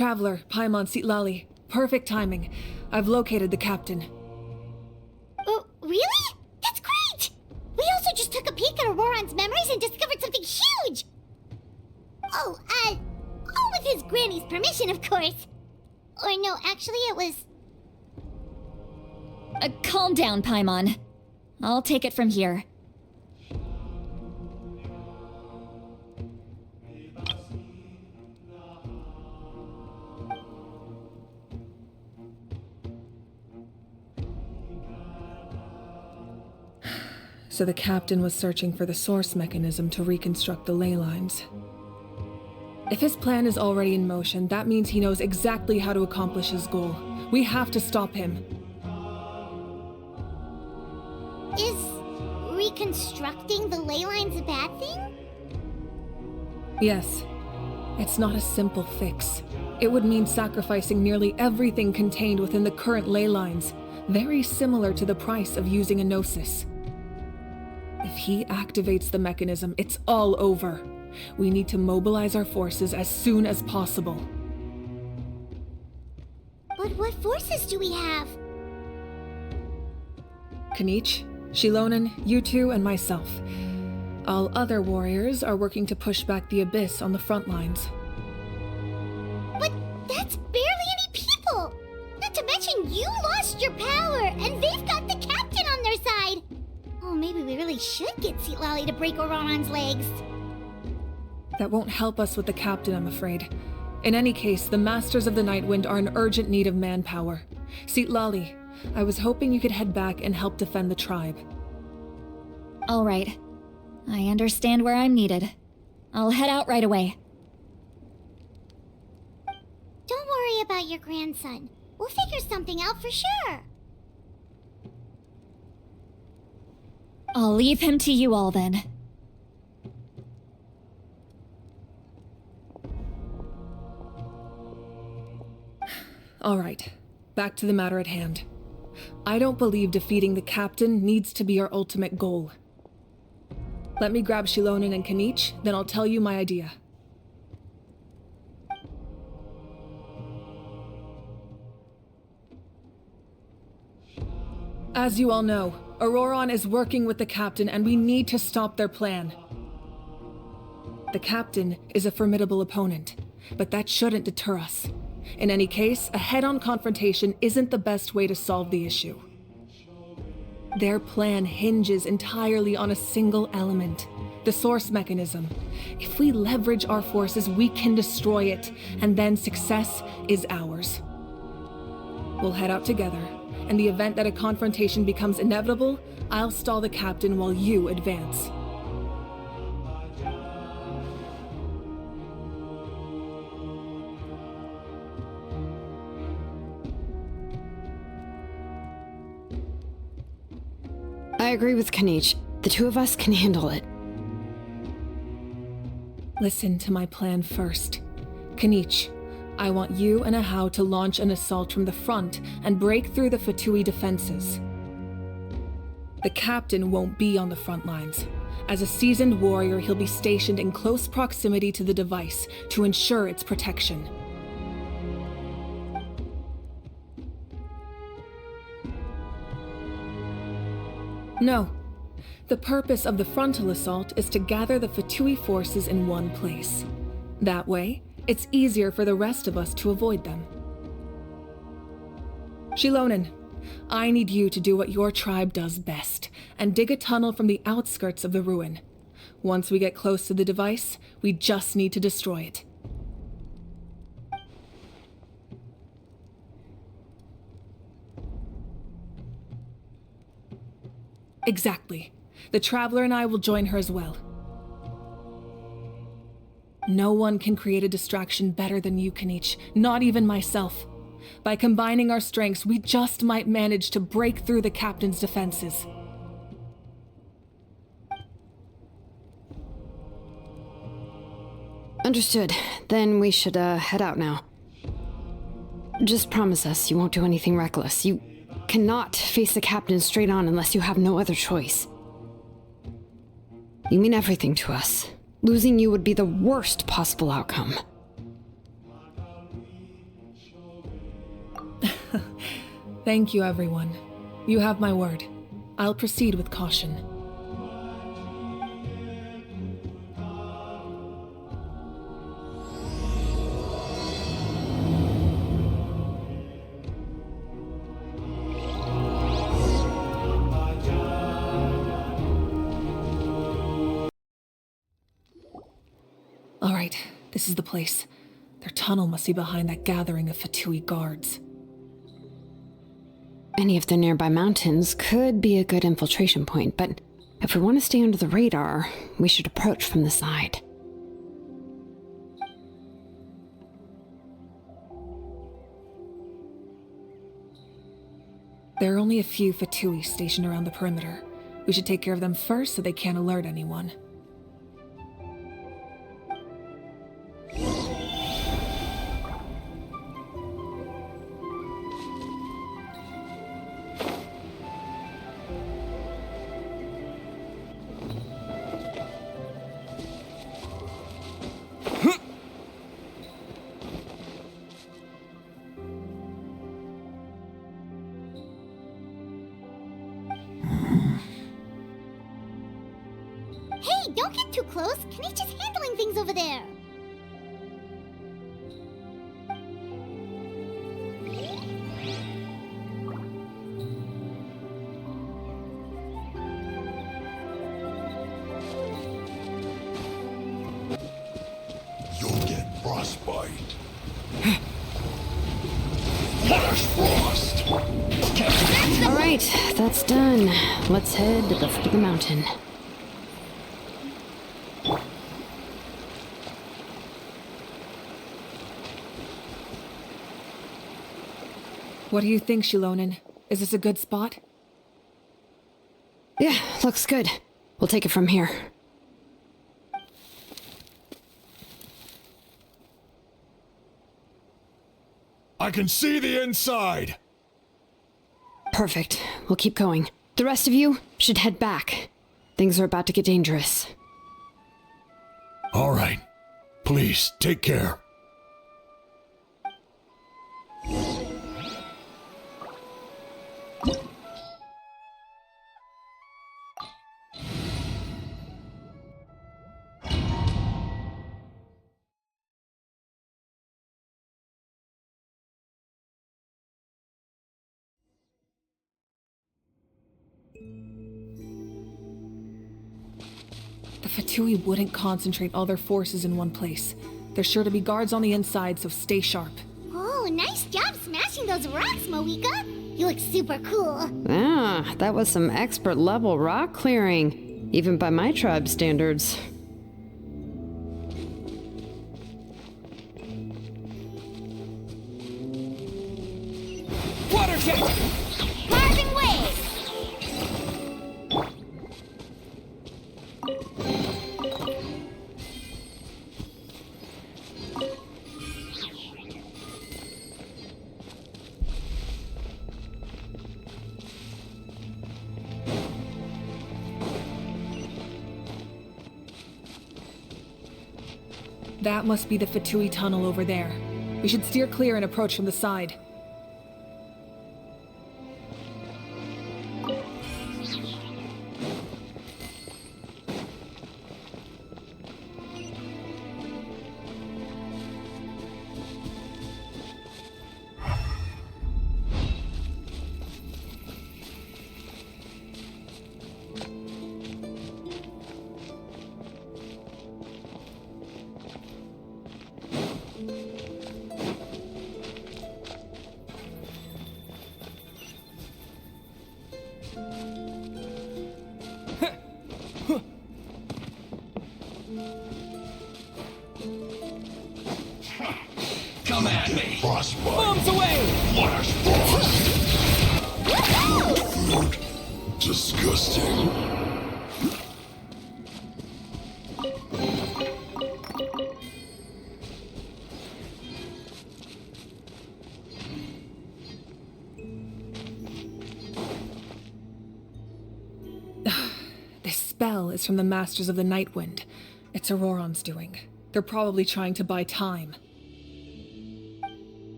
Traveler, Paimon Sitlali. Perfect timing. I've located the captain. Oh, really? That's great! We also just took a peek at Auroron's memories and discovered something huge! Oh, all with his granny's permission, of course. Or no, actually it was... Calm down, Paimon. I'll take it from here. So the captain was searching for the source mechanism to reconstruct the ley lines. If his plan is already in motion, that means he knows exactly how to accomplish his goal. We have to stop him. Is reconstructing the ley lines a bad thing? Yes. It's not a simple fix. It would mean sacrificing nearly everything contained within the current ley lines, very similar to the price of using a gnosis. If he activates the mechanism, it's all over. We need to mobilize our forces as soon as possible. But what forces do we have? Kanich, Shilonen, you two, and myself. All other warriors are working to push back the Abyss on the front lines. But that's barely any people! Not to mention you lost your power, and they've got the captain on their side! Oh, maybe we really should get Sitlali to break Auroron's legs. That won't help us with the captain, I'm afraid. In any case, the Masters of the Nightwind are in urgent need of manpower. Sitlali, I was hoping you could head back and help defend the tribe. All right. I understand where I'm needed. I'll head out right away. Don't worry about your grandson. We'll figure something out for sure. I'll leave him to you all then. All right, back to the matter at hand. I don't believe defeating the captain needs to be our ultimate goal. Let me grab Shilonen and Kanich, then I'll tell you my idea. As you all know, Auroron is working with the captain and we need to stop their plan. The captain is a formidable opponent, but that shouldn't deter us. In any case, a head-on confrontation isn't the best way to solve the issue. Their plan hinges entirely on a single element, the source mechanism. If we leverage our forces, we can destroy it, and then success is ours. We'll head out together. In the event that a confrontation becomes inevitable, I'll stall the captain while you advance. I agree with Kanich. The two of us can handle it. Listen to my plan first. Kanich, I want you and Ahau to launch an assault from the front and break through the Fatui defenses. The captain won't be on the front lines. As a seasoned warrior, he'll be stationed in close proximity to the device to ensure its protection. No. The purpose of the frontal assault is to gather the Fatui forces in one place. That way, it's easier for the rest of us to avoid them. Shilonen, I need you to do what your tribe does best, and dig a tunnel from the outskirts of the ruin. Once we get close to the device, we just need to destroy it. Exactly. The Traveler and I will join her as well. No one can create a distraction better than you, Kanich, not even myself. By combining our strengths, we just might manage to break through the captain's defenses. Understood. Then we should, head out now. Just promise us you won't do anything reckless. You cannot face the captain straight on unless you have no other choice. You mean everything to us. Losing you would be the worst possible outcome. Thank you, everyone. You have my word. I'll proceed with caution. All right, this is the place. Their tunnel must be behind that gathering of Fatui guards. Any of the nearby mountains could be a good infiltration point, but if we want to stay under the radar, we should approach from the side. There are only a few Fatui stationed around the perimeter. We should take care of them first so they can't alert anyone. Hey, don't get too close. Kanichi's just handling things over there. You'll get frostbite. Flash frost! All right, that's done. Let's head to the foot of the mountain. What do you think, Shilonen? Is this a good spot? Yeah, looks good. We'll take it from here. I can see the inside! Perfect. We'll keep going. The rest of you should head back. Things are about to get dangerous. All right. Please, take care. The Fatui wouldn't concentrate all their forces in one place. There's sure to be guards on the inside, so stay sharp. Oh, nice job smashing those rocks, Moika. You look super cool. Ah, that was some expert level rock clearing, even by my tribe's standards. Water jet! Carving waves. That must be the Fatui tunnel over there. We should steer clear and approach from the side. Come at me! Frostbite! Bombs away! Flash frost! Food. Disgusting. This spell is from the Masters of the Night Wind. It's Auroron's doing. They're probably trying to buy time.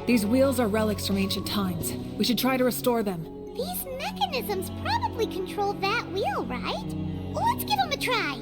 These wheels are relics from ancient times. We should try to restore them. These mechanisms probably control that wheel, right? Let's give them a try.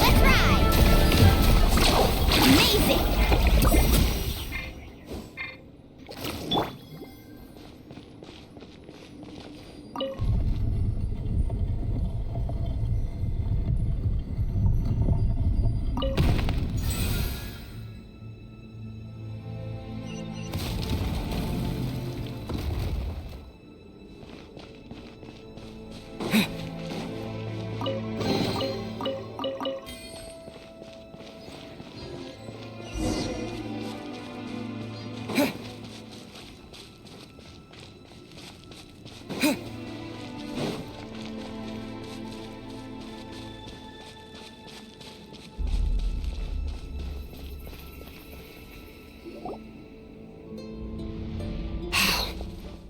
Let's ride! Amazing!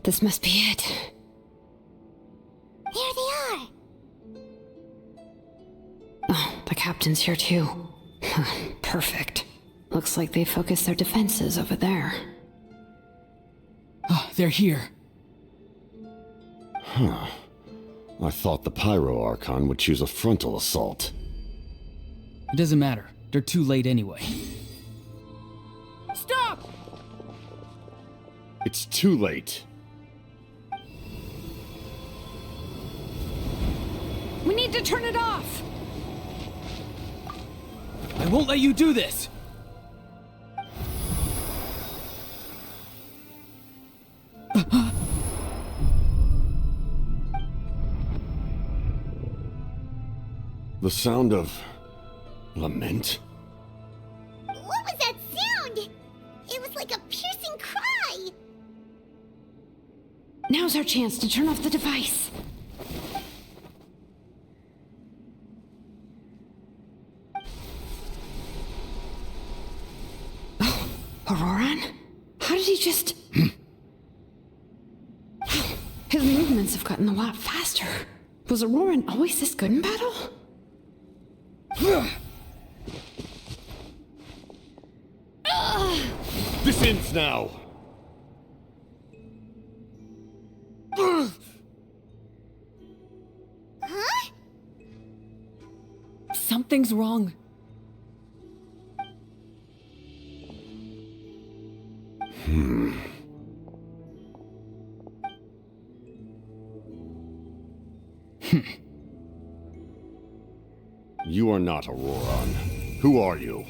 This must be it. There they are! Oh, the captain's here too. Perfect. Looks like they focused their defenses over there. Oh, they're here. I thought the Pyro Archon would choose a frontal assault. It doesn't matter. They're too late anyway. Stop! It's too late. We need to turn it off! I won't let you do this! The sound of lament? What was that sound? It was like a piercing cry! Now's our chance to turn off the device. Oh, Auroran? How did he just... His movements have gotten a lot faster. Was Auroran always this good in battle? This ends now! Huh? Something's wrong. You are not Auroran. Who are you?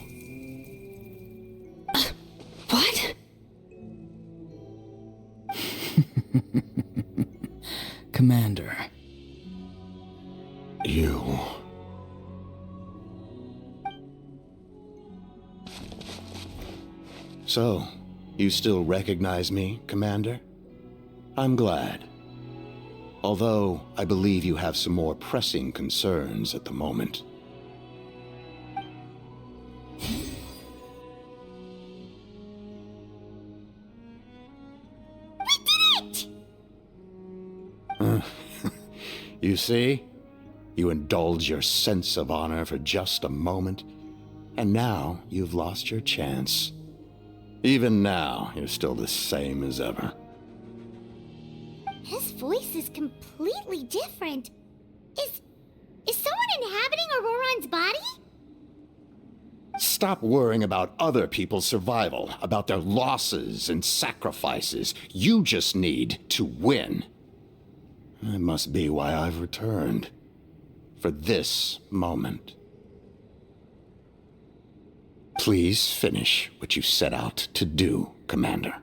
What? Commander. You... So, you still recognize me, Commander? I'm glad. Although, I believe you have some more pressing concerns at the moment. You see? You indulge your sense of honor for just a moment, and now you've lost your chance. Even now, you're still the same as ever. His voice is completely different. Is someone inhabiting Auroran's body? Stop worrying about other people's survival, about their losses and sacrifices. You just need to win. That must be why I've returned. For this moment. Please finish what you set out to do, Commander.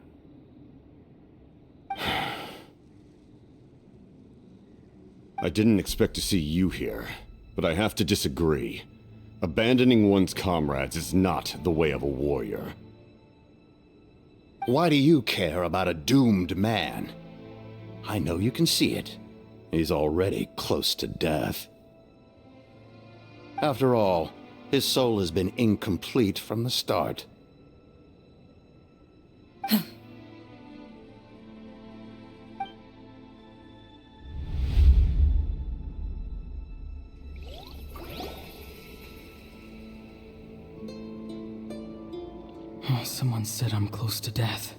I didn't expect to see you here, but I have to disagree. Abandoning one's comrades is not the way of a warrior. Why do you care about a doomed man? I know you can see it. He's already close to death. After all, his soul has been incomplete from the start. Oh, someone said I'm close to death.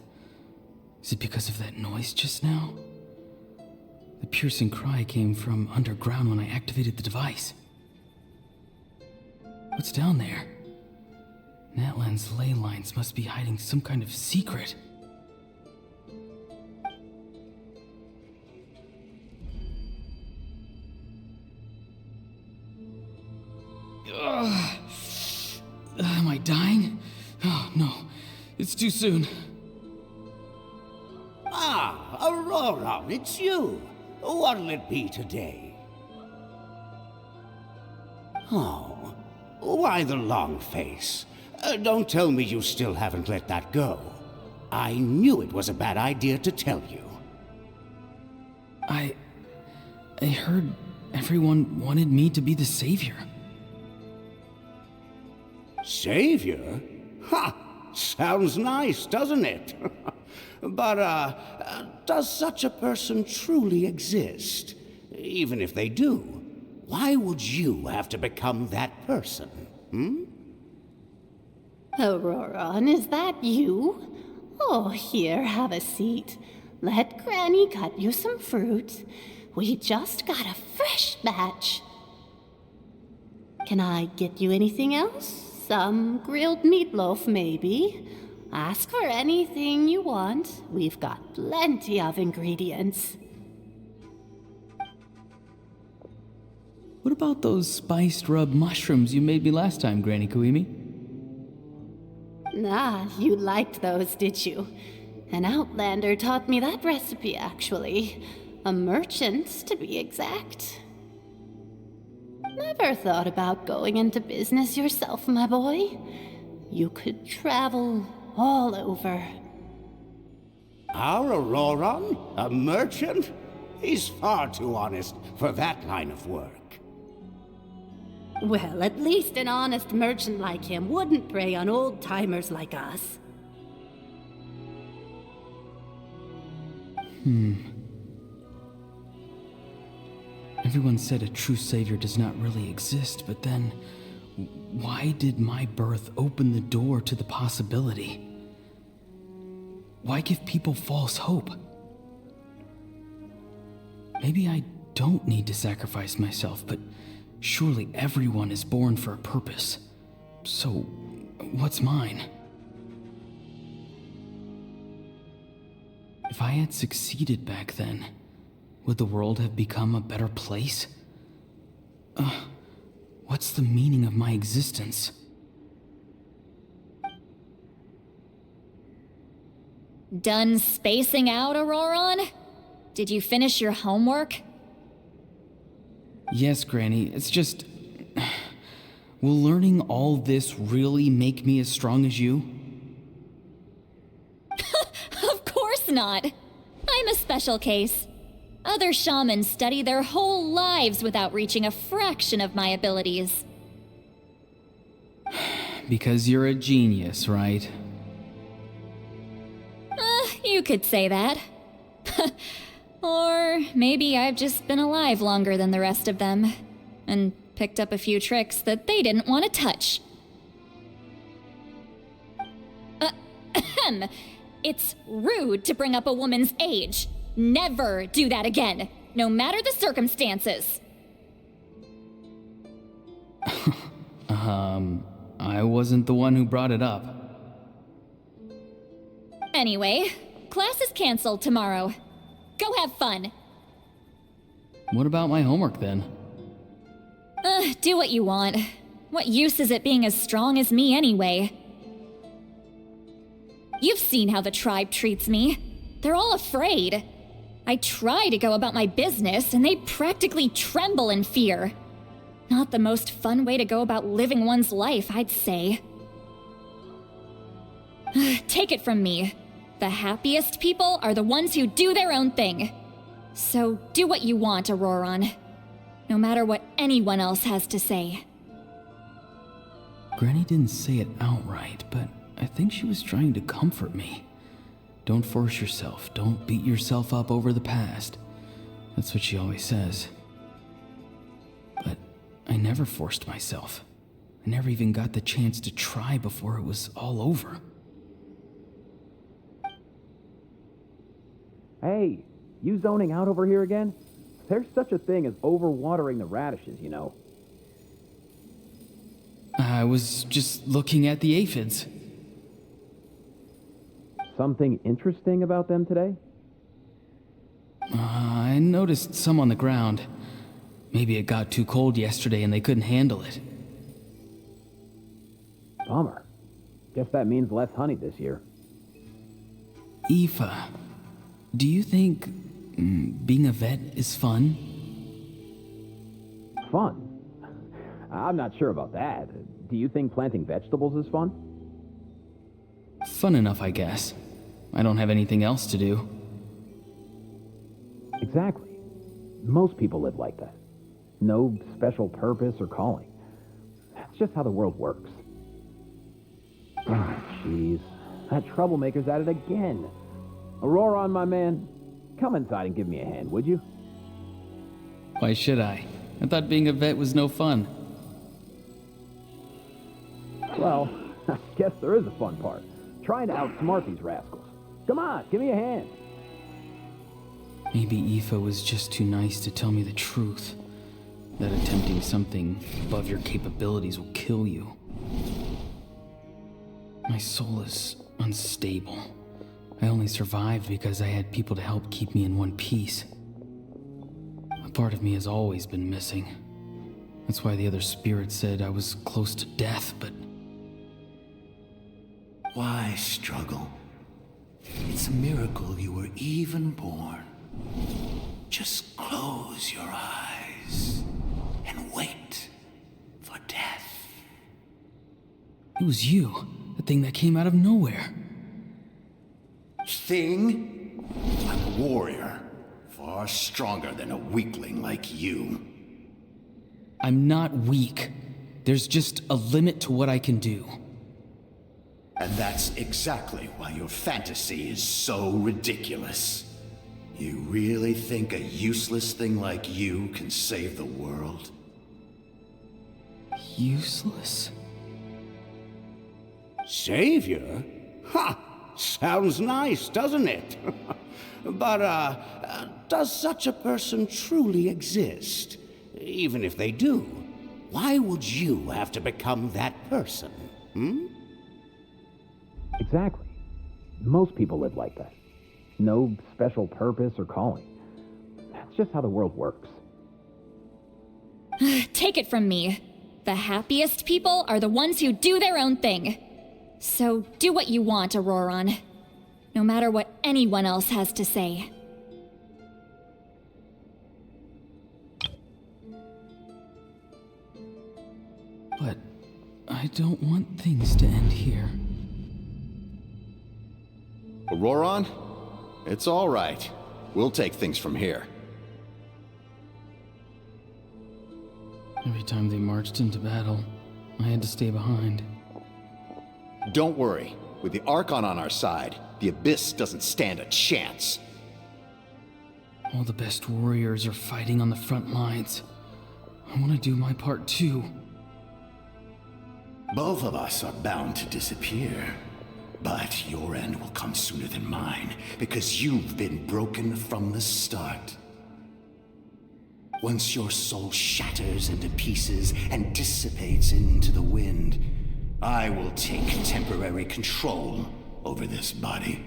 Is it because of that noise just now? The piercing cry came from underground when I activated the device. What's down there? Natlan's ley lines must be hiding some kind of secret. Ugh. Am I dying? Oh, no. It's too soon. Ah, Aurora, it's you. What'll it be today? Oh, why the long face? Don't tell me you still haven't let that go. I knew it was a bad idea to tell you. I heard everyone wanted me to be the savior. Savior? Ha! Sounds nice, doesn't it? But, does such a person truly exist? Even if they do, why would you have to become that person, hmm? Auroron, is that you? Oh, here, have a seat. Let Granny cut you some fruit. We just got a fresh batch. Can I get you anything else? Some grilled meatloaf, maybe? Ask for anything you want. We've got plenty of ingredients. What about those spiced rub mushrooms you made me last time, Granny Kuimi? Ah, you liked those, did you? An outlander taught me that recipe, actually. A merchant, to be exact. Never thought about going into business yourself, my boy? You could travel all over. Our Auroron? A merchant? He's far too honest for that line of work. Well, at least an honest merchant like him wouldn't prey on old-timers like us. Everyone said a true savior does not really exist, but then why did my birth open the door to the possibility? Why give people false hope? Maybe I don't need to sacrifice myself, but surely everyone is born for a purpose. So, what's mine? If I had succeeded back then, would the world have become a better place? What's the meaning of my existence? Done spacing out, Auroron? Did you finish your homework? Yes, Granny, it's just... Will learning all this really make me as strong as you? Of course not. I'm a special case. Other shamans study their whole lives without reaching a fraction of my abilities. Because you're a genius, right? You could say that. Or maybe I've just been alive longer than the rest of them, and picked up a few tricks that they didn't want to touch. It's rude to bring up a woman's age. Never do that again, no matter the circumstances. I wasn't the one who brought it up. Anyway, class is canceled tomorrow. Go have fun. What about my homework then? Do what you want. What use is it being as strong as me anyway? You've seen how the tribe treats me. They're all afraid. I try to go about my business, and they practically tremble in fear. Not the most fun way to go about living one's life, I'd say. Take it from me. The happiest people are the ones who do their own thing. So do what you want, Auroron. No matter what anyone else has to say. Granny didn't say it outright, but I think she was trying to comfort me. Don't force yourself. Don't beat yourself up over the past. That's what she always says. But I never forced myself. I never even got the chance to try before it was all over. Hey, you zoning out over here again? There's such a thing as overwatering the radishes, you know. I was just looking at the aphids. Something interesting about them today? I noticed some on the ground. Maybe it got too cold yesterday and they couldn't handle it. Bummer. Guess that means less honey this year. Aoife, do you think being a vet is fun? Fun? I'm not sure about that. Do you think planting vegetables is fun? Fun enough, I guess. I don't have anything else to do. Exactly. Most people live like that. No special purpose or calling. That's just how the world works. Ah, jeez. That troublemaker's at it again. Auroron, my man, come inside and give me a hand, would you? Why should I? I thought being a vet was no fun. Well, I guess there is a fun part. Trying to outsmart these rascals. Come on, give me a hand. Maybe Aoife was just too nice to tell me the truth. That attempting something above your capabilities will kill you. My soul is unstable. I only survived because I had people to help keep me in one piece. A part of me has always been missing. That's why the other spirits said I was close to death, but... Why struggle? It's a miracle you were even born. Just close your eyes and wait for death. It was you, the thing that came out of nowhere. Thing? I'm a warrior, far stronger than a weakling like you. I'm not weak. There's just a limit to what I can do. And that's exactly why your fantasy is so ridiculous. You really think a useless thing like you can save the world? Useless? Savior? Ha! Sounds nice, doesn't it? But, does such a person truly exist? Even if they do, why would you have to become that person? Exactly. Most people live like that. No special purpose or calling. That's just how the world works. Take it from me. The happiest people are the ones who do their own thing. So do what you want, Auroron. No matter what anyone else has to say. But I don't want things to end here. Auroron? It's all right. We'll take things from here. Every time they marched into battle, I had to stay behind. Don't worry. With the Archon on our side, the Abyss doesn't stand a chance. All the best warriors are fighting on the front lines. I want to do my part too. Both of us are bound to disappear. But your end will come sooner than mine, because you've been broken from the start. Once your soul shatters into pieces and dissipates into the wind, I will take temporary control over this body.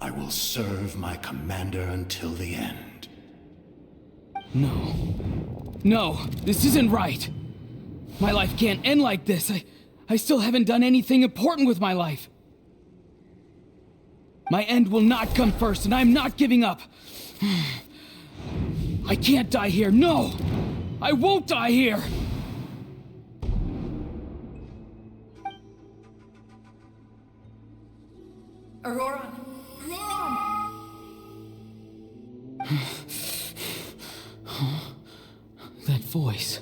I will serve my commander until the end. No. No, this isn't right. My life can't end like this. I still haven't done anything important with my life. My end will not come first, and I'm not giving up. I can't die here. No! I won't die here! Auroran! Auroran! That voice.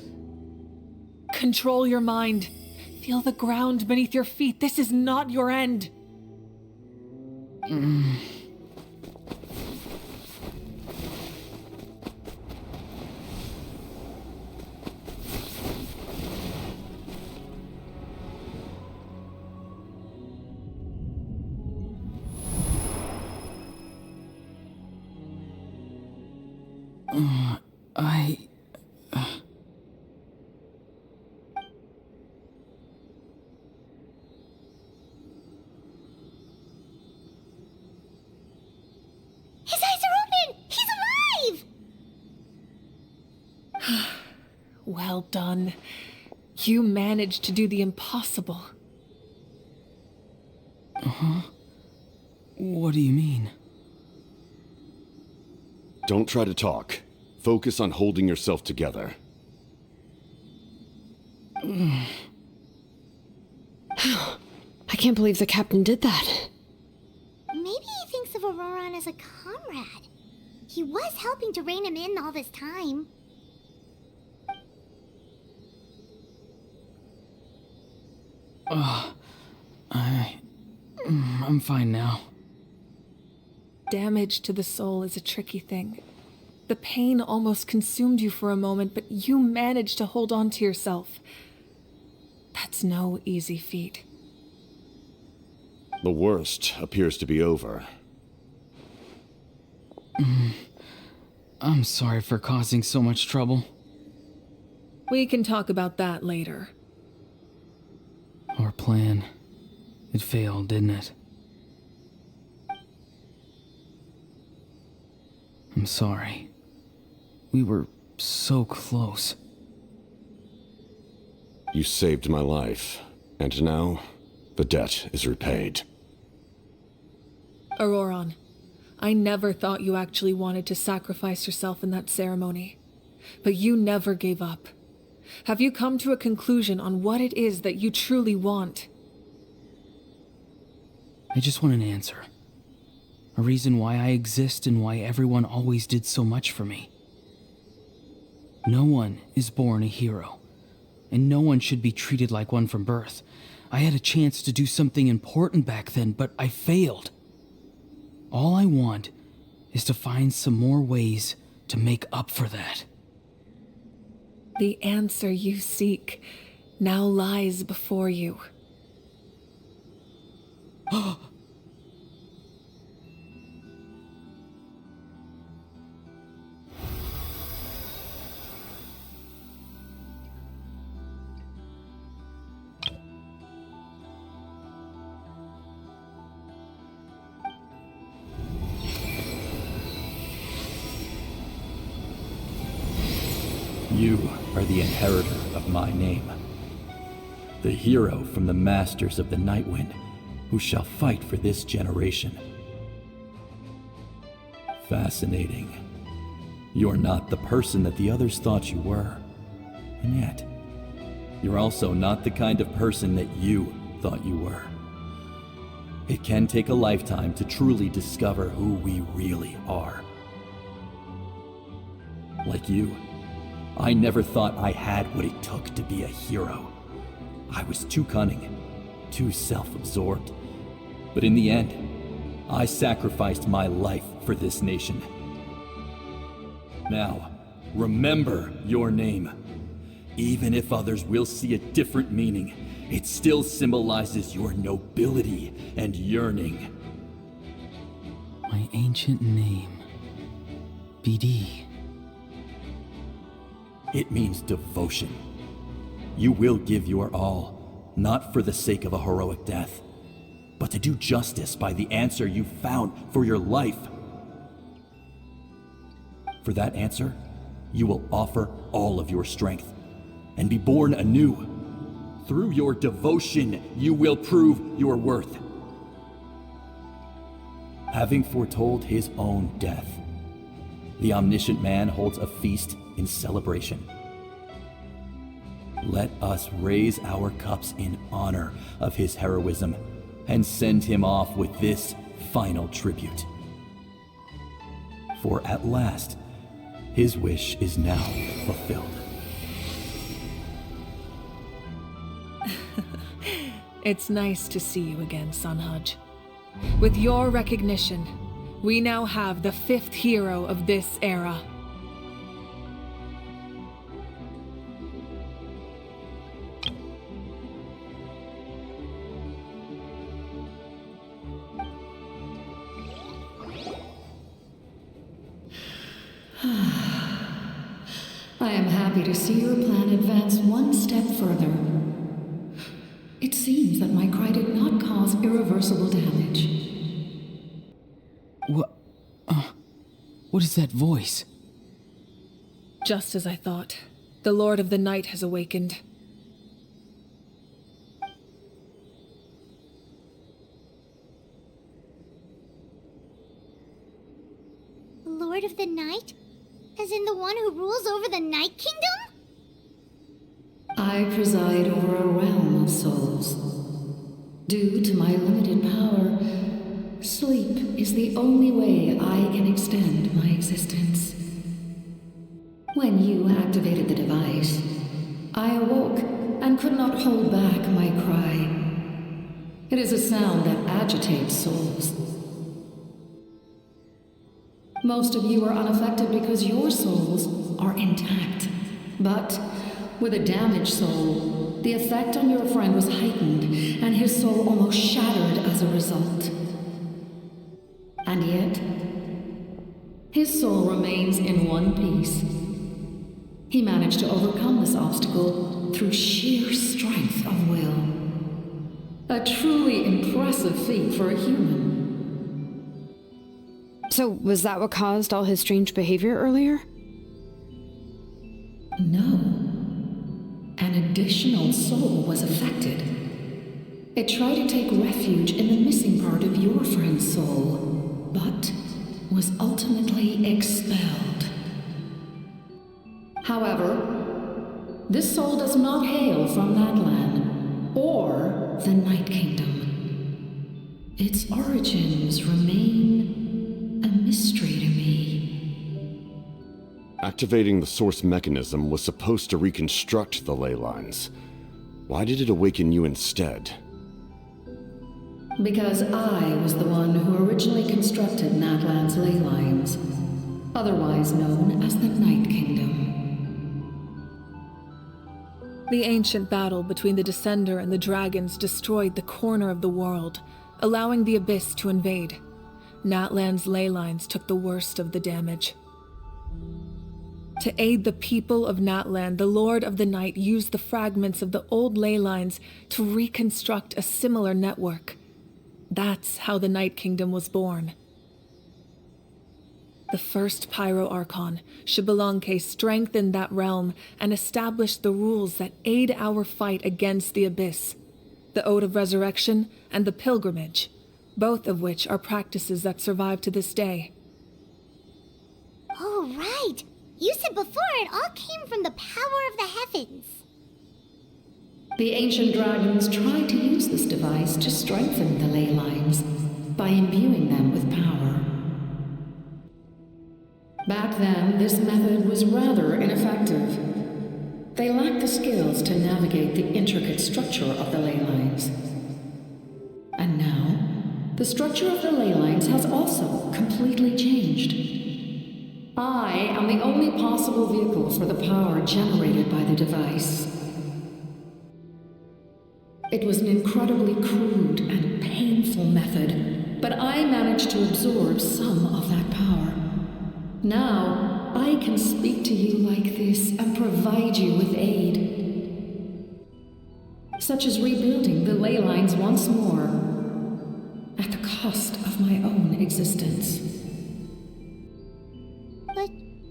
Control your mind. Feel the ground beneath your feet. This is not your end. His eyes are open! He's alive! Well done. You managed to do the impossible. What do you mean? Don't try to talk. Focus on holding yourself together. I can't believe the captain did that. Maybe he thinks of Auroran as a comrade. He was helping to rein him in all this time. I'm fine now. Damage to the soul is a tricky thing. The pain almost consumed you for a moment, but you managed to hold on to yourself. That's no easy feat. The worst appears to be over. I'm sorry for causing so much trouble. We can talk about that later. Our plan. It failed, didn't it? I'm sorry. We were so close. You saved my life, and now the debt is repaid. Auroran, I never thought you actually wanted to sacrifice yourself in that ceremony. But you never gave up. Have you come to a conclusion on what it is that you truly want? I just want an answer. A reason why I exist and why everyone always did so much for me. No one is born a hero, and no one should be treated like one from birth. I had a chance to do something important back then, but I failed. All I want is to find some more ways to make up for that. The answer you seek now lies before you. You are the inheritor of my name. The hero from the Masters of the Nightwind, who shall fight for this generation. Fascinating. You're not the person that the others thought you were. And yet, you're also not the kind of person that you thought you were. It can take a lifetime to truly discover who we really are. Like you, I never thought I had what it took to be a hero. I was too cunning, too self-absorbed. But in the end, I sacrificed my life for this nation. Now, remember your name. Even if others will see a different meaning, it still symbolizes your nobility and yearning. My ancient name. BD. It means devotion. You will give your all, not for the sake of a heroic death, but to do justice by the answer you found for your life. For that answer, you will offer all of your strength and be born anew. Through your devotion, you will prove your worth. Having foretold his own death, the omniscient man holds a feast in celebration. Let us raise our cups in honor of his heroism and send him off with this final tribute. For at last, his wish is now fulfilled. It's nice to see you again, Sunhudge. With your recognition, we now have the 5th hero of this era. I am happy to see your plan advance one step further. It seems that my cry did not cause irreversible damage. What is that voice? Just as I thought. The Lord of the Night has awakened. Lord of the Night? As in the one who rules over the Night Kingdom? I preside over a realm of souls. Due to my limited power, sleep is the only way I can extend my existence. When you activated the device, I awoke and could not hold back my cry. It is a sound that agitates souls. Most of you are unaffected because your souls are intact. But with a damaged soul, the effect on your friend was heightened, and his soul almost shattered as a result. And yet, his soul remains in one piece. He managed to overcome this obstacle through sheer strength of will. A truly impressive feat for a human. So, was that what caused all his strange behavior earlier? No. An additional soul was affected. It tried to take refuge in the missing part of your friend's soul, but was ultimately expelled. However, this soul does not hail from Natlan or the Night Kingdom. Its origins remain a mystery to me. Activating the source mechanism was supposed to reconstruct the ley lines. Why did it awaken you instead? Because I was the one who originally constructed Natlan's ley lines, otherwise known as the Night Kingdom. The ancient battle between the Descender and the dragons destroyed the corner of the world, allowing the Abyss to invade. Natlan's ley lines took the worst of the damage. To aid the people of Natlan, the Lord of the Night used the fragments of the old ley lines to reconstruct a similar network. That's how the Night Kingdom was born. The first Pyro Archon, Xbalanque, strengthened that realm and established the rules that aid our fight against the Abyss. The Ode of Resurrection and the Pilgrimage, both of which are practices that survive to this day. Oh, right! You said before it all came from the power of the heavens. The ancient dragons tried to use this device to strengthen the ley lines by imbuing them with power. Back then, this method was rather ineffective. They lacked the skills to navigate the intricate structure of the ley lines. And now, the structure of the ley lines has also completely changed. I am the only possible vehicle for the power generated by the device. It was an incredibly crude and painful method, but I managed to absorb some of that power. Now, I can speak to you like this and provide you with aid. Such as rebuilding the ley lines once more, at the cost of my own existence. But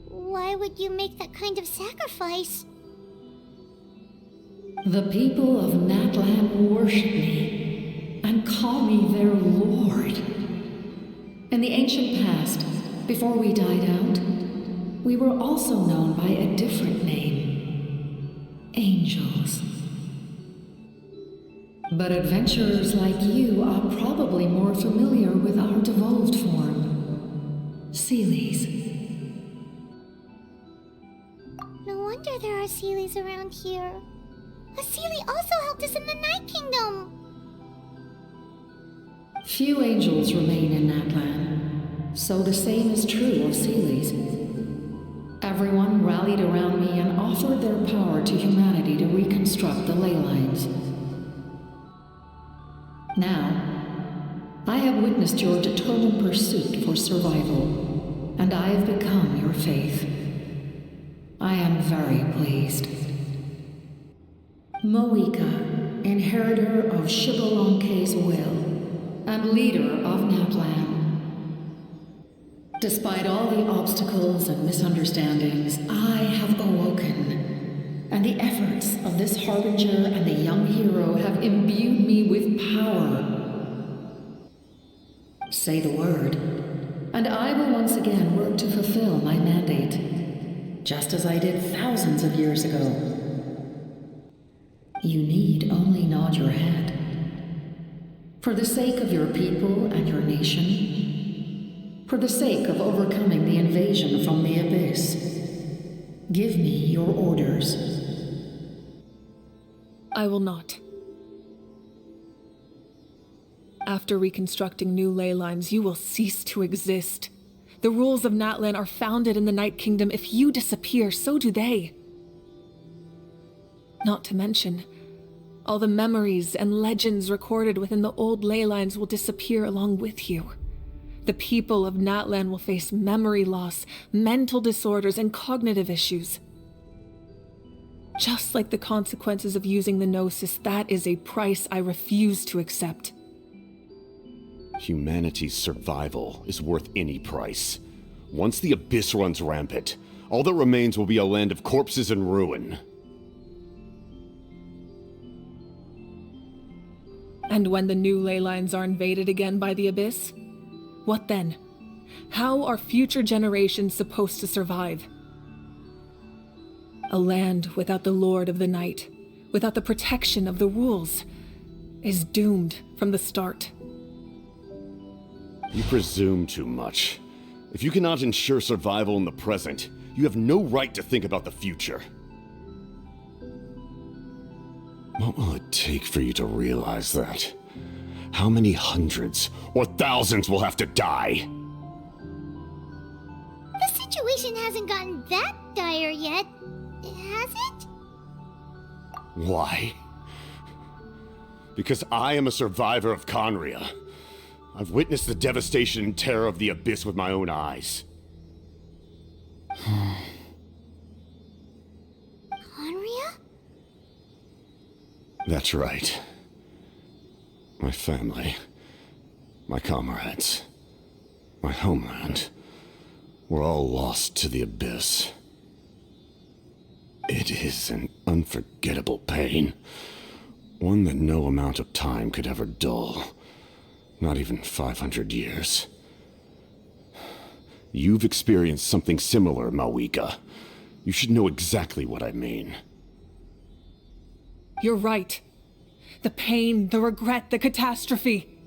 why would you make that kind of sacrifice? The people of Natlan worship me and call me their lord. In the ancient past, before we died out, we were also known by a different name: angels. But adventurers like you are probably more familiar with our devolved form, Seelies. No wonder there are Seelies around here. A Seelie also helped us in the Night Kingdom! Few angels remain in Natlan, so the same is true of Seelies. Everyone rallied around me and offered their power to humanity to reconstruct the ley lines. Now, I have witnessed your determined pursuit for survival, and I have become your faith. I am very pleased. Moika, inheritor of Shibalonke's will, and leader of Natlan. Despite all the obstacles and misunderstandings, I have awoken, and the efforts of this harbinger and the young hero have imbued me with power. Say the word, and I will once again work to fulfill my mandate, just as I did thousands of years ago. You need only nod your head. For the sake of your people and your nation, for the sake of overcoming the invasion from the Abyss, give me your orders. I will not. After reconstructing new ley lines, you will cease to exist. The rules of Natlan are founded in the Night Kingdom. If you disappear, so do they. Not to mention, all the memories and legends recorded within the old ley lines will disappear along with you. The people of Natlan will face memory loss, mental disorders, and cognitive issues. Just like the consequences of using the Gnosis, that is a price I refuse to accept. Humanity's survival is worth any price. Once the Abyss runs rampant, all that remains will be a land of corpses and ruin. And when the new ley lines are invaded again by the Abyss, what then? How are future generations supposed to survive? A land without the Lord of the Night, without the protection of the rules, is doomed from the start. You presume too much. If you cannot ensure survival in the present, you have no right to think about the future. What will it take for you to realize that? How many hundreds or thousands will have to die? The situation hasn't gotten that dire yet, has it? Why? Because I am a survivor of Conria. I've witnessed the devastation and terror of the Abyss with my own eyes. Conria? That's right. My family, my comrades, my homeland, were all lost to the Abyss. It is an unforgettable pain, one that no amount of time could ever dull. Not even 500 years. You've experienced something similar, Mawika. You should know exactly what I mean. You're right. The pain, the regret, the catastrophe.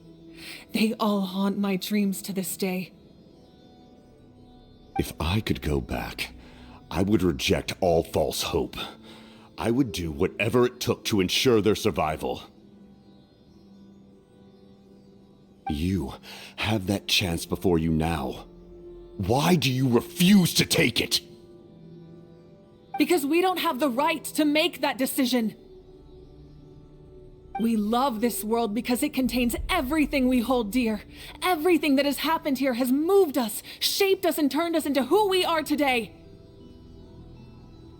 They all haunt my dreams to this day. If I could go back, I would reject all false hope. I would do whatever it took to ensure their survival. You have that chance before you now. Why do you refuse to take it? Because we don't have the right to make that decision. We love this world because it contains everything we hold dear. Everything that has happened here has moved us, shaped us, and turned us into who we are today.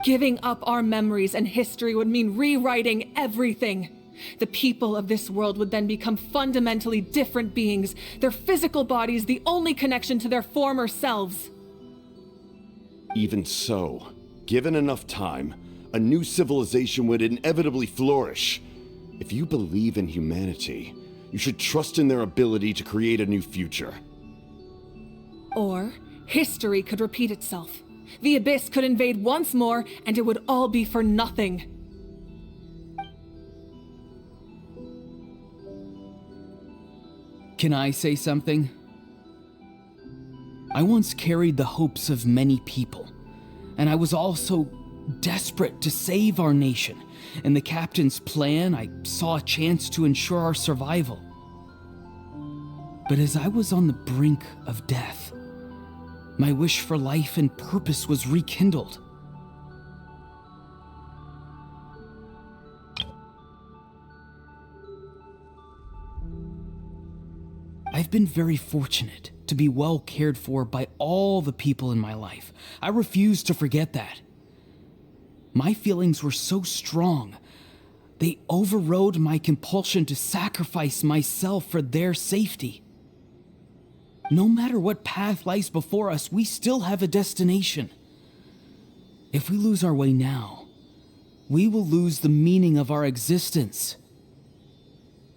Giving up our memories and history would mean rewriting everything. The people of this world would then become fundamentally different beings, their physical bodies the only connection to their former selves. Even so, given enough time, a new civilization would inevitably flourish. If you believe in humanity, you should trust in their ability to create a new future. Or, history could repeat itself. The Abyss could invade once more, and it would all be for nothing. Can I say something? I once carried the hopes of many people, and I was also desperate to save our nation. In the captain's plan, I saw a chance to ensure our survival. But as I was on the brink of death, my wish for life and purpose was rekindled. I've been very fortunate to be well cared for by all the people in my life. I refuse to forget that. My feelings were so strong, they overrode my compulsion to sacrifice myself for their safety. No matter what path lies before us, we still have a destination. If we lose our way now, we will lose the meaning of our existence.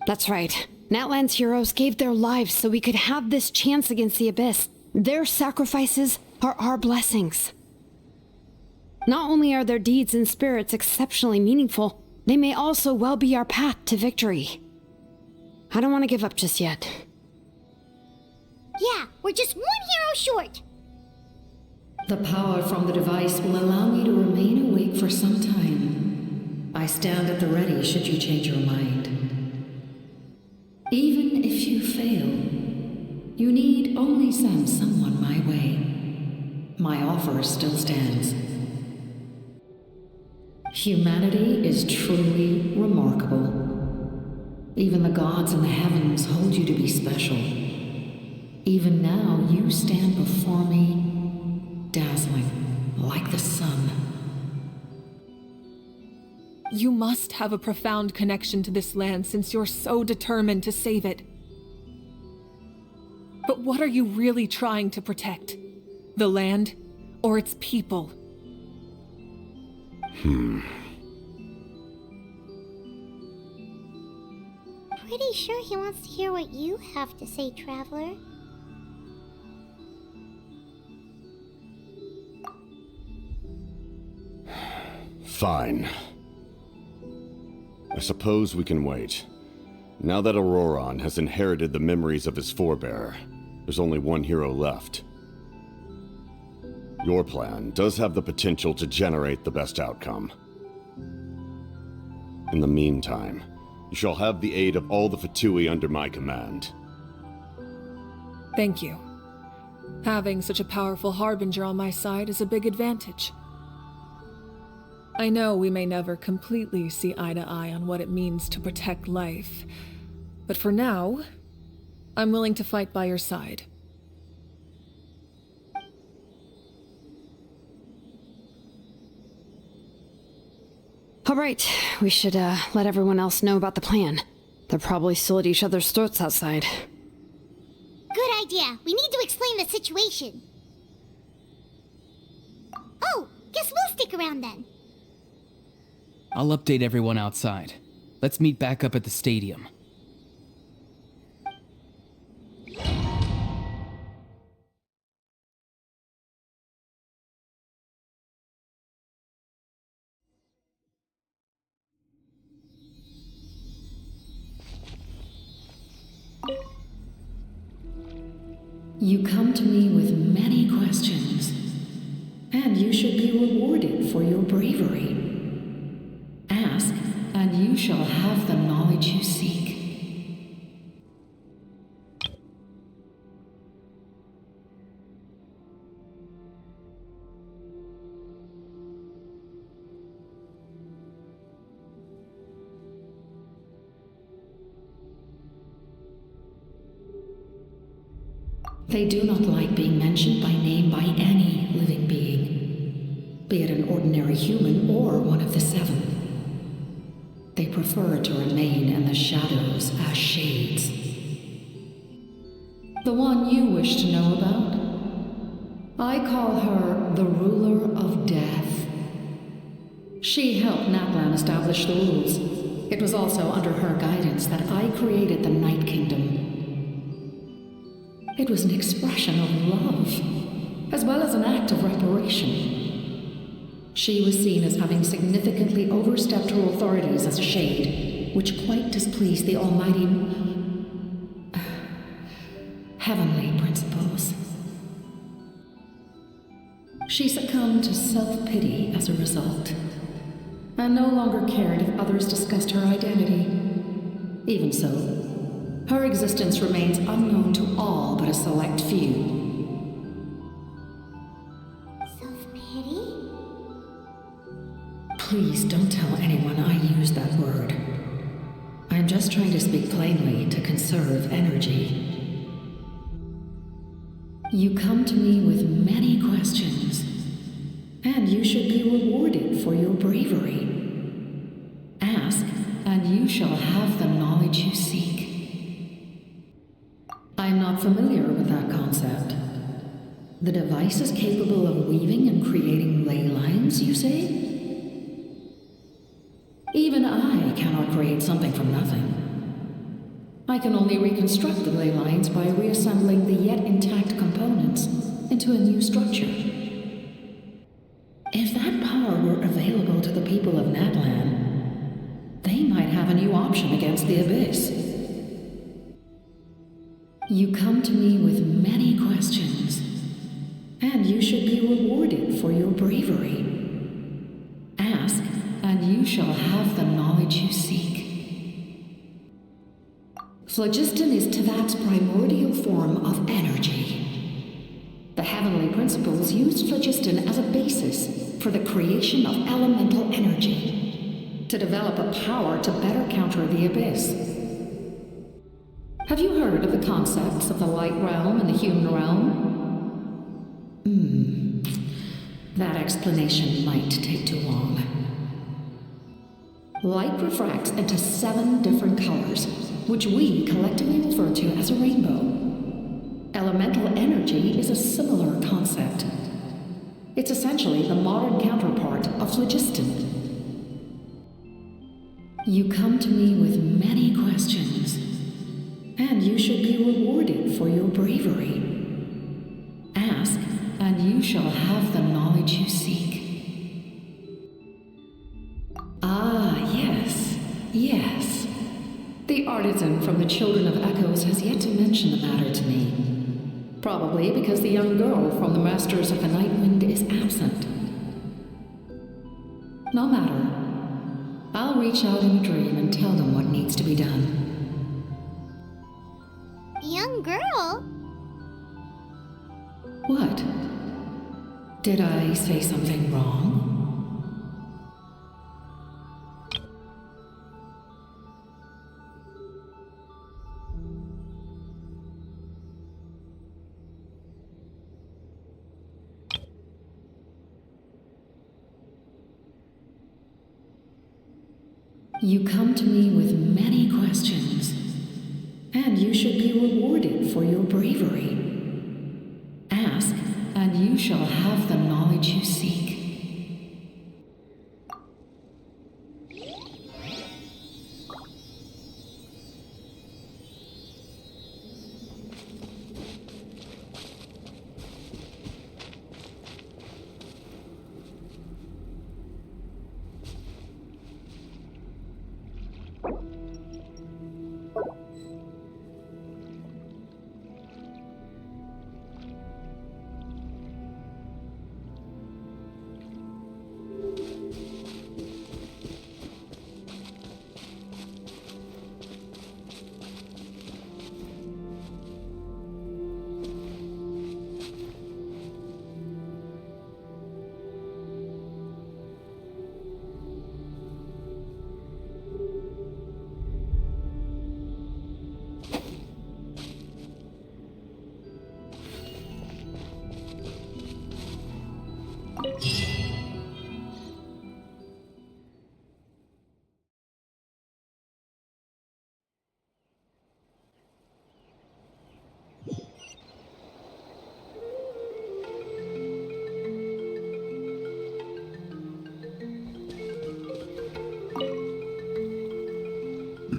That's right. Natlan's heroes gave their lives so we could have this chance against the Abyss. Their sacrifices are our blessings. Not only are their deeds and spirits exceptionally meaningful, they may also well be our path to victory. I don't want to give up just yet. Yeah, we're just one hero short. The power from the device will allow me to remain awake for some time. I stand at the ready should you change your mind. Even if you fail, you need only send someone my way. My offer still stands. Humanity is truly remarkable. Even the gods in the heavens hold you to be special. Even now, you stand before me, dazzling like the sun. You must have a profound connection to this land since you're so determined to save it. But what are you really trying to protect? The land or its people? Pretty sure he wants to hear what you have to say, Traveler. Fine. I suppose we can wait. Now that Auroron has inherited the memories of his forebearer, there's only one hero left. Your plan does have the potential to generate the best outcome. In the meantime, you shall have the aid of all the Fatui under my command. Thank you. Having such a powerful harbinger on my side is a big advantage. I know we may never completely see eye to eye on what it means to protect life, but for now, I'm willing to fight by your side. All right, we should let everyone else know about the plan. They're probably still at each other's throats outside. Good idea. We need to explain the situation. Oh, guess we'll stick around then. I'll update everyone outside. Let's meet back up at the stadium. You come to me with many questions, and you should be rewarded for your bravery. Ask, and you shall have the knowledge you seek. They do not like being mentioned by name by any living being, be it an ordinary human or one of the seven. They prefer to remain in the shadows as shades. The one you wish to know about? I call her the ruler of death. She helped Natlan establish the rules. It was also under her guidance that I created the Night Kingdom. It was an expression of love, as well as an act of reparation. She was seen as having significantly overstepped her authorities as a shade, which quite displeased the almighty heavenly principles. She succumbed to self-pity as a result, and no longer cared if others discussed her identity. Even so, her existence remains unknown to all but a select few. Self-pity? Please don't tell anyone I used that word. I'm just trying to speak plainly to conserve energy. You come to me with many questions, and you should be rewarded for your bravery. Ask, and you shall have the knowledge you seek. I'm not familiar with that concept. The device is capable of weaving and creating ley lines, you say? Even I cannot create something from nothing. I can only reconstruct the ley lines by reassembling the yet intact components into a new structure. If that power were available to the people of Natlan, they might have a new option against the Abyss. You come to me with many questions, and you should be rewarded for your bravery. Ask, and you shall have the knowledge you seek. Phlogiston is Tevat's primordial form of energy. The heavenly principles used phlogiston as a basis for the creation of elemental energy, to develop a power to better counter the Abyss. Have you heard of the concepts of the light realm and the human realm? That explanation might take too long. Light refracts into 7 different colors, which we collectively refer to as a rainbow. Elemental energy is a similar concept. It's essentially the modern counterpart of phlogiston. You come to me with many questions, and you should be rewarded for your bravery. Ask, and you shall have the knowledge you seek. Ah, yes, yes. The artisan from the Children of Echoes has yet to mention the matter to me. Probably because the young girl from the Masters of the Night Wind is absent. No matter. I'll reach out in a dream and tell them what needs to be done. Young girl? What? Did I say something wrong? You come to me with many questions, and you should be rewarded for your bravery. Ask, and you shall have the knowledge you seek.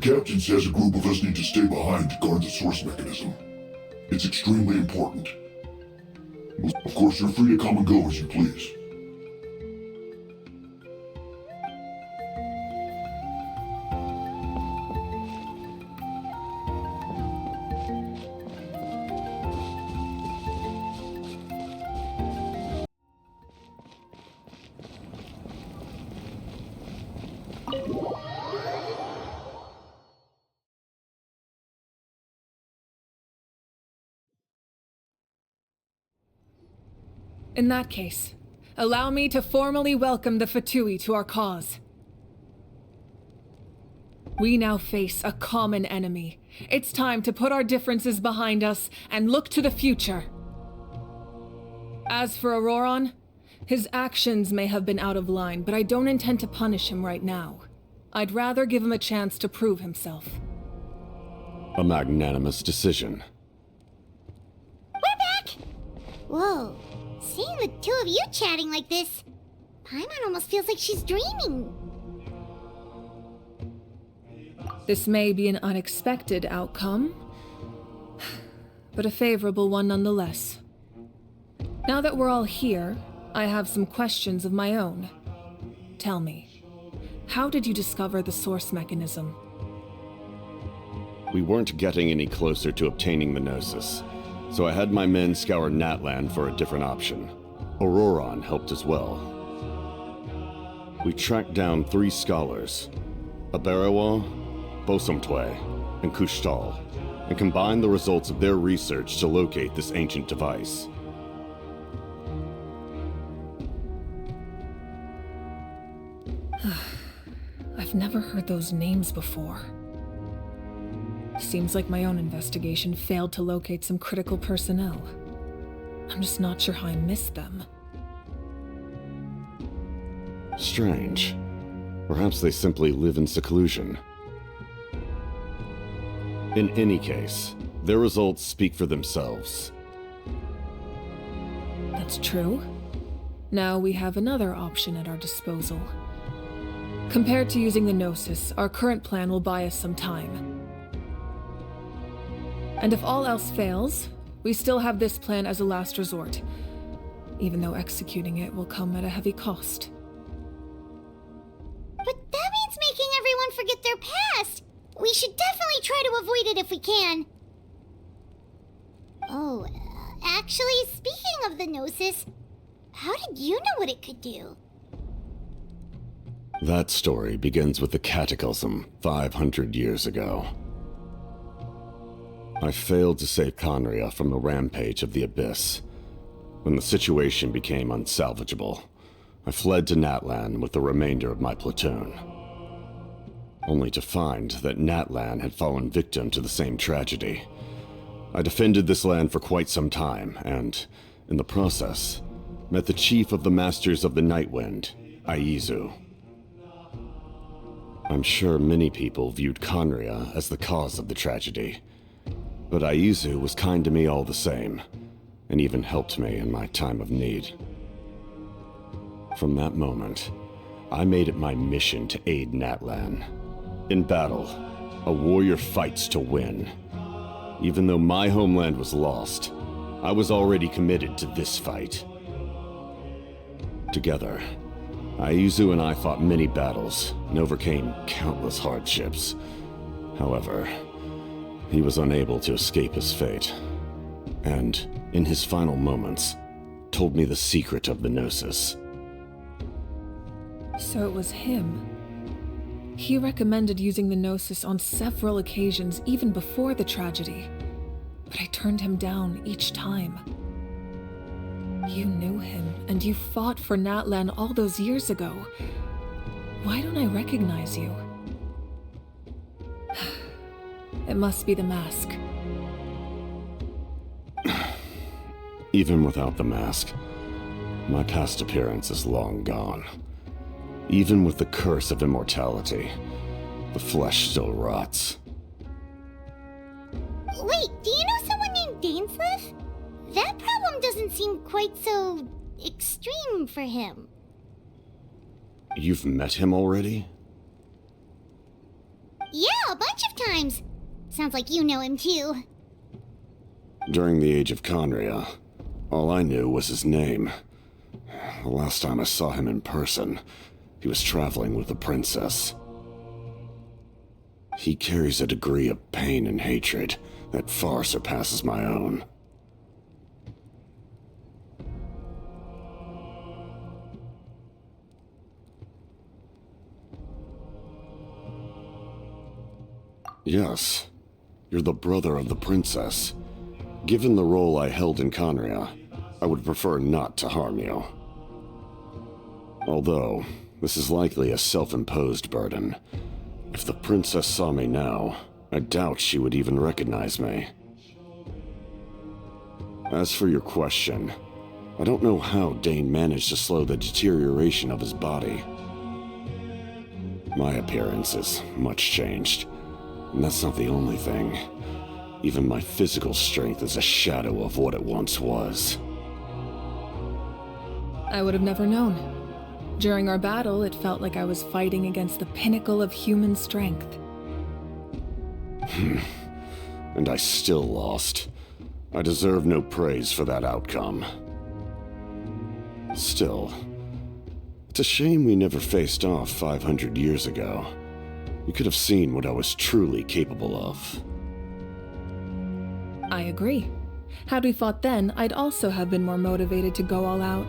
captain says a group of us need to stay behind to guard the source mechanism. It's extremely important. Of course, you're free to come and go as you please. In that case, allow me to formally welcome the Fatui to our cause. We now face a common enemy. It's time to put our differences behind us and look to the future. As for Auroron, his actions may have been out of line, but I don't intend to punish him right now. I'd rather give him a chance to prove himself. A magnanimous decision. We're back! Whoa. Seeing the two of you chatting like this, Paimon almost feels like she's dreaming. This may be an unexpected outcome, but a favorable one nonetheless. Now that we're all here, I have some questions of my own. Tell me, how did you discover the source mechanism? We weren't getting any closer to obtaining the Gnosis, so I had my men scour Natlan for a different option. Auroron helped as well. We tracked down 3 scholars, Aberawa, Bosomtwe, and Kushtal, and combined the results of their research to locate this ancient device. I've never heard those names before. Seems like my own investigation failed to locate some critical personnel. I'm just not sure how I missed them. Strange. Perhaps they simply live in seclusion. In any case, their results speak for themselves. That's true. Now we have another option at our disposal. Compared to using the Gnosis, our current plan will buy us some time. And if all else fails, we still have this plan as a last resort, even though executing it will come at a heavy cost. But that means making everyone forget their past! We should definitely try to avoid it if we can. Oh, actually, speaking of the Gnosis, how did you know what it could do? That story begins with the Cataclysm 500 years ago. I failed to save Conria from the rampage of the Abyss. When the situation became unsalvageable, I fled to Natlan with the remainder of my platoon, only to find that Natlan had fallen victim to the same tragedy. I defended this land for quite some time, and, in the process, met the chief of the Masters of the Nightwind, Aizu. I'm sure many people viewed Conria as the cause of the tragedy, but Aizu was kind to me all the same, and even helped me in my time of need. From that moment, I made it my mission to aid Natlan. In battle, a warrior fights to win. Even though my homeland was lost, I was already committed to this fight. Together, Aizu and I fought many battles and overcame countless hardships. However, he was unable to escape his fate, and, in his final moments, told me the secret of the Gnosis. So it was him. He recommended using the Gnosis on several occasions, even before the tragedy. But I turned him down each time. You knew him, and you fought for Natlan all those years ago. Why don't I recognize you? It must be the mask. Even without the mask, my past appearance is long gone. Even with the curse of immortality, the flesh still rots. Wait, do you know someone named Dainsleif? That problem doesn't seem quite so extreme for him. You've met him already? Yeah, a bunch of times. Sounds like you know him too. During the age of Conria, all I knew was his name. The last time I saw him in person, he was traveling with a princess. He carries a degree of pain and hatred that far surpasses my own. Yes, you're the brother of the princess. Given the role I held in Conria, I would prefer not to harm you. Although, this is likely a self-imposed burden. If the princess saw me now, I doubt she would even recognize me. As for your question, I don't know how Dane managed to slow the deterioration of his body. My appearance is much changed, and that's not the only thing. Even my physical strength is a shadow of what it once was. I would have never known. During our battle, it felt like I was fighting against the pinnacle of human strength. And I still lost. I deserve no praise for that outcome. Still, it's a shame we never faced off 500 years ago. You could have seen what I was truly capable of. I agree. Had we fought then, I'd also have been more motivated to go all out.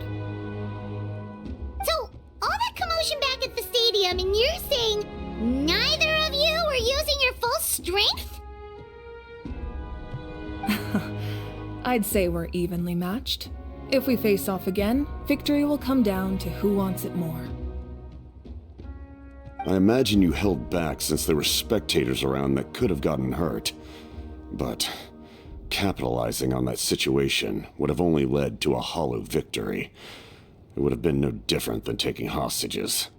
So, all that commotion back at the stadium, and you're saying neither of you were using your full strength? I'd say we're evenly matched. If we face off again, victory will come down to who wants it more. I imagine you held back since there were spectators around that could have gotten hurt. But capitalizing on that situation would have only led to a hollow victory. It would have been no different than taking hostages.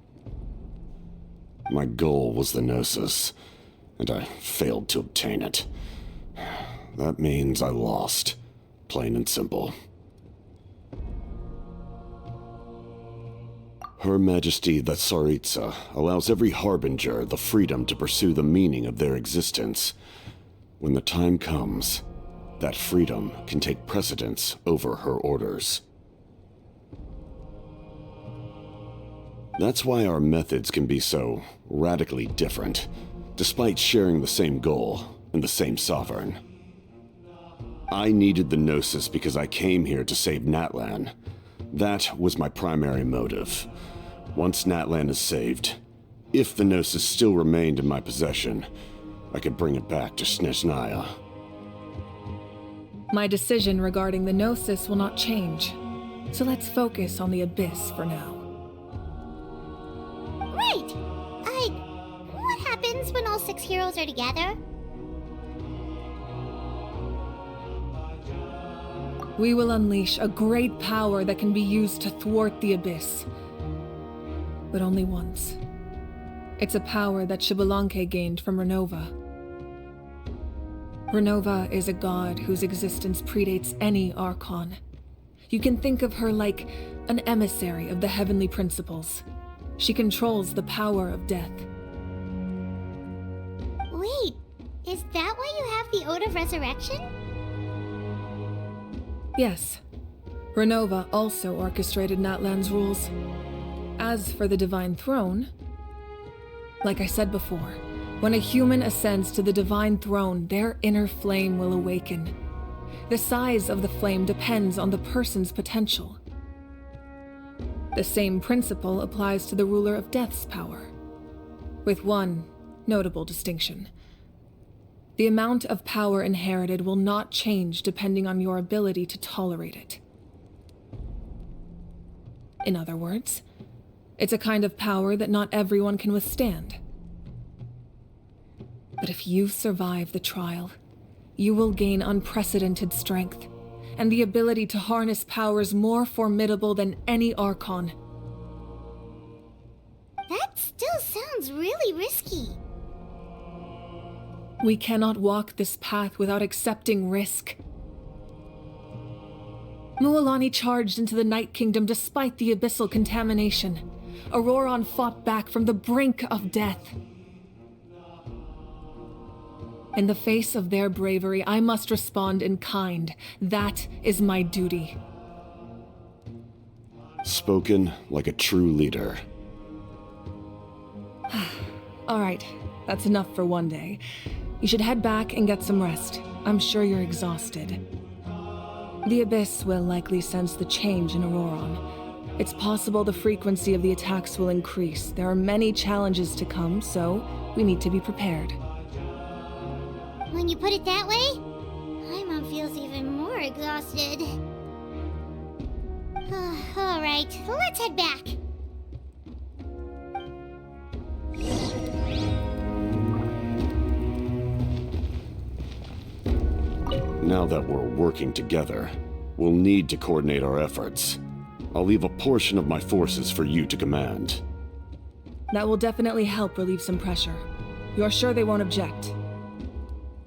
My goal was the Gnosis, and I failed to obtain it. That means I lost, plain and simple. Her Majesty the Tsaritsa allows every harbinger the freedom to pursue the meaning of their existence. When the time comes, that freedom can take precedence over her orders. That's why our methods can be so radically different, despite sharing the same goal and the same sovereign. I needed the Gnosis because I came here to save Natlan. That was my primary motive. Once Natlan is saved, if the Gnosis still remained in my possession, I could bring it back to Snezhnaya. My decision regarding the Gnosis will not change, so let's focus on the Abyss for now. Right! What happens when all 6 heroes are together? We will unleash a great power that can be used to thwart the Abyss. But only once. It's a power that Xbalanque gained from Renova. Renova is a god whose existence predates any Archon. You can think of her like an emissary of the heavenly principles. She controls the power of death. Wait, is that why you have the Ode of Resurrection? Yes. Renova also orchestrated Natlan's rules. As for the Divine Throne, like I said before, when a human ascends to the Divine Throne, their inner flame will awaken. The size of the flame depends on the person's potential. The same principle applies to the ruler of Death's power, with one notable distinction. The amount of power inherited will not change depending on your ability to tolerate it. In other words, it's a kind of power that not everyone can withstand. But if you survive the trial, you will gain unprecedented strength, and the ability to harness powers more formidable than any Archon. That still sounds really risky. We cannot walk this path without accepting risk. Mualani charged into the Night Kingdom despite the abyssal contamination. Auroron fought back from the brink of death. In the face of their bravery, I must respond in kind. That is my duty. Spoken like a true leader. All right, that's enough for one day. You should head back and get some rest. I'm sure you're exhausted. The Abyss will likely sense the change in Auroron. It's possible the frequency of the attacks will increase. There are many challenges to come, so we need to be prepared. When you put it that way, my mom feels even more exhausted. All right, let's head back. Now that we're working together, we'll need to coordinate our efforts. I'll leave a portion of my forces for you to command. That will definitely help relieve some pressure. You're sure they won't object?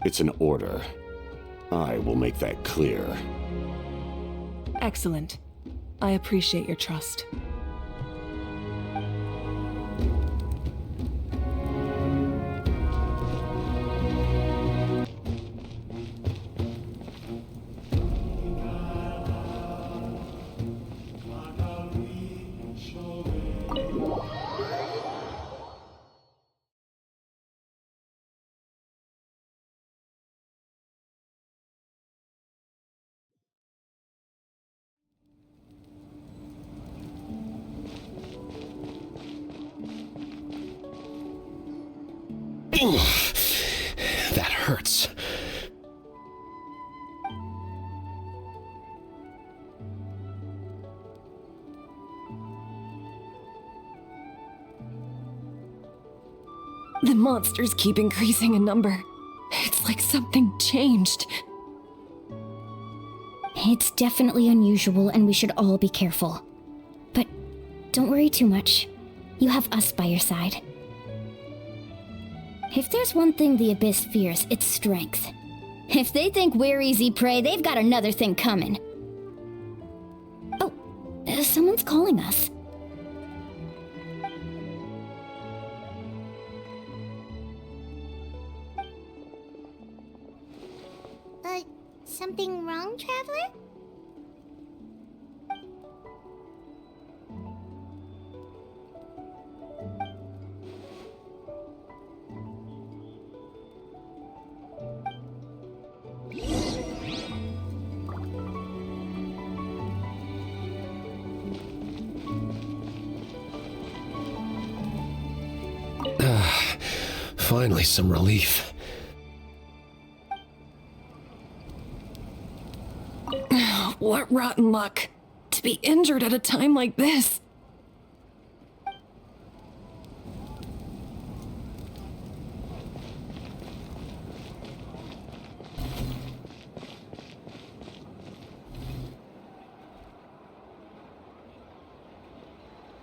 It's an order. I will make that clear. Excellent. I appreciate your trust. That hurts. The monsters keep increasing in number. It's like something changed. It's definitely unusual and we should all be careful. But don't worry too much. You have us by your side. If there's one thing the Abyss fears, it's strength. If they think we're easy prey, they've got another thing coming. Oh, someone's calling us. Something wrong, Traveler? Finally, some relief. What rotten luck. To be injured at a time like this.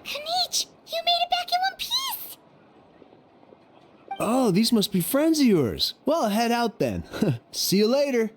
Kanich, you made it back in one piece! Oh, these must be friends of yours. Well, head out then. See you later.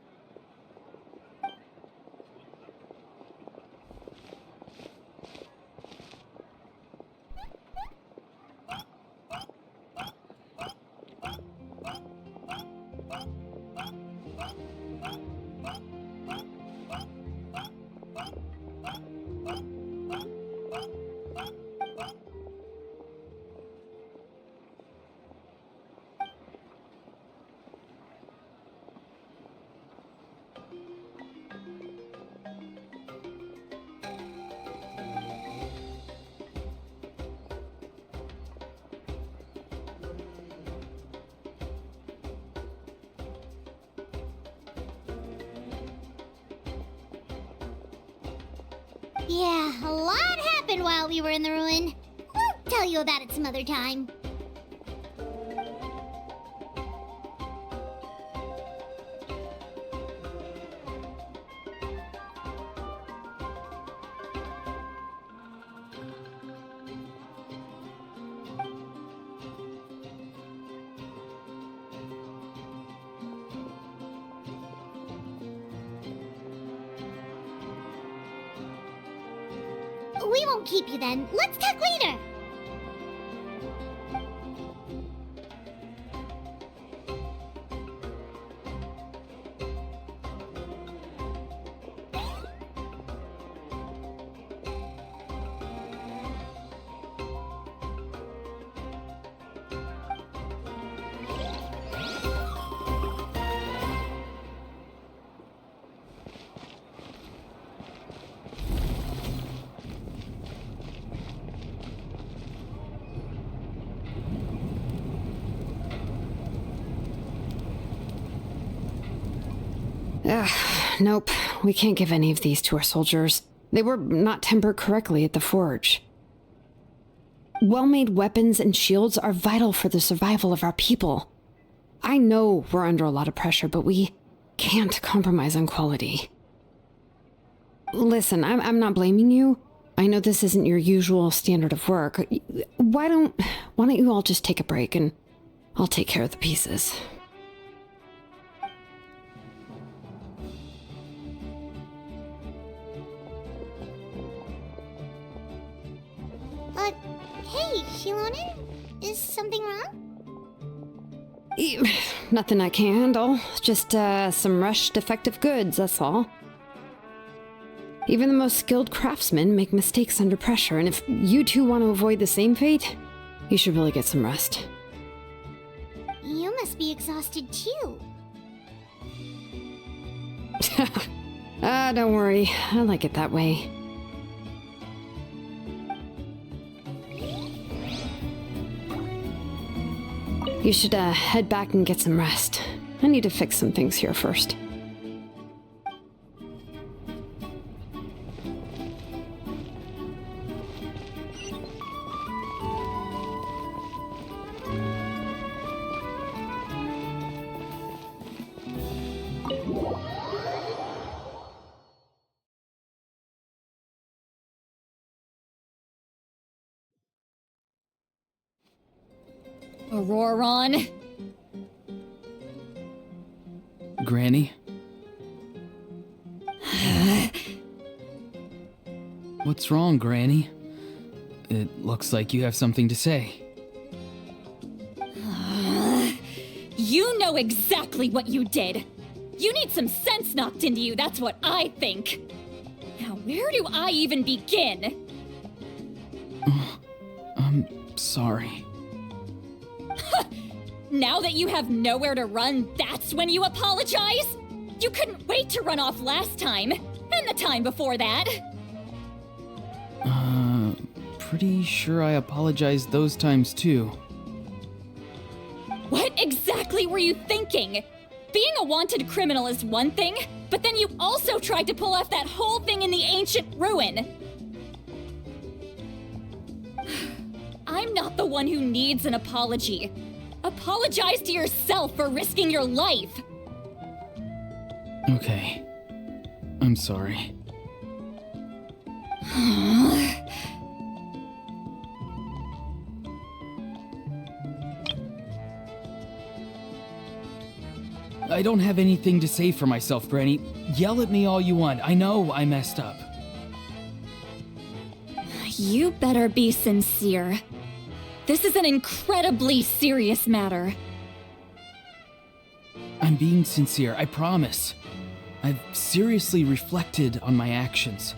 Yeah, a lot happened while we were in the ruin. We'll tell you about it some other time. We won't keep you then. Let's talk later. Nope. We can't give any of these to our soldiers. They were not tempered correctly at the forge. Well-made weapons and shields are vital for the survival of our people. I know we're under a lot of pressure, but we can't compromise on quality. Listen, I'm not blaming you. I know this isn't your usual standard of work. Why don't you all just take a break and I'll take care of the pieces. Hey, Shilonen? Is something wrong? Nothing I can handle. Just some rushed defective goods, that's all. Even the most skilled craftsmen make mistakes under pressure, and if you two want to avoid the same fate, you should really get some rest. You must be exhausted too. Don't worry. I like it that way. You should head back and get some rest. I need to fix some things here first. Auroron? Granny? What's wrong, Granny? It looks like you have something to say. You know exactly what you did. You need some sense knocked into you, that's what I think. Now, where do I even begin? I'm sorry. Now that you have nowhere to run, that's when you apologize? You couldn't wait to run off last time, and the time before that. Pretty sure I apologized those times too. What exactly were you thinking? Being a wanted criminal is one thing, but then you also tried to pull off that whole thing in the ancient ruin. I'm not the one who needs an apology. Apologize to yourself for risking your life. Okay. I'm sorry. I don't have anything to say for myself, Granny. Yell at me all you want. I know I messed up. You better be sincere. This is an incredibly serious matter. I'm being sincere, I promise. I've seriously reflected on my actions.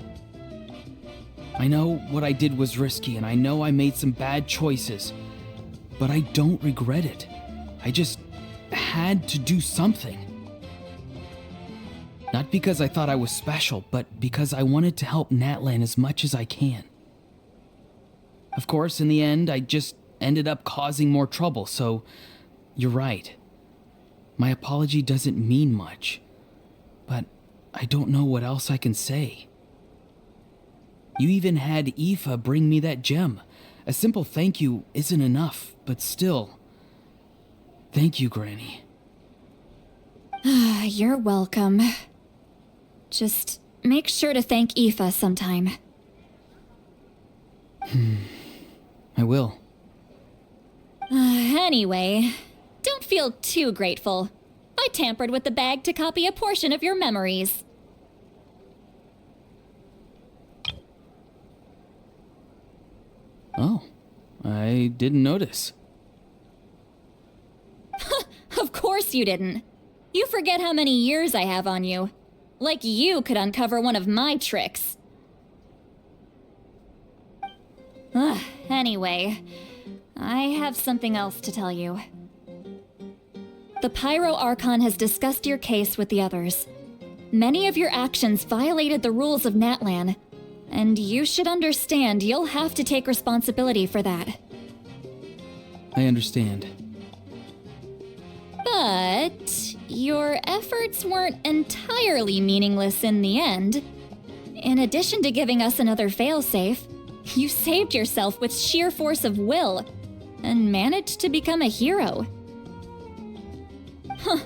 I know what I did was risky, and I know I made some bad choices, but I don't regret it. I just had to do something. Not because I thought I was special, but because I wanted to help Natlan as much as I can. Of course, in the end, I just ended up causing more trouble, so you're right. My apology doesn't mean much, but I don't know what else I can say. You even had Aoife bring me that gem. A simple thank you isn't enough, but still. Thank you, Granny. You're welcome. Just make sure to thank Aoife sometime. I will. Anyway, don't feel too grateful. I tampered with the bag to copy a portion of your memories. Oh, I didn't notice. Of course you didn't. You forget how many years I have on you. Like you could uncover one of my tricks. Anyway, I have something else to tell you. The Pyro Archon has discussed your case with the others. Many of your actions violated the rules of Natlan, and you should understand you'll have to take responsibility for that. I understand. But your efforts weren't entirely meaningless in the end. In addition to giving us another failsafe, you saved yourself with sheer force of will and managed to become a hero. Huh.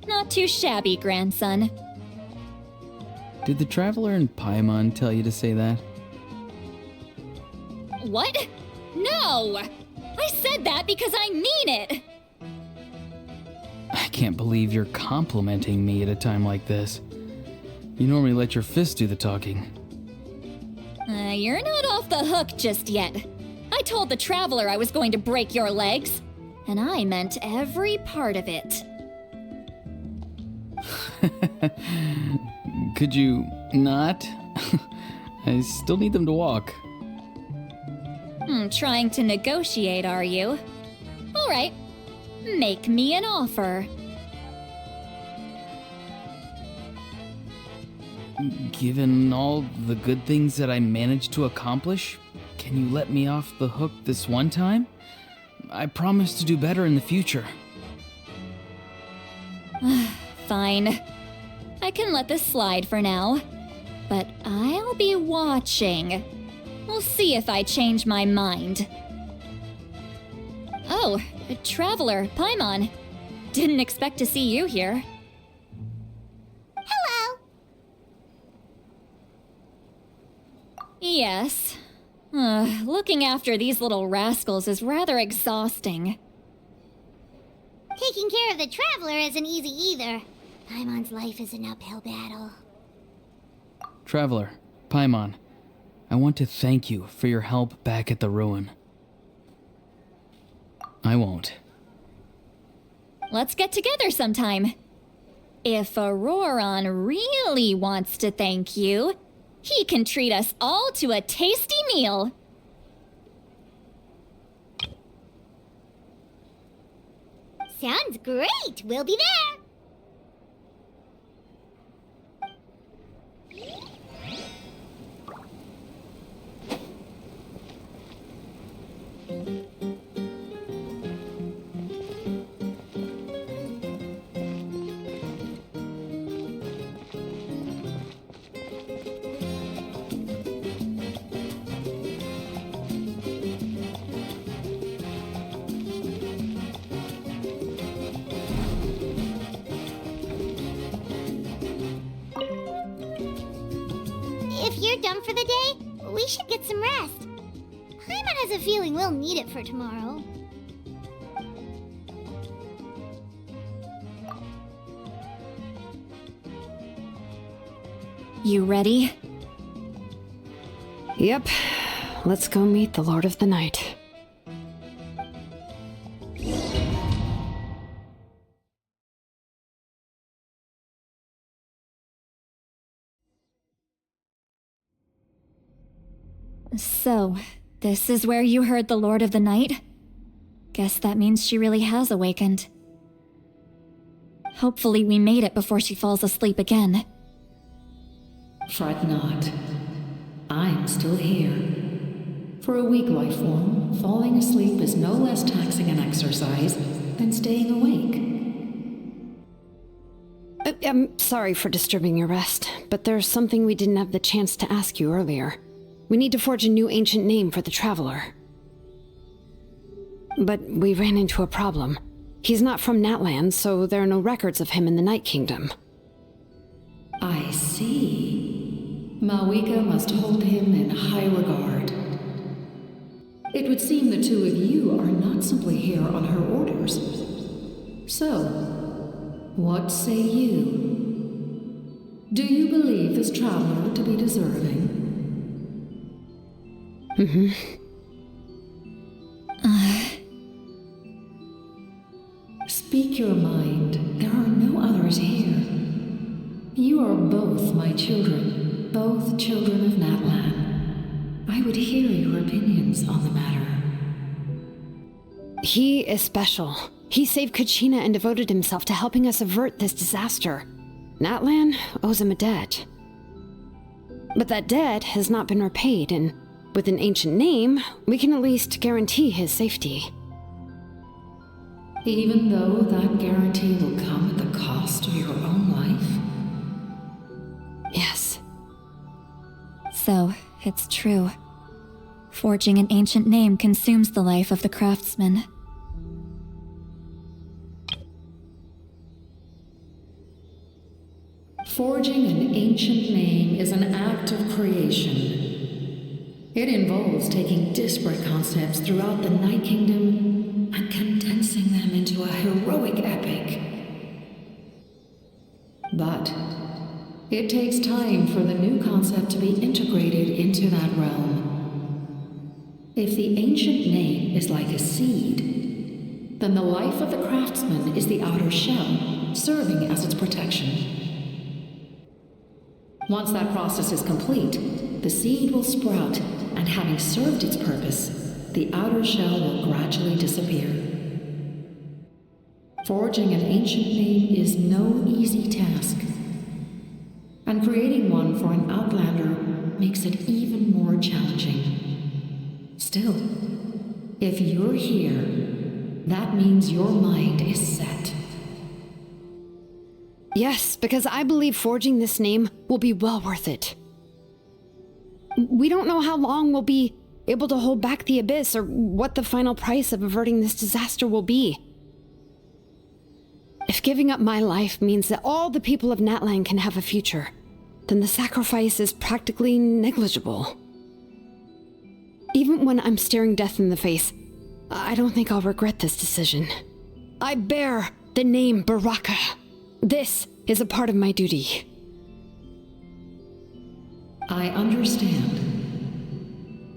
Not too shabby, grandson. Did the Traveler and Paimon tell you to say that? What? No! I said that because I mean it! I can't believe you're complimenting me at a time like this. You normally let your fists do the talking. You're not off the hook just yet. I told the Traveler I was going to break your legs, and I meant every part of it. Could you not? I still need them to walk. Trying to negotiate, are you? All right, make me an offer. Given all the good things that I managed to accomplish, can you let me off the hook this one time? I promise to do better in the future. Fine. I can let this slide for now. But I'll be watching. We'll see if I change my mind. Oh, Traveler, Paimon. Didn't expect to see you here. Hello! Yes. Looking after these little rascals is rather exhausting. Taking care of the Traveler isn't easy either. Paimon's life is an uphill battle. Traveler, Paimon, I want to thank you for your help back at the ruin. I won't. Let's get together sometime. If Auroron really wants to thank you, he can treat us all to a tasty meal. Sounds great! We'll be there! If you're done for the day, we should get some rest. Paimon has a feeling we'll need it for tomorrow. You ready? Yep. Let's go meet the Lord of the Night. So, this is where you heard the Lord of the Night? Guess that means she really has awakened. Hopefully we made it before she falls asleep again. Fret not. I'm still here. For a weak life form, falling asleep is no less taxing an exercise than staying awake. I'm sorry for disturbing your rest, but there's something we didn't have the chance to ask you earlier. We need to forge a new ancient name for the Traveler. But we ran into a problem. He's not from Natlan, so there are no records of him in the Night Kingdom. I see. Malwika must hold him in high regard. It would seem the two of you are not simply here on her orders. So, what say you? Do you believe this Traveler to be deserving? Speak your mind. There are no others here. You are both my children, both children of Natlan. I would hear your opinions on the matter. He is special. He saved Kachina and devoted himself to helping us avert this disaster. Natlan owes him a debt. But that debt has not been repaid, and with an ancient name, we can at least guarantee his safety. Even though that guarantee will come at the cost of your own life? Yes. So, it's true. Forging an ancient name consumes the life of the craftsman. Forging an ancient name is an act of creation. It involves taking disparate concepts throughout the Night Kingdom and condensing them into a heroic epic. But it takes time for the new concept to be integrated into that realm. If the ancient name is like a seed, then the life of the craftsman is the outer shell, serving as its protection. Once that process is complete, the seed will sprout, and having served its purpose, the outer shell will gradually disappear. Forging an ancient name is no easy task, and creating one for an outlander makes it even more challenging. Still, if you're here, that means your mind is set. Yes, because I believe forging this name will be well worth it. We don't know how long we'll be able to hold back the abyss or what the final price of averting this disaster will be. If giving up my life means that all the people of Natlan can have a future, then the sacrifice is practically negligible. Even when I'm staring death in the face, I don't think I'll regret this decision. I bear the name Baraka. This is a part of my duty. I understand.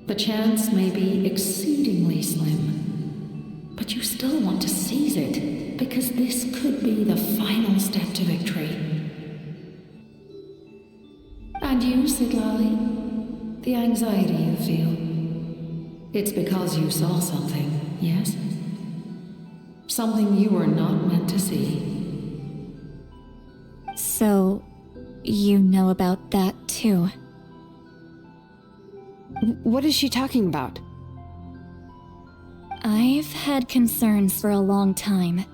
The chance may be exceedingly slim, but you still want to seize it because this could be the final step to victory. And you, Sidlali, the anxiety you feel, it's because you saw something, yes? Something you were not meant to see. So, you know about that too? What is she talking about? I've had concerns for a long time.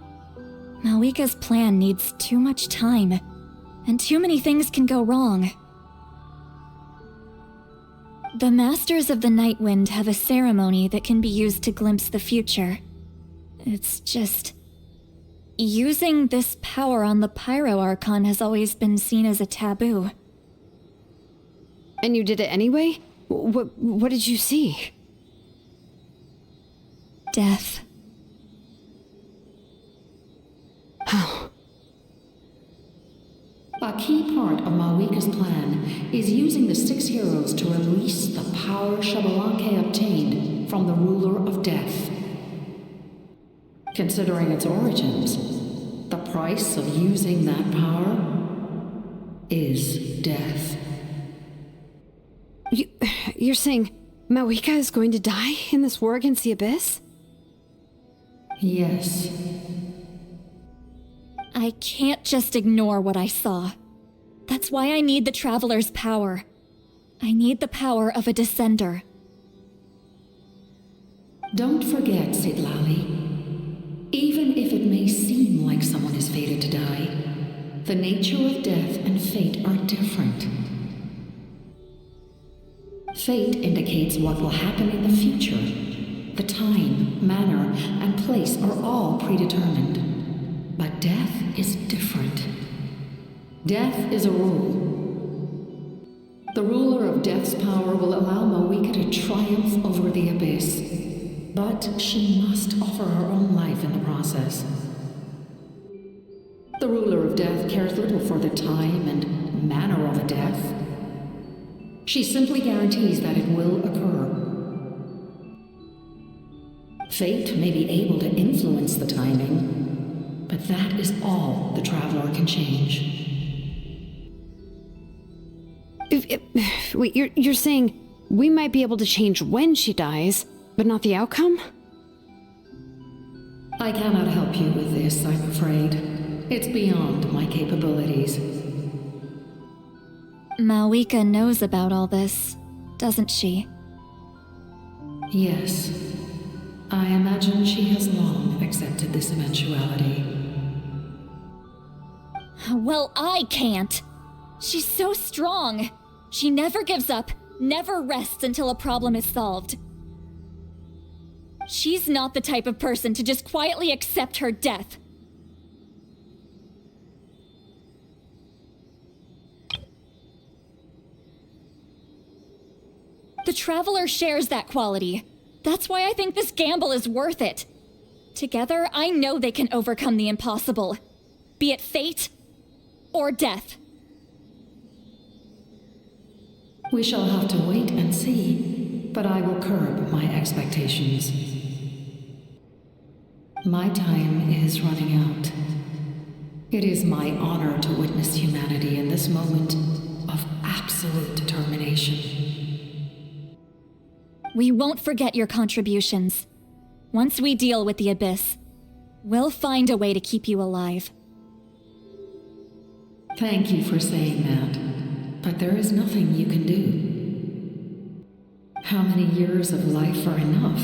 Malika's plan needs too much time, and too many things can go wrong. The Masters of the Night Wind have a ceremony that can be used to glimpse the future. It's just... using this power on the Pyro Archon has always been seen as a taboo. And you did it anyway? What did you see? Death. How? A key part of Malika's plan is using the 6 heroes to release the power Xbalanque obtained from the ruler of death. Considering its origins, the price of using that power is death. You're saying Malika is going to die in this war against the Abyss? Yes. I can't just ignore what I saw. That's why I need the Traveler's power. I need the power of a Descender. Don't forget, Sidlali. Even if it may seem like someone is fated to die, the nature of death and fate are different. Fate indicates what will happen in the future. The time, manner, and place are all predetermined. But death is different. Death is a rule. The ruler of death's power will allow Malika to triumph over the abyss, but she must offer her own life in the process. The ruler of death cares little for the time and manner of a death. She simply guarantees that it will occur. Fate may be able to influence the timing, but that is all the Traveler can change. Wait, you're saying we might be able to change when she dies, but not the outcome? I cannot help you with this, I'm afraid. It's beyond my capabilities. Malika knows about all this, doesn't she? Yes. I imagine she has long accepted this eventuality. Well, I can't. She's so strong. She never gives up, never rests until a problem is solved. She's not the type of person to just quietly accept her death. The Traveler shares that quality. That's why I think this gamble is worth it. Together, I know they can overcome the impossible. Be it fate or death. We shall have to wait and see, but I will curb my expectations. My time is running out. It is my honor to witness humanity in this moment of absolute determination. We won't forget your contributions. Once we deal with the Abyss, we'll find a way to keep you alive. Thank you for saying that, but there is nothing you can do. How many years of life are enough?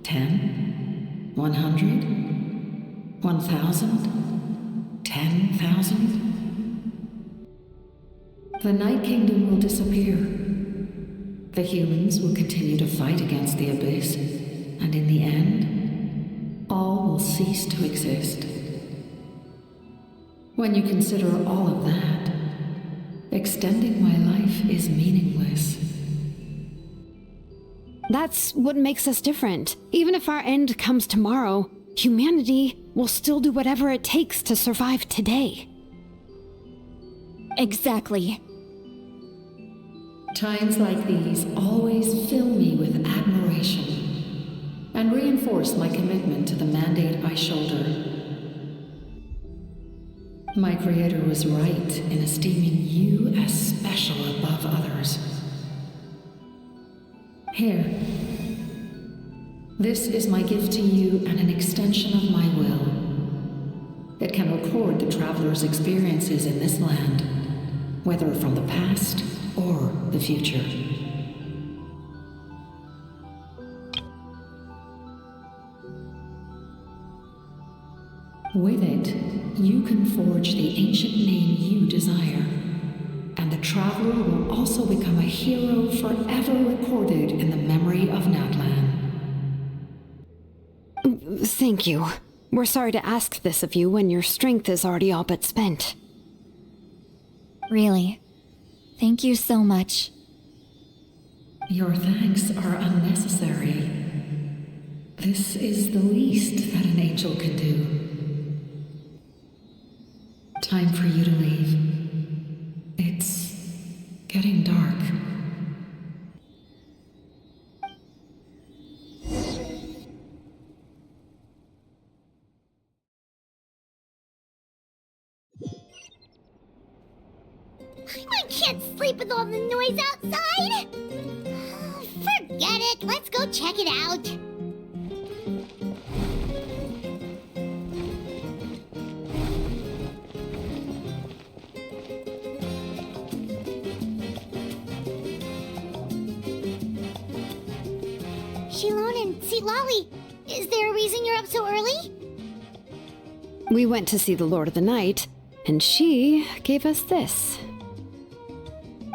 10? 100? 1,000? 10,000? The Night Kingdom will disappear. The humans will continue to fight against the Abyss, and in the end, all will cease to exist. When you consider all of that, extending my life is meaningless. That's what makes us different. Even if our end comes tomorrow, humanity will still do whatever it takes to survive today. Exactly. Times like these always fill me with admiration and reinforce my commitment to the mandate I shoulder. My Creator was right in esteeming you as special above others. Here. This is my gift to you and an extension of my will. It can record the traveler's experiences in this land, whether from the past or the future. With it, you can forge the ancient name you desire, and the Traveler will also become a hero forever recorded in the memory of Natlan. Thank you. We're sorry to ask this of you when your strength is already all but spent. Really. Thank you so much. Your thanks are unnecessary. This is the least that an angel can do. Time for you to leave. It's getting dark. I can't sleep with all the noise outside! Forget it, let's go check it out. Shilon and Lolly, is there a reason you're up so early? We went to see the Lord of the Night, and she gave us this.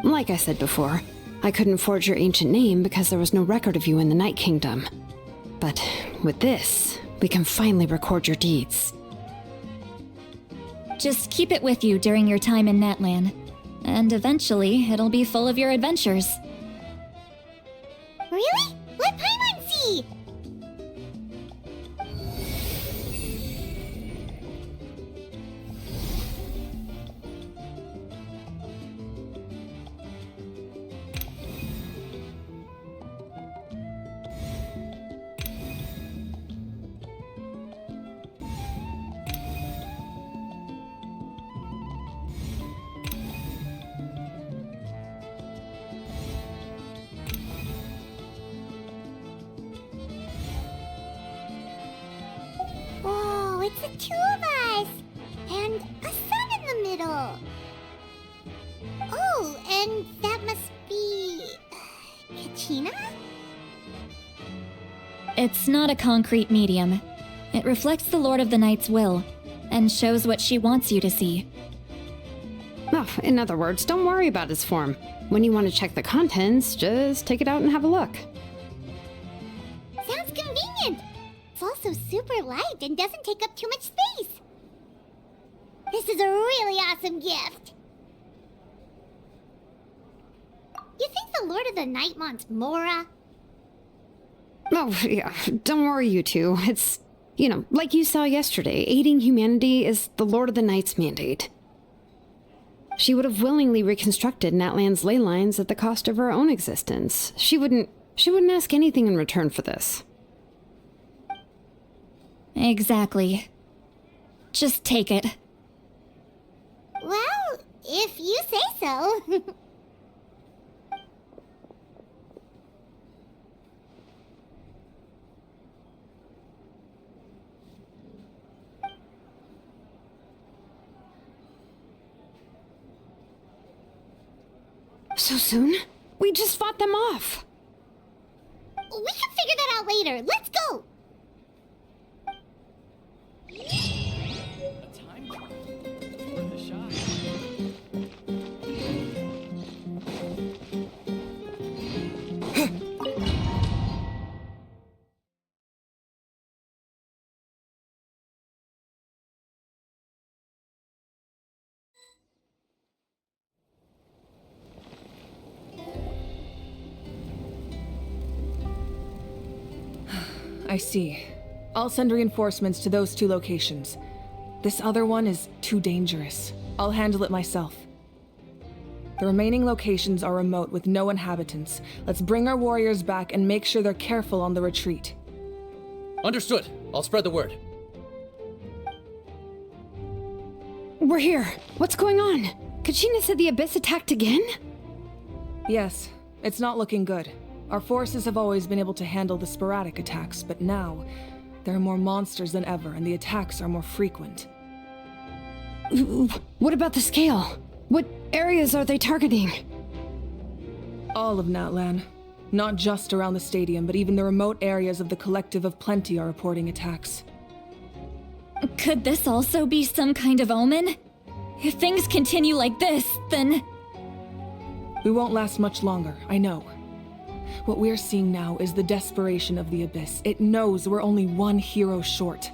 Like I said before, I couldn't forge your ancient name because there was no record of you in the Night Kingdom. But with this, we can finally record your deeds. Just keep it with you during your time in Natlan, and eventually it'll be full of your adventures. Really? Let Paimon see! Whoa, it's the two of us! And a sun in the middle! Oh, and that must be... Kachina? It's not a concrete medium. It reflects the Lord of the Night's will, and shows what she wants you to see. Oh, in other words, don't worry about its form. When you want to check the contents, just take it out and have a look. Sounds convenient. It's also super light and doesn't take up too much space. This is a really awesome gift. You think the Lord of the Night wants murah? Oh, yeah, don't worry, you two. It's, like you saw yesterday, aiding humanity is the Lord of the Night's mandate. She would have willingly reconstructed Natlan's ley lines at the cost of her own existence. She wouldn't ask anything in return for this. Exactly. Just take it. Well, if you say so. So soon? We just fought them off. We can figure that out later. Let's go. I see. I'll send reinforcements to those 2 locations. This other one is too dangerous. I'll handle it myself. The remaining locations are remote with no inhabitants. Let's bring our warriors back and make sure they're careful on the retreat. Understood. I'll spread the word. We're here. What's going on? Kachina said the Abyss attacked again? Yes, it's not looking good. Our forces have always been able to handle the sporadic attacks, but now, there are more monsters than ever, and the attacks are more frequent. What about the scale? What areas are they targeting? All of Natlan. Not just around the stadium, but even the remote areas of the Collective of Plenty are reporting attacks. Could this also be some kind of omen? If things continue like this, then... We won't last much longer, I know. What we're seeing now is the desperation of the Abyss. It knows we're only one hero short.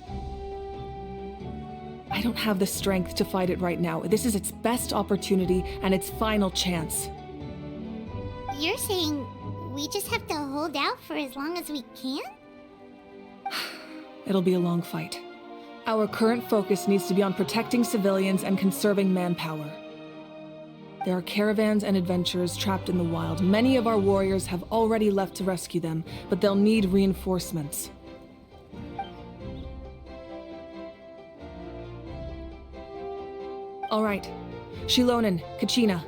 I don't have the strength to fight it right now. This is its best opportunity and its final chance. You're saying we just have to hold out for as long as we can? It'll be a long fight. Our current focus needs to be on protecting civilians and conserving manpower. There are caravans and adventurers trapped in the wild. Many of our warriors have already left to rescue them, but they'll need reinforcements. All right. Shilonen, Kachina,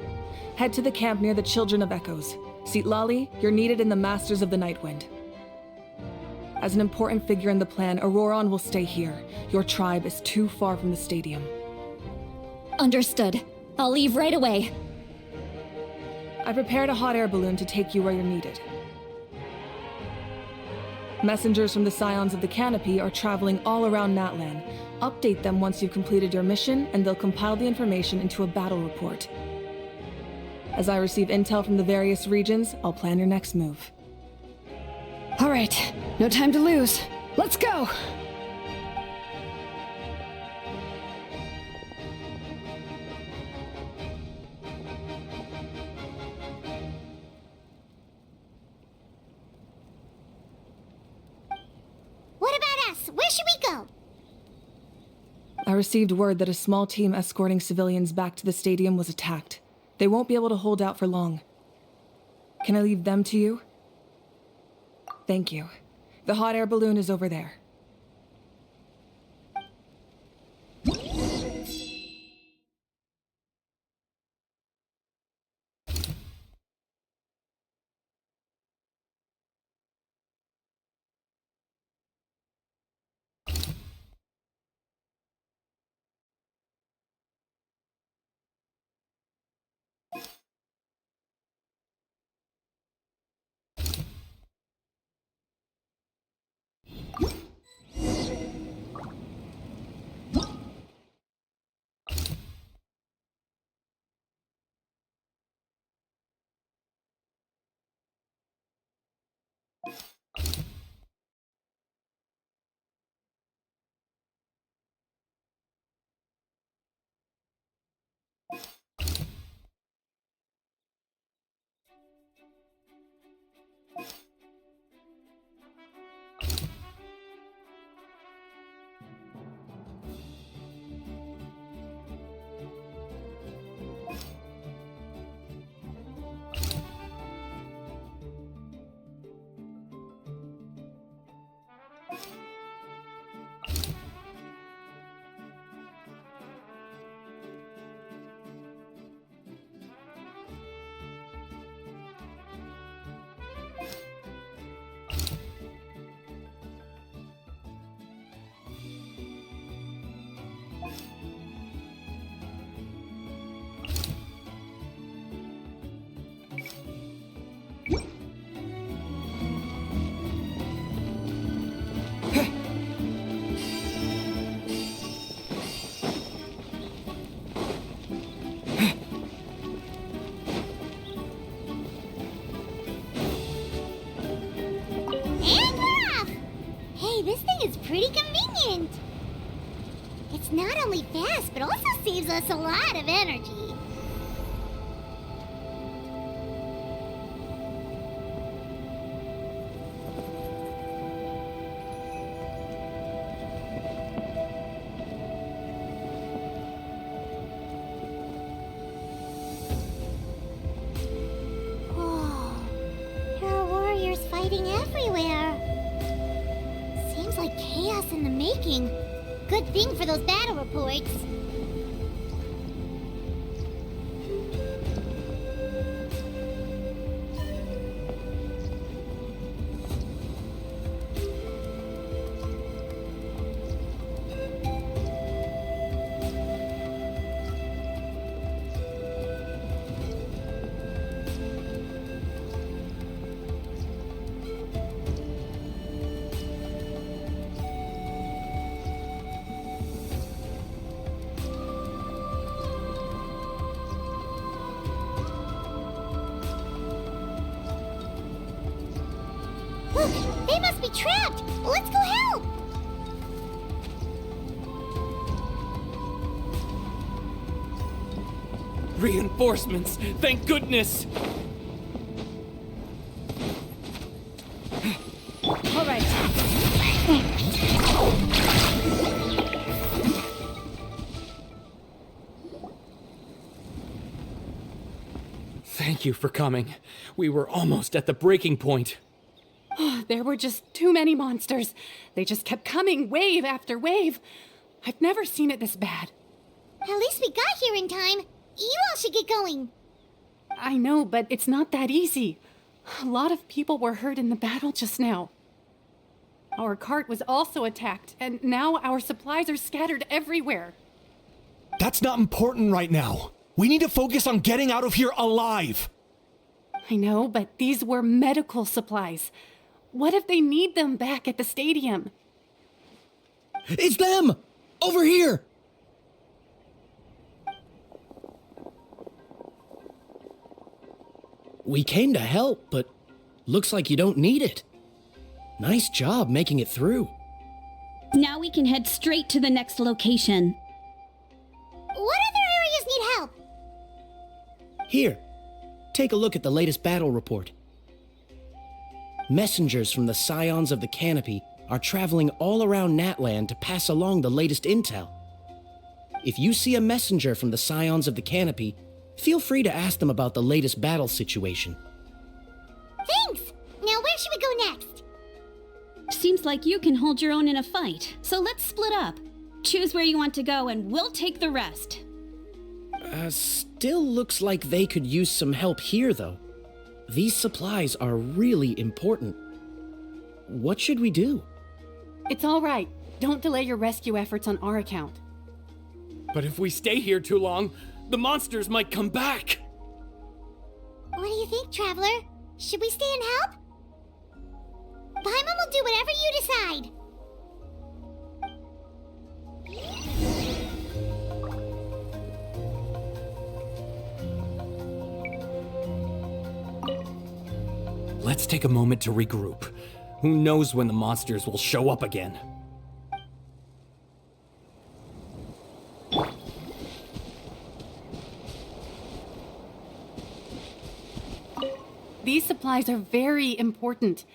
head to the camp near the Children of Echoes. Sitlali, you're needed in the Masters of the Nightwind. As an important figure in the plan, Auroron will stay here. Your tribe is too far from the stadium. Understood. I'll leave right away. I prepared a hot air balloon to take you where you're needed. Messengers from the Scions of the Canopy are traveling all around Natlan. Update them once you've completed your mission, and they'll compile the information into a battle report. As I receive intel from the various regions, I'll plan your next move. All right, no time to lose. Let's go! What about us? Where should we go? I received word that a small team escorting civilians back to the stadium was attacked. They won't be able to hold out for long. Can I leave them to you? Thank you. The hot air balloon is over there. Pretty convenient. It's not only fast, but also saves us a lot of energy. Whoa, there are warriors fighting everywhere. Like chaos in the making. Good thing for those battle reports. Look, they must be trapped! Let's go help! Reinforcements! Thank goodness! All right. Thank you for coming. We were almost at the breaking point. There were just too many monsters. They just kept coming, wave after wave. I've never seen it this bad. At least we got here in time. You all should get going. I know, but it's not that easy. A lot of people were hurt in the battle just now. Our cart was also attacked, and now our supplies are scattered everywhere. That's not important right now. We need to focus on getting out of here alive. I know, but these were medical supplies. What if they need them back at the stadium? It's them! Over here! We came to help, but looks like you don't need it. Nice job making it through. Now we can head straight to the next location. What other areas need help? Here, take a look at the latest battle report. Messengers from the Scions of the Canopy are traveling all around Natlan to pass along the latest intel. If you see a messenger from the Scions of the Canopy, feel free to ask them about the latest battle situation. Thanks! Now where should we go next? Seems like you can hold your own in a fight, so let's split up. Choose where you want to go and we'll take the rest. Still looks like they could use some help here, though. These supplies are really important. What should we do? It's all right. Don't delay your rescue efforts on our account. But if we stay here too long, the monsters might come back! What do you think, Traveler? Should we stay and help? Paimon will do whatever you decide. Let's take a moment to regroup. Who knows when the monsters will show up again? These supplies are very important.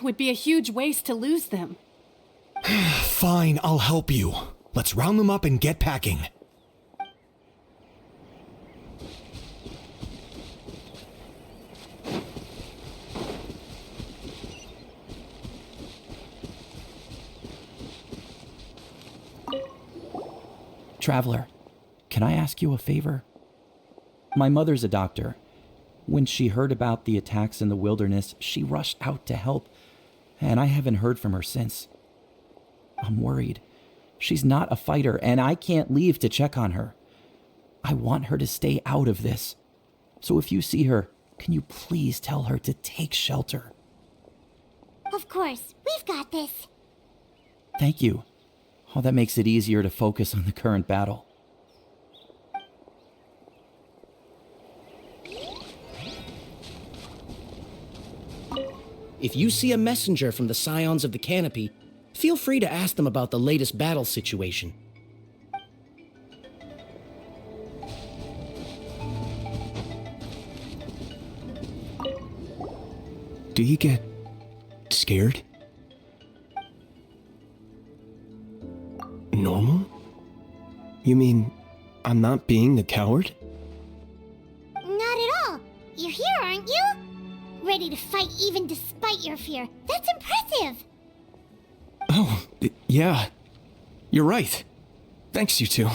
Would be a huge waste to lose them. Fine, I'll help you. Let's round them up and get packing. Traveler, can I ask you a favor? My mother's a doctor. When she heard about the attacks in the wilderness, she rushed out to help, and I haven't heard from her since. I'm worried. She's not a fighter, and I can't leave to check on her. I want her to stay out of this. So if you see her, can you please tell her to take shelter? Of course, we've got this. Thank you. Oh, that makes it easier to focus on the current battle. If you see a messenger from the Scions of the Canopy, feel free to ask them about the latest battle situation. Do you get scared? Normal? You mean I'm not being the coward? Not at all. You're here, aren't you? Ready to fight even despite your fear. That's impressive. Oh, yeah. You're right. Thanks, you two.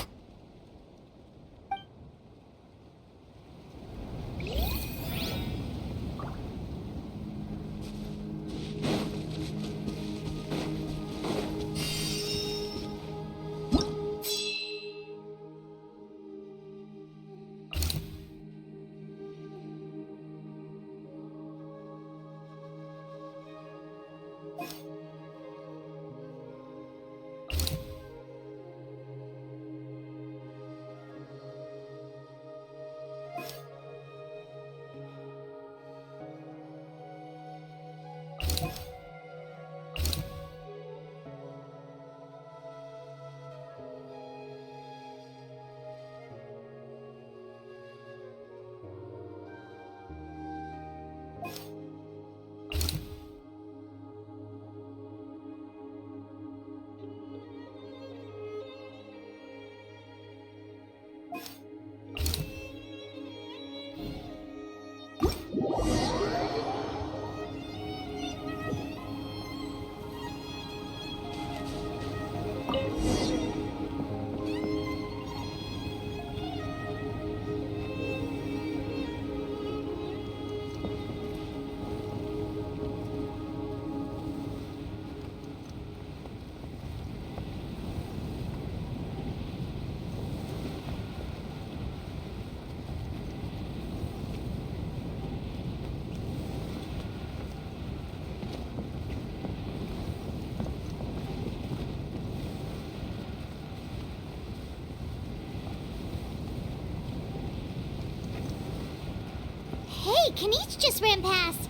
Hey, Kanish just ran past.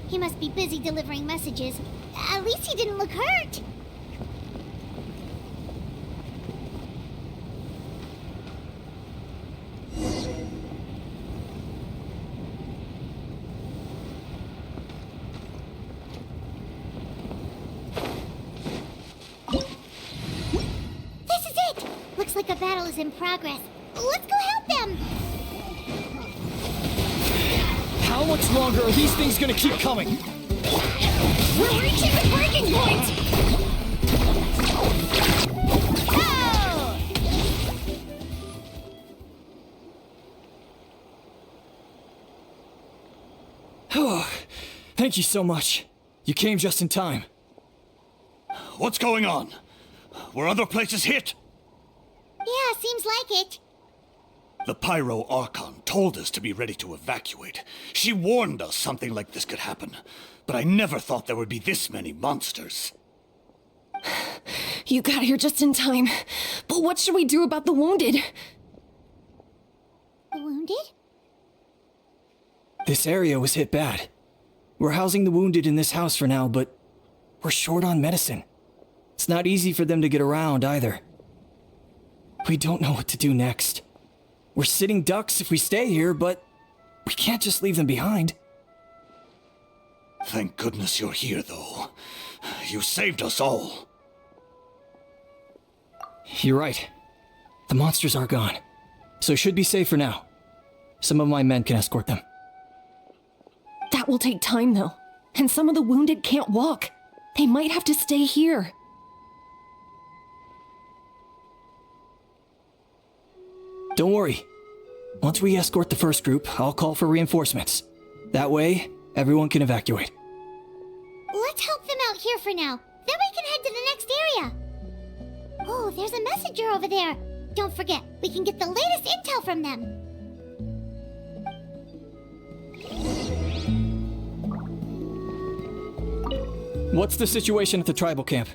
He must be busy delivering messages. At least he didn't look hurt. This is it! Looks like a battle is in progress. Let's go help them! How much longer are these things gonna keep coming? We're reaching the breaking point! Oh, thank you so much. You came just in time. What's going on? Were other places hit? Yeah, seems like it. The Pyro Archon told us to be ready to evacuate. She warned us something like this could happen. But I never thought there would be this many monsters. You got here just in time. But what should we do about the wounded? The wounded? This area was hit bad. We're housing the wounded in this house for now, but we're short on medicine. It's not easy for them to get around either. We don't know what to do next. We're sitting ducks if we stay here, but we can't just leave them behind. Thank goodness you're here, though. You saved us all. You're right. The monsters are gone, so it should be safe for now. Some of my men can escort them. That will take time, though. And some of the wounded can't walk. They might have to stay here. Don't worry. Once we escort the first group, I'll call for reinforcements. That way, everyone can evacuate. Let's help them out here for now. Then we can head to the next area. Oh, there's a messenger over there. Don't forget, we can get the latest intel from them. What's the situation at the tribal camp?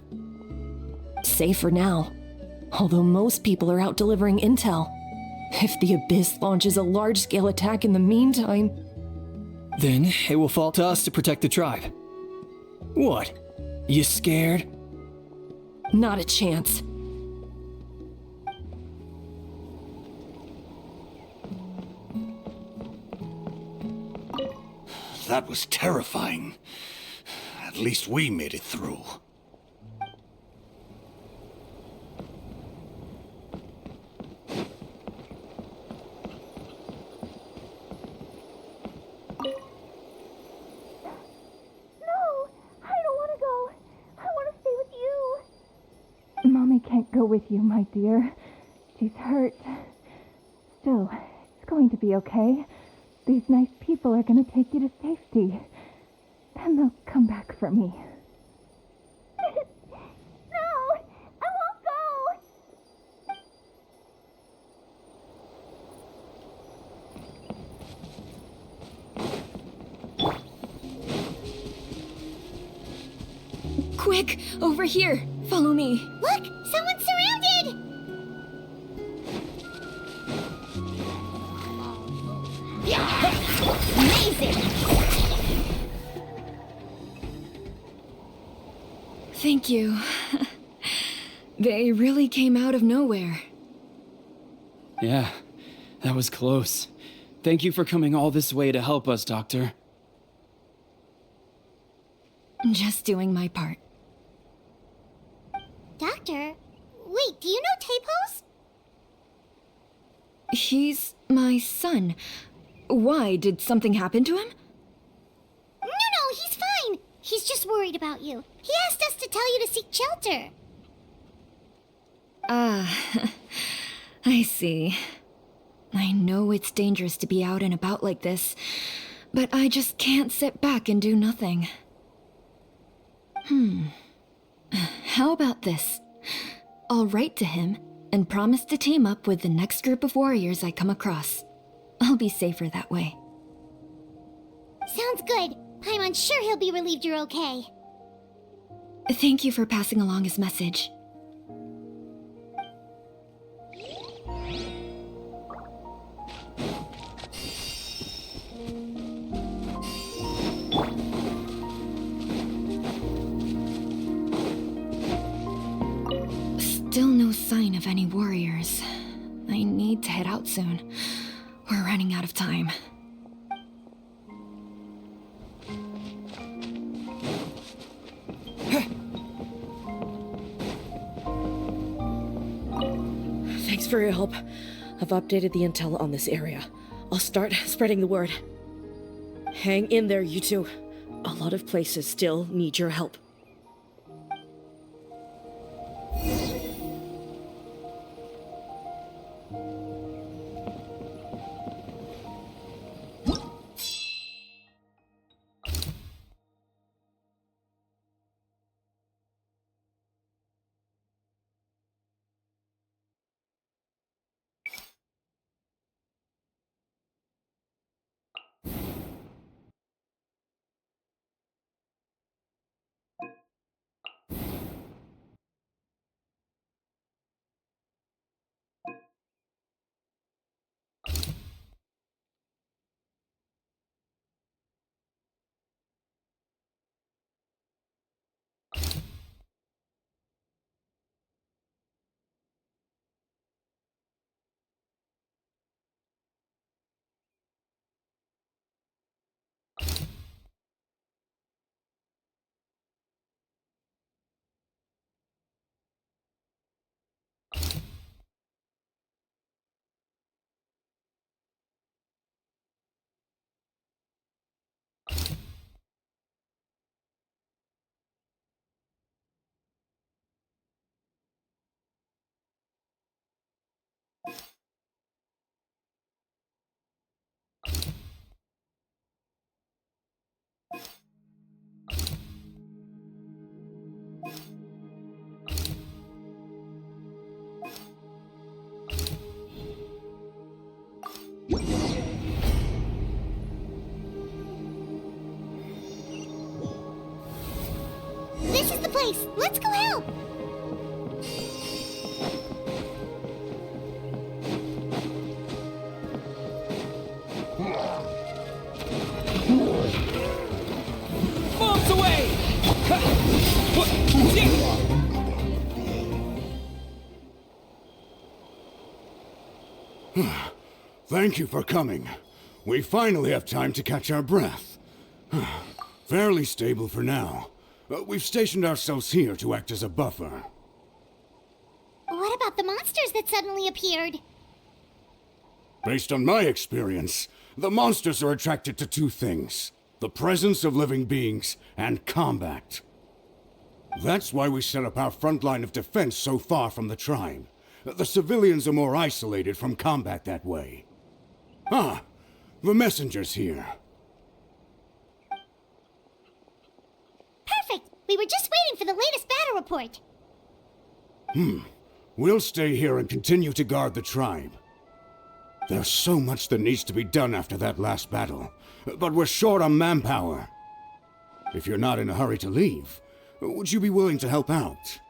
Safe for now. Although most people are out delivering intel. If the Abyss launches a large-scale attack in the meantime... Then it will fall to us to protect the tribe. What? You scared? Not a chance. That was terrifying. At least we made it through. Mommy can't go with you, my dear. She's hurt. Still, it's going to be okay. These nice people are going to take you to safety. Then they'll come back for me. No! I won't go! Quick! Over here! Follow me. Look! Someone's surrounded! Amazing! Thank you. They really came out of nowhere. Yeah, that was close. Thank you for coming all this way to help us, Doctor. Just doing my part. Doctor? Wait, do you know Tapos? He's my son. Why? Did something happen to him? No, he's fine. He's just worried about you. He asked us to tell you to seek shelter. Ah, I see. I know it's dangerous to be out and about like this, but I just can't sit back and do nothing. How about this? I'll write to him and promise to team up with the next group of warriors I come across. I'll be safer that way. Sounds good. I'm sure he'll be relieved you're okay. Thank you for passing along his message. Still no sign of any warriors. I need to head out soon. We're running out of time. Thanks for your help. I've updated the intel on this area. I'll start spreading the word. Hang in there, you two. A lot of places still need your help. This is the place! Let's go help! Bombs away! Thank you for coming. We finally have time to catch our breath. Fairly stable for now. We've stationed ourselves here to act as a buffer. What about the monsters that suddenly appeared? Based on my experience, the monsters are attracted to two things: the presence of living beings and combat. That's why we set up our front line of defense so far from the tribe. The civilians are more isolated from combat that way. Ah, the messenger's here. Perfect! We were just waiting for the latest battle report. We'll stay here and continue to guard the tribe. There's so much that needs to be done after that last battle, but we're short on manpower. If you're not in a hurry to leave, would you be willing to help out?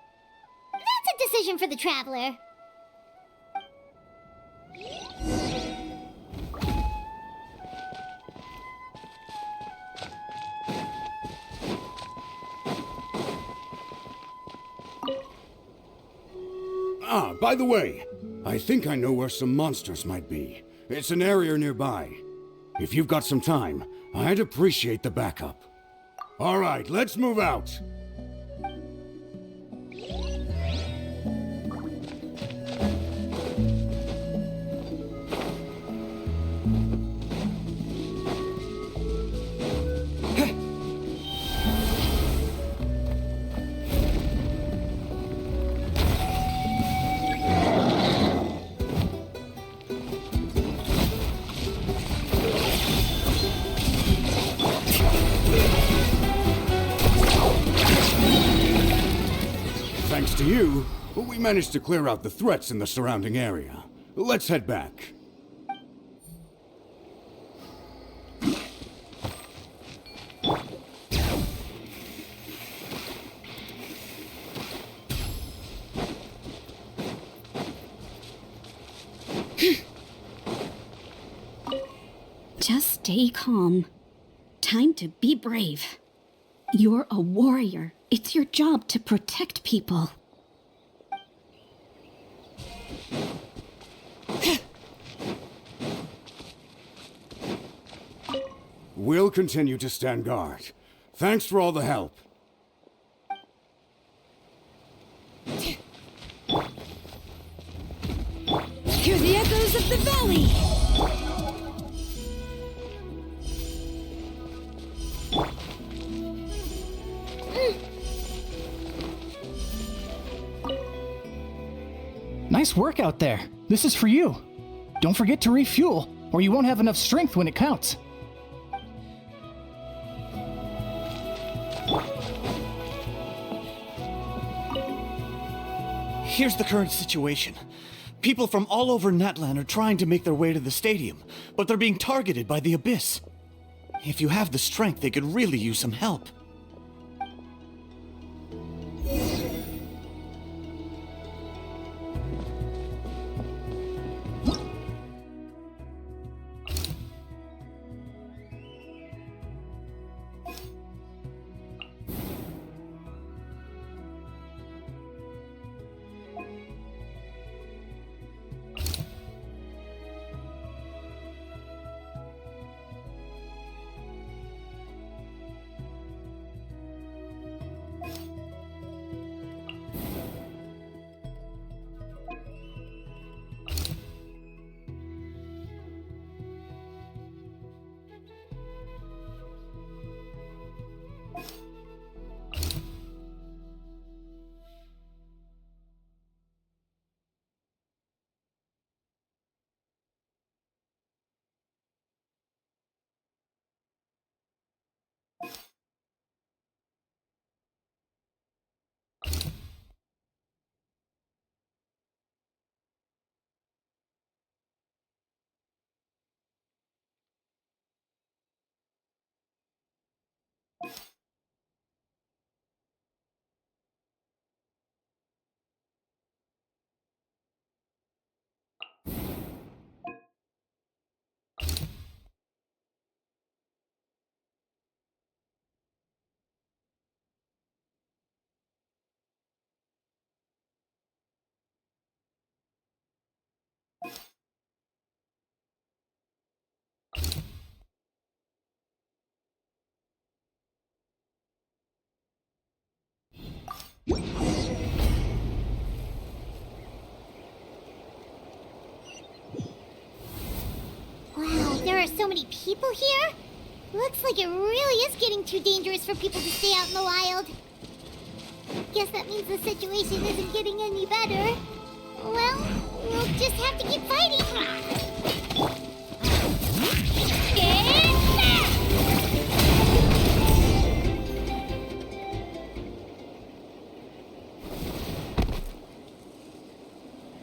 That's a decision for the Traveler. Ah, by the way, I think I know where some monsters might be. It's an area nearby. If you've got some time, I'd appreciate the backup. All right, let's move out. Thanks to you, we managed to clear out the threats in the surrounding area. Let's head back. Just stay calm. Time to be brave. You're a warrior. It's your job to protect people. We'll continue to stand guard. Thanks for all the help. Hear the echoes of the valley! Nice work out there. This is for you. Don't forget to refuel, or you won't have enough strength when it counts. Here's the current situation. People from all over Natlan are trying to make their way to the stadium, but they're being targeted by the Abyss. If you have the strength, they could really use some help. with so many people here? Looks like it really is getting too dangerous for people to stay out in the wild. Guess that means the situation isn't getting any better. Well, we'll just have to keep fighting.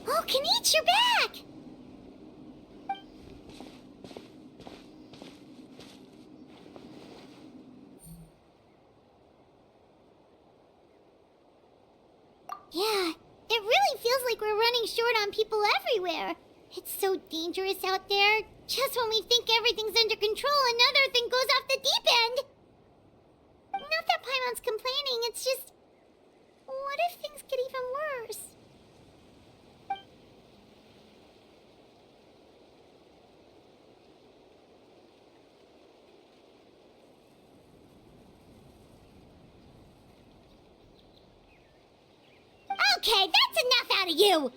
Oh, Kanich, you're back! Yeah, it really feels like we're running short on people everywhere. It's so dangerous out there. Just when we think everything's under control, another thing goes off the deep end. Not that Paimon's complaining, it's just... what if things get even worse? Okay, that's enough out of you!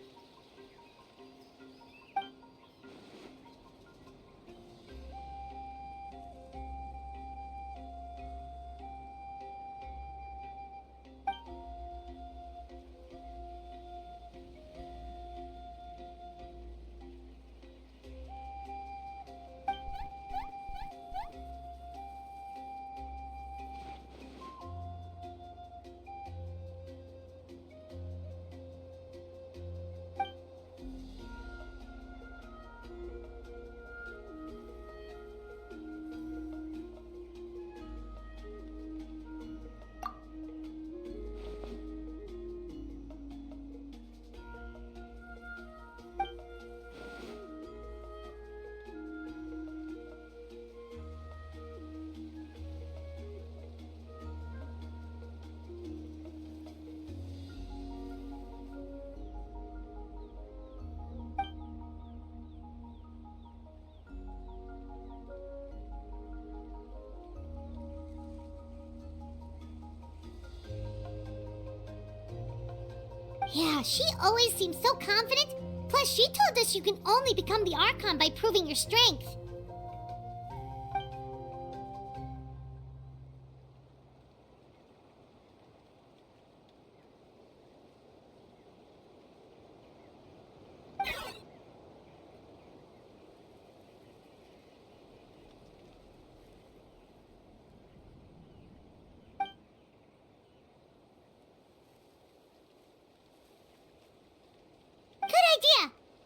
Yeah, she always seems so confident. Plus, she told us you can only become the Archon by proving your strength.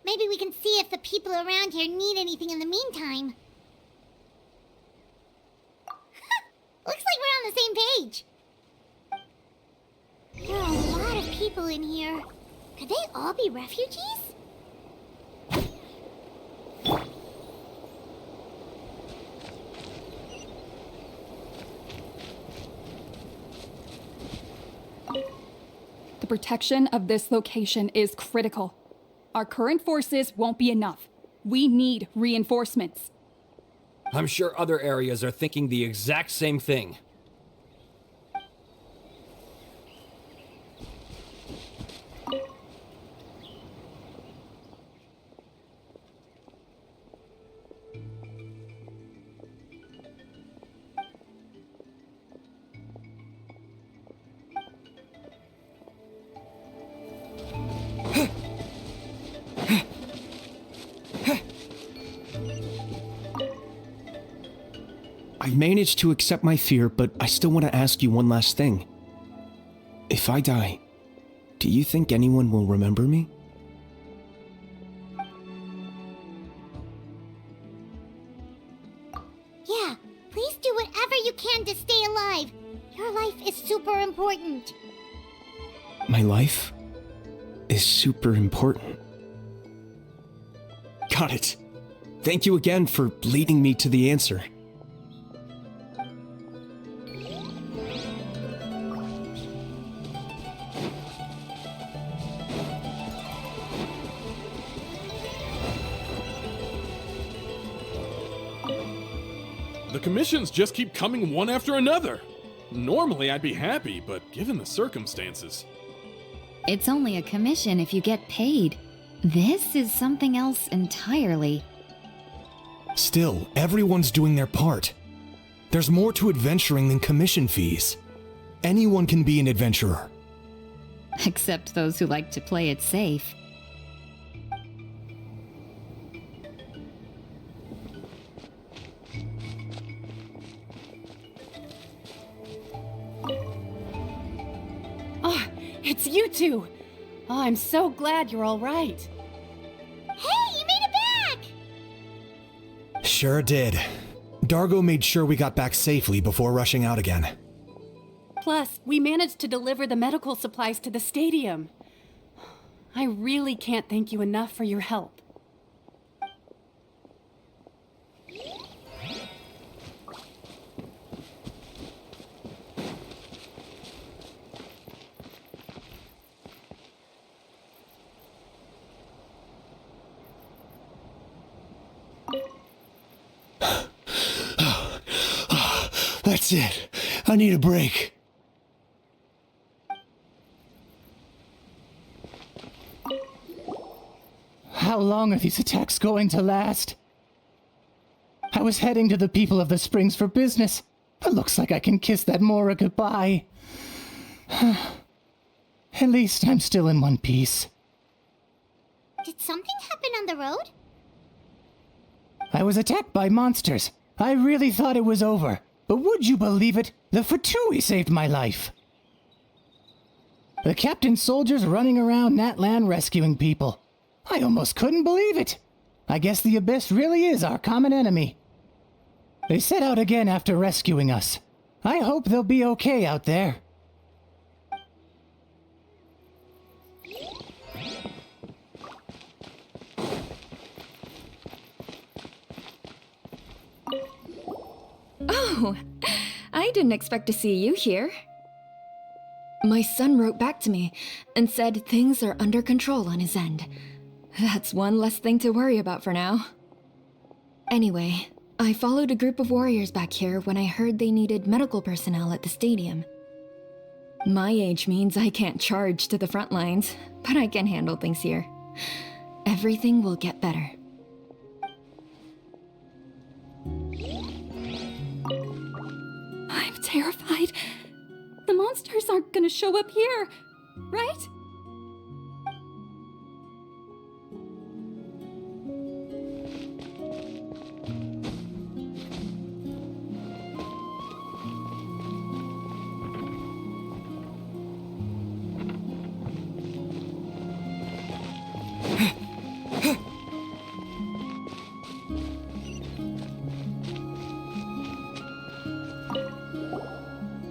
Maybe we can see if the people around here need anything in the meantime. Looks like we're on the same page. There are a lot of people in here. Could they all be refugees? The protection of this location is critical. Our current forces won't be enough. We need reinforcements. I'm sure other areas are thinking the exact same thing. I've managed to accept my fear, but I still want to ask you one last thing. If I die, do you think anyone will remember me? Yeah, please do whatever you can to stay alive. Your life is super important. My life is super important. Got it. Thank you again for leading me to the answer. The commissions just keep coming one after another. Normally I'd be happy, but given the circumstances... It's only a commission if you get paid. This is something else entirely. Still, everyone's doing their part. There's more to adventuring than commission fees. Anyone can be an adventurer. Except those who like to play it safe. Oh, it's you two! Oh, I'm so glad you're all right. Hey, you made it back! Sure did. Dargo made sure we got back safely before rushing out again. Plus, we managed to deliver the medical supplies to the stadium. I really can't thank you enough for your help. That's it. I need a break. How long are these attacks going to last? I was heading to the people of the Springs for business. It looks like I can kiss that Mora goodbye. At least I'm still in one piece. Did something happen on the road? I was attacked by monsters. I really thought it was over. But would you believe it? The Fatui saved my life. The captain's soldiers running around Natlan rescuing people. I almost couldn't believe it. I guess the Abyss really is our common enemy. They set out again after rescuing us. I hope they'll be okay out there. Oh, I didn't expect to see you here. My son wrote back to me and said things are under control on his end. That's one less thing to worry about for now. Anyway, I followed a group of warriors back here when I heard they needed medical personnel at the stadium. My age means I can't charge to the front lines, but I can handle things here. Everything will get better. I'm terrified. The monsters aren't gonna show up here, right?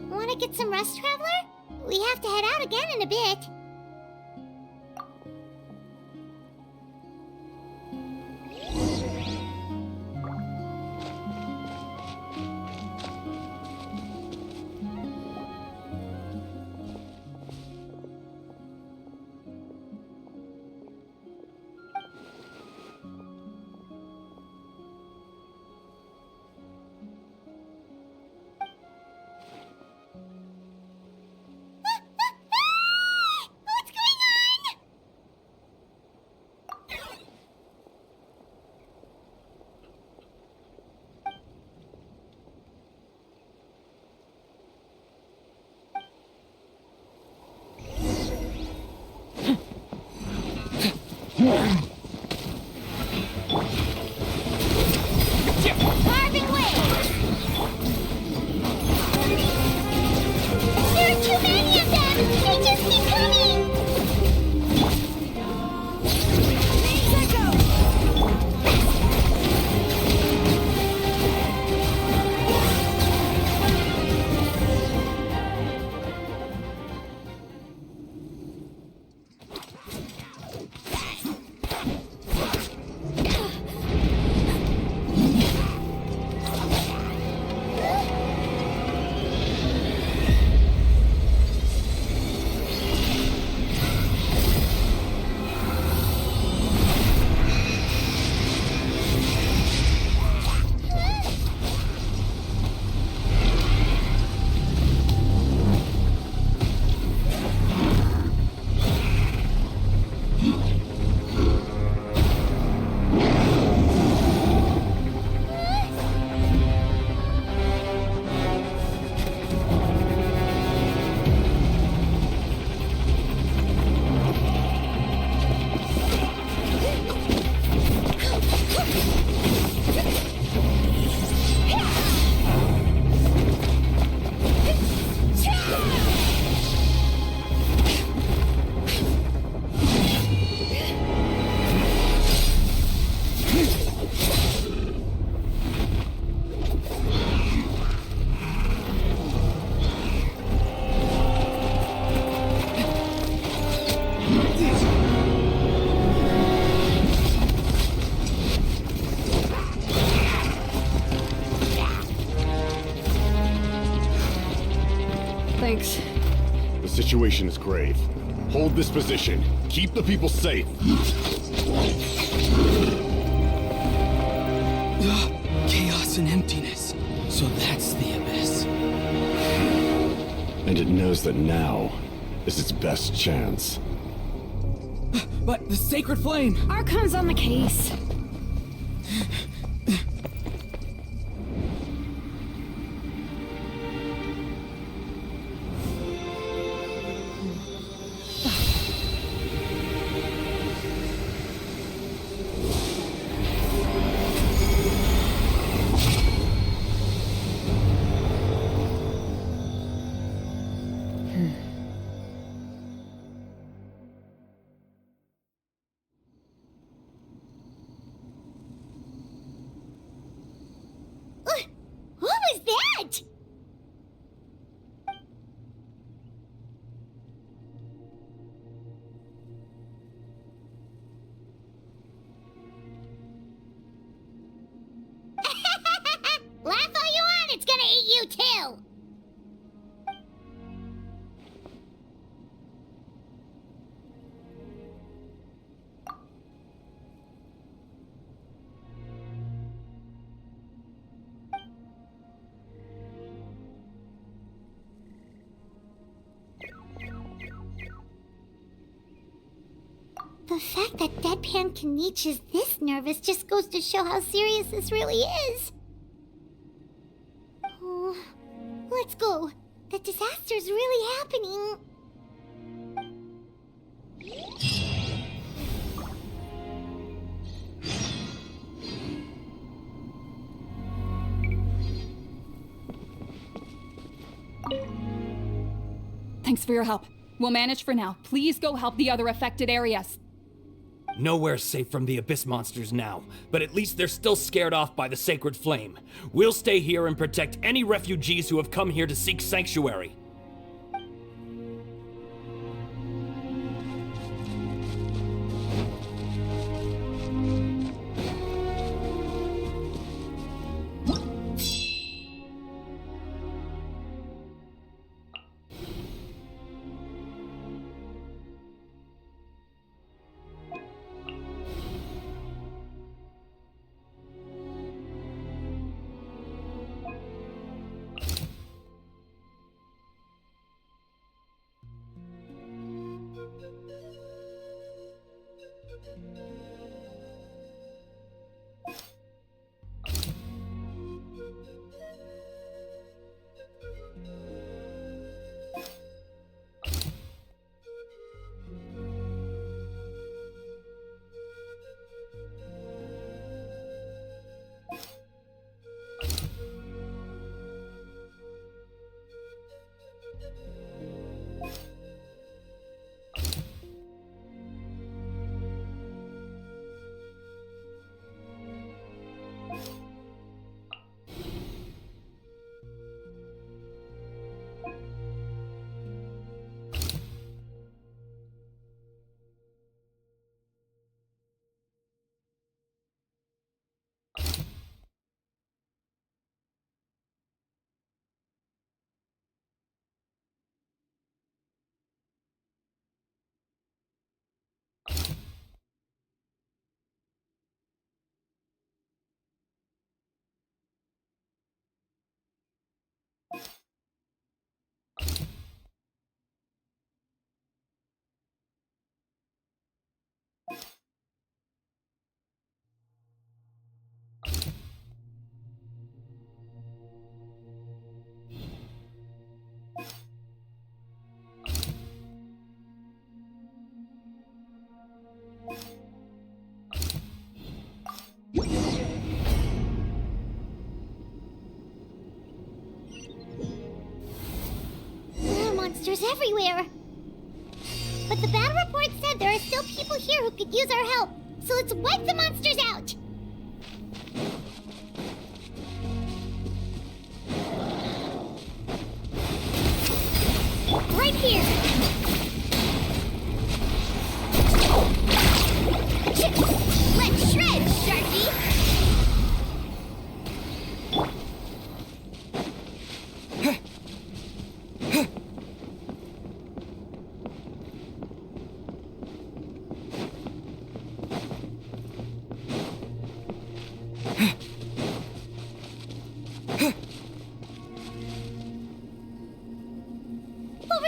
Wanna get some rest, Traveler? We have to head out again in a bit. Carving waves! There are too many of them! They just keep coming! Let go! Thanks. The situation is grave. Hold this position. Keep the people safe. Chaos and emptiness. So that's the abyss. And it knows that now is its best chance. But the sacred flame! Archon's on the case. What was that? Laugh all you want, it's gonna eat you too! The fact that Deadpan Kaniche is this nervous just goes to show how serious this really is. Oh, let's go. The disaster's really happening. Thanks for your help. We'll manage for now. Please go help the other affected areas. Nowhere's safe from the Abyss monsters now, but at least they're still scared off by the sacred flame. We'll stay here and protect any refugees who have come here to seek sanctuary. Monsters everywhere. But the battle report said there are still people here who could use our help. So let's wipe the monsters out. Right here. Let's shred, Sharky.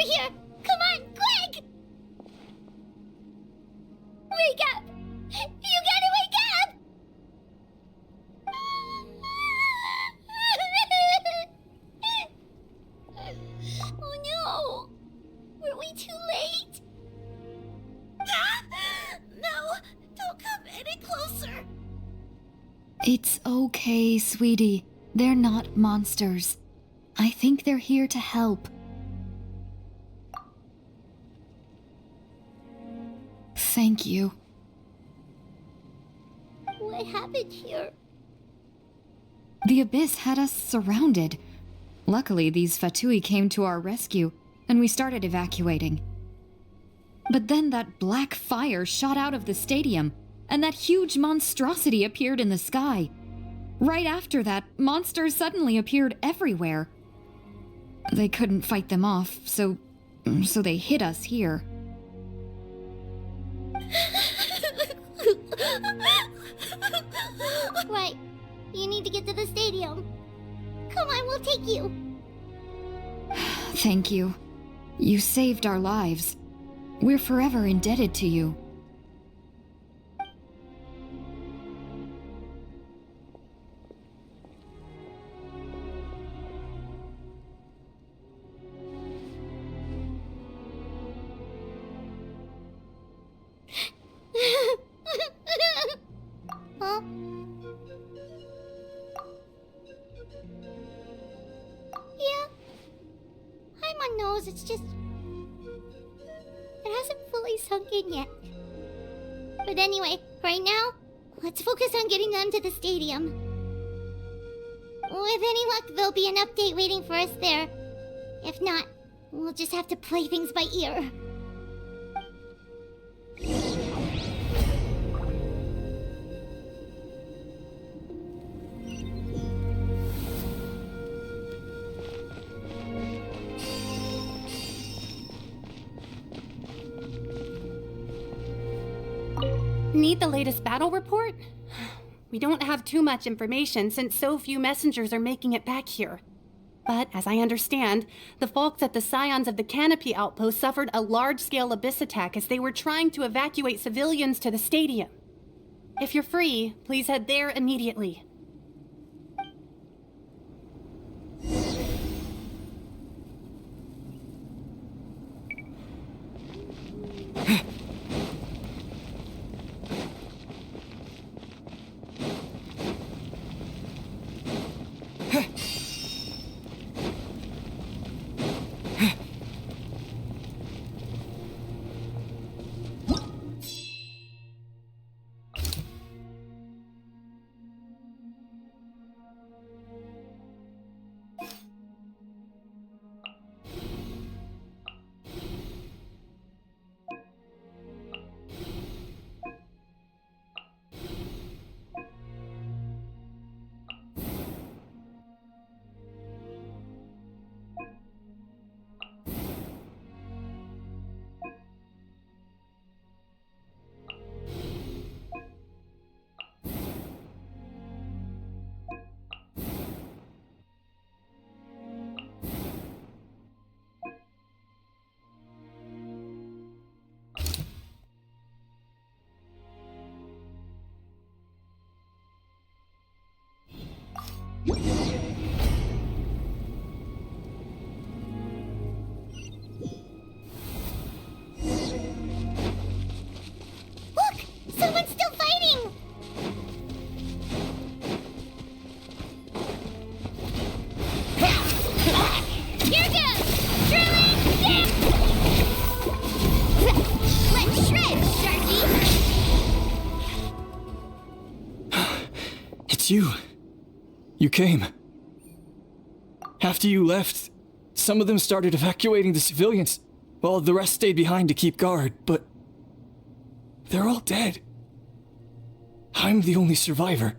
of here! Come on, quick! Wake up! You gotta wake up! Oh no! Were we too late? No! Don't come any closer! It's okay, sweetie. They're not monsters. I think they're here to help. Thank you. What happened here? The Abyss had us surrounded. Luckily, these Fatui came to our rescue, and we started evacuating. But then that black fire shot out of the stadium, and that huge monstrosity appeared in the sky. Right after that, monsters suddenly appeared everywhere. They couldn't fight them off, so they hit us here. Right. You need to get to the stadium. Come on, we'll take you. Thank you. You saved our lives. We're forever indebted to you. Huh? Yeah. Paimon knows, it's just... it hasn't fully sunk in yet. But anyway, right now, let's focus on getting them to the stadium. With any luck, there'll be an update waiting for us there. If not, we'll just have to play things by ear. Need the latest battle report? We don't have too much information since so few messengers are making it back here. But as I understand, the folks at the Scions of the Canopy outpost suffered a large-scale abyss attack as they were trying to evacuate civilians to the stadium. If you're free, please head there immediately. Look! Someone's still fighting! Here goes! Drilling down! Let's shred, Sharky! It's you. You came. After you left, some of them started evacuating the civilians, while the rest stayed behind to keep guard, but they're all dead. I'm the only survivor.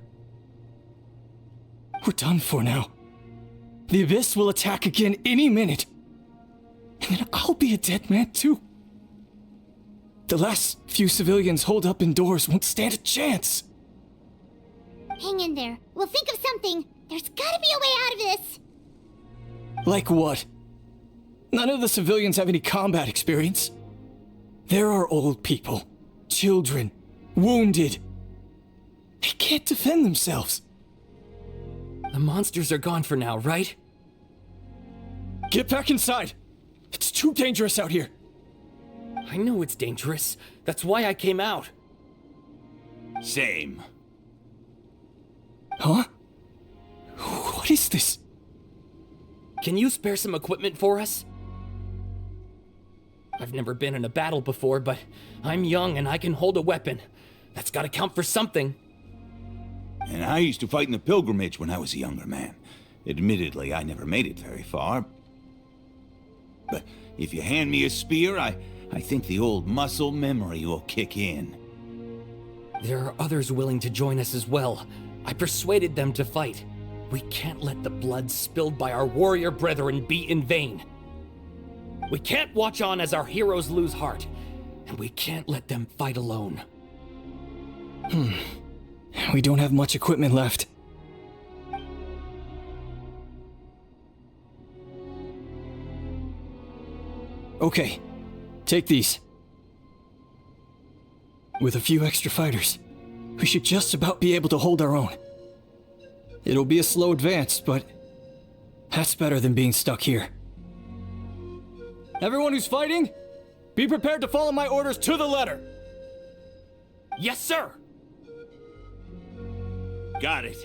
We're done for now. The Abyss will attack again any minute. And then I'll be a dead man too. The last few civilians holed up indoors won't stand a chance. Hang in there. We'll think of something. There's gotta be a way out of this. Like what? None of the civilians have any combat experience. There are old people, children, wounded. They can't defend themselves. The monsters are gone for now, right? Get back inside! It's too dangerous out here. I know it's dangerous. That's why I came out. Same. Huh? What is this? Can you spare some equipment for us? I've never been in a battle before, but I'm young and I can hold a weapon. That's gotta count for something. And I used to fight in the pilgrimage when I was a younger man. Admittedly, I never made it very far. But if you hand me a spear, I think the old muscle memory will kick in. There are others willing to join us as well. I persuaded them to fight. We can't let the blood spilled by our warrior brethren be in vain. We can't watch on as our heroes lose heart, and we can't let them fight alone. We don't have much equipment left. Okay, take these. With a few extra fighters, we should just about be able to hold our own. It'll be a slow advance, but that's better than being stuck here. Everyone who's fighting, be prepared to follow my orders to the letter. Yes, sir! Got it.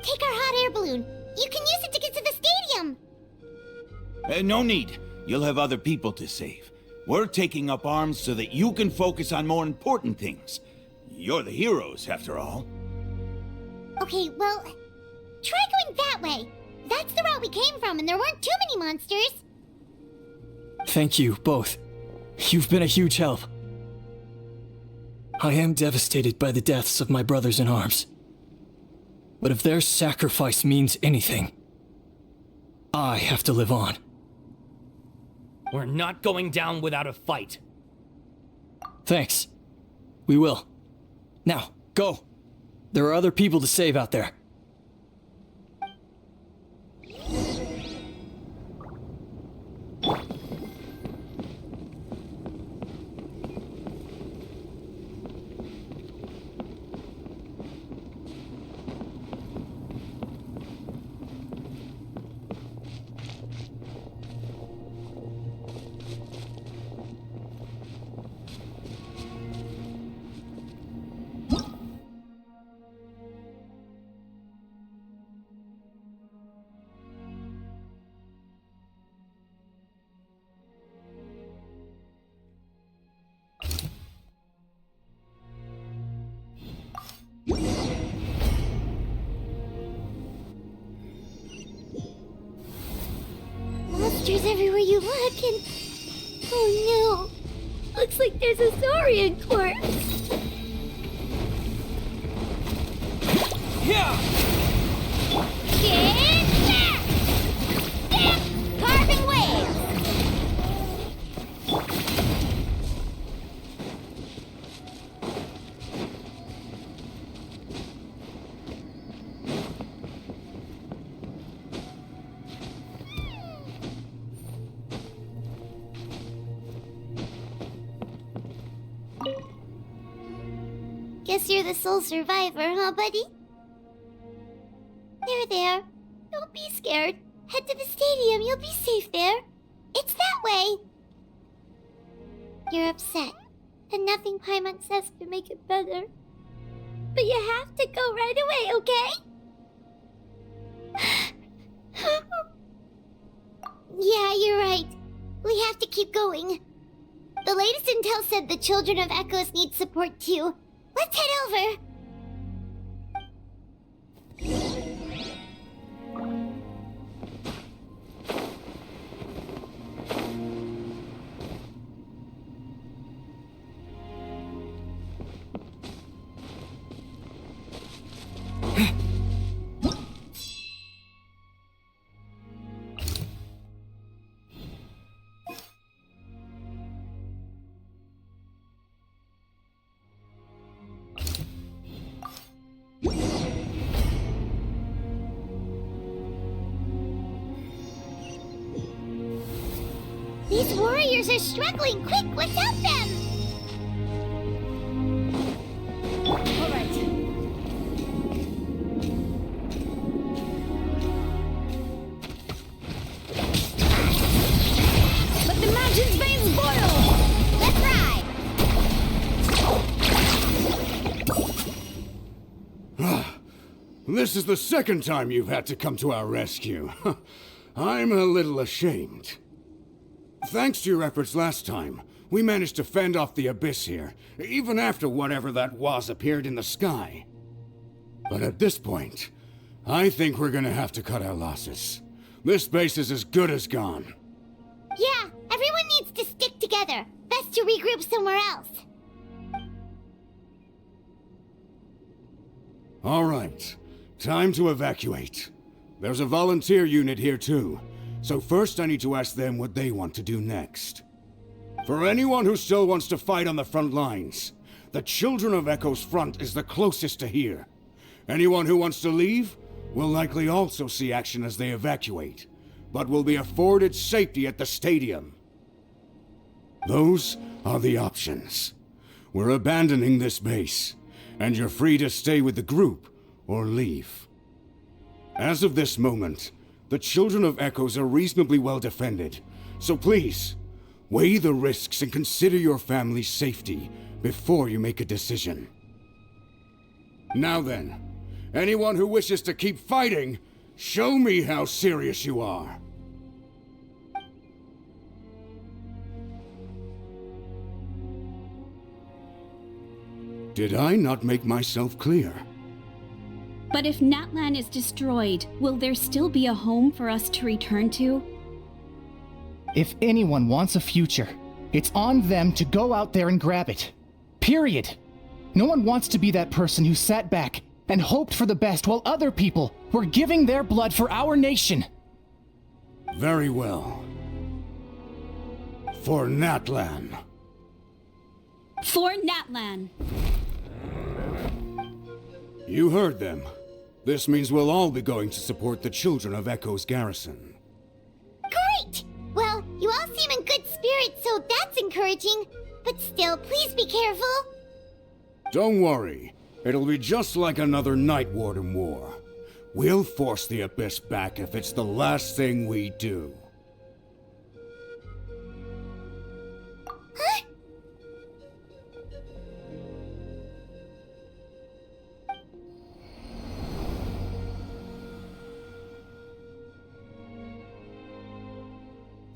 Take our hot air balloon. You can use it to get to the stadium. No need. You'll have other people to save. We're taking up arms so that you can focus on more important things. You're the heroes, after all. Okay, well, try going that way. That's the route we came from, and there weren't too many monsters. Thank you, both. You've been a huge help. I am devastated by the deaths of my brothers in arms. But if their sacrifice means anything, I have to live on. We're not going down without a fight. Thanks. We will. Now, go. There are other people to save out there. Monsters everywhere you look, and... Oh no! Looks like there's a Saurian corpse! Yeah! Get back! Step! Carving waves! Guess you're the sole survivor, huh, buddy? There. Don't be scared. Head to the stadium. You'll be safe there. It's that way. You're upset, and nothing Paimon says can make it better. But you have to go right away, okay? Yeah, you're right. We have to keep going. The latest intel said the Children of Echoes need support too. Let's head over. These warriors are struggling. Quick, let's help them! Alright. Let the mountain's veins boil! Let's ride! This is the second time you've had to come to our rescue. I'm a little ashamed. Thanks to your efforts last time, we managed to fend off the Abyss here, even after whatever that was appeared in the sky. But at this point, I think we're gonna have to cut our losses. This base is as good as gone. Yeah, everyone needs to stick together. Best to regroup somewhere else. All right, time to evacuate. There's a volunteer unit here too, so first I need to ask them what they want to do next. For anyone who still wants to fight on the front lines, the Children of Echo's front is the closest to here. Anyone who wants to leave will likely also see action as they evacuate, but will be afforded safety at the stadium. Those are the options. We're abandoning this base, and you're free to stay with the group or leave. As of this moment, the Children of Echoes are reasonably well defended, so please, weigh the risks and consider your family's safety before you make a decision. Now then, anyone who wishes to keep fighting, show me how serious you are. Did I not make myself clear? But if Natlan is destroyed, will there still be a home for us to return to? If anyone wants a future, it's on them to go out there and grab it. Period. No one wants to be that person who sat back and hoped for the best while other people were giving their blood for our nation. Very well. For Natlan. For Natlan. You heard them. This means we'll all be going to support the Children of Echo's garrison. Great! Well, you all seem in good spirits, so that's encouraging. But still, please be careful. Don't worry. It'll be just like another Night Warden war. We'll force the Abyss back if it's the last thing we do. Huh?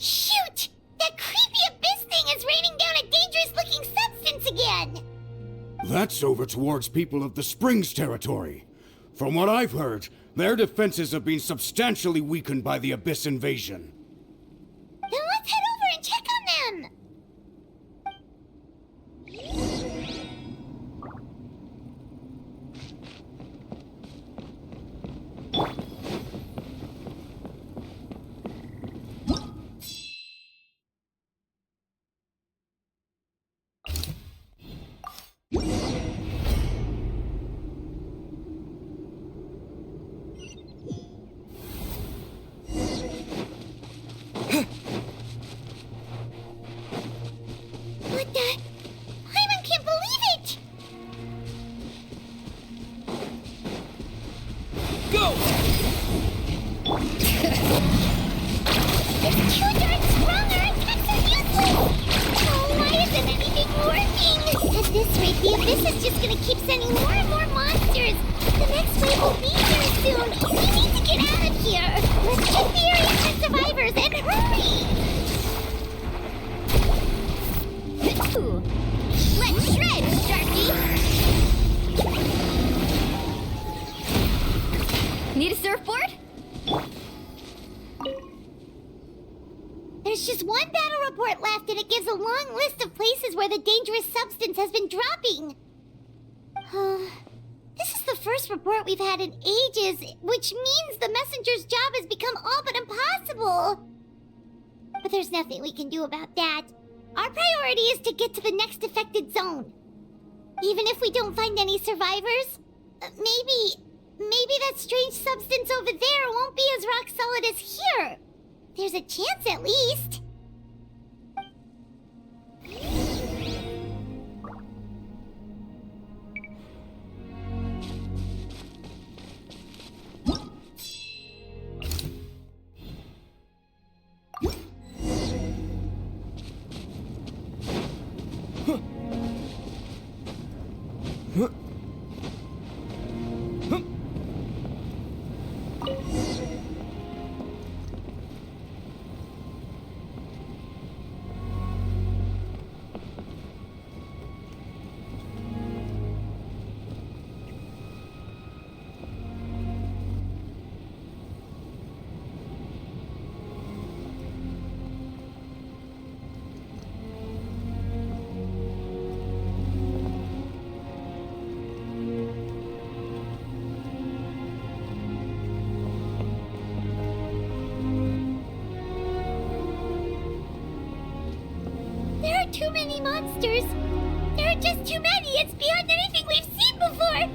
Shoot! That creepy Abyss thing is raining down a dangerous-looking substance again! That's over towards people of the Springs territory. From what I've heard, their defenses have been substantially weakened by the Abyss invasion. Then let's head over and check on them! What the? Hyman can't believe it! Go! It's too darn strong, our attacks are useless! Oh, why isn't anything working? At this rate, the Abyss is just gonna keep sending more and more monsters! The next wave will be here soon! We need to get out of here! Let's check the area for survivors and hurry! Ooh. Let's shred, Sharky! Need a surfboard? There's just one battle report left, and it gives a long list of places where the dangerous substance has been dropping. This is the first report we've had in ages, which means the messenger's job has become all but impossible. But there's nothing we can do about that. Our priority is to get to the next affected zone. Even if we don't find any survivors, maybe that strange substance over there won't be as rock solid as here. There's a chance at least. monsters. There are just too many. It's beyond anything we've seen before.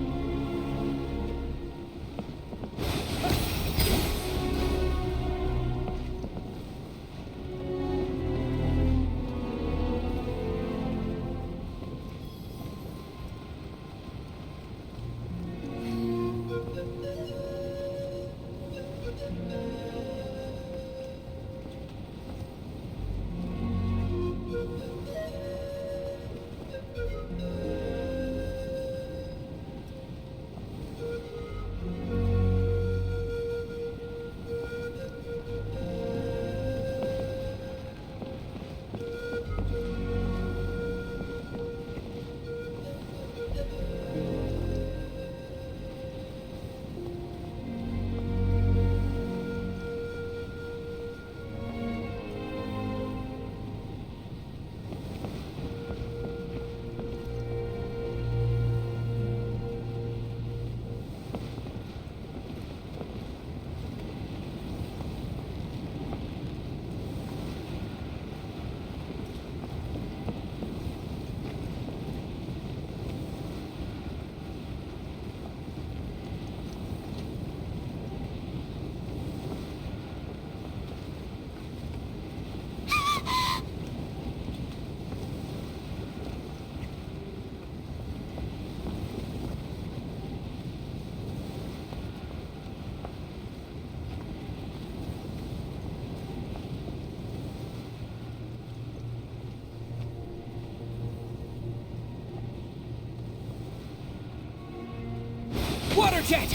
Water jet!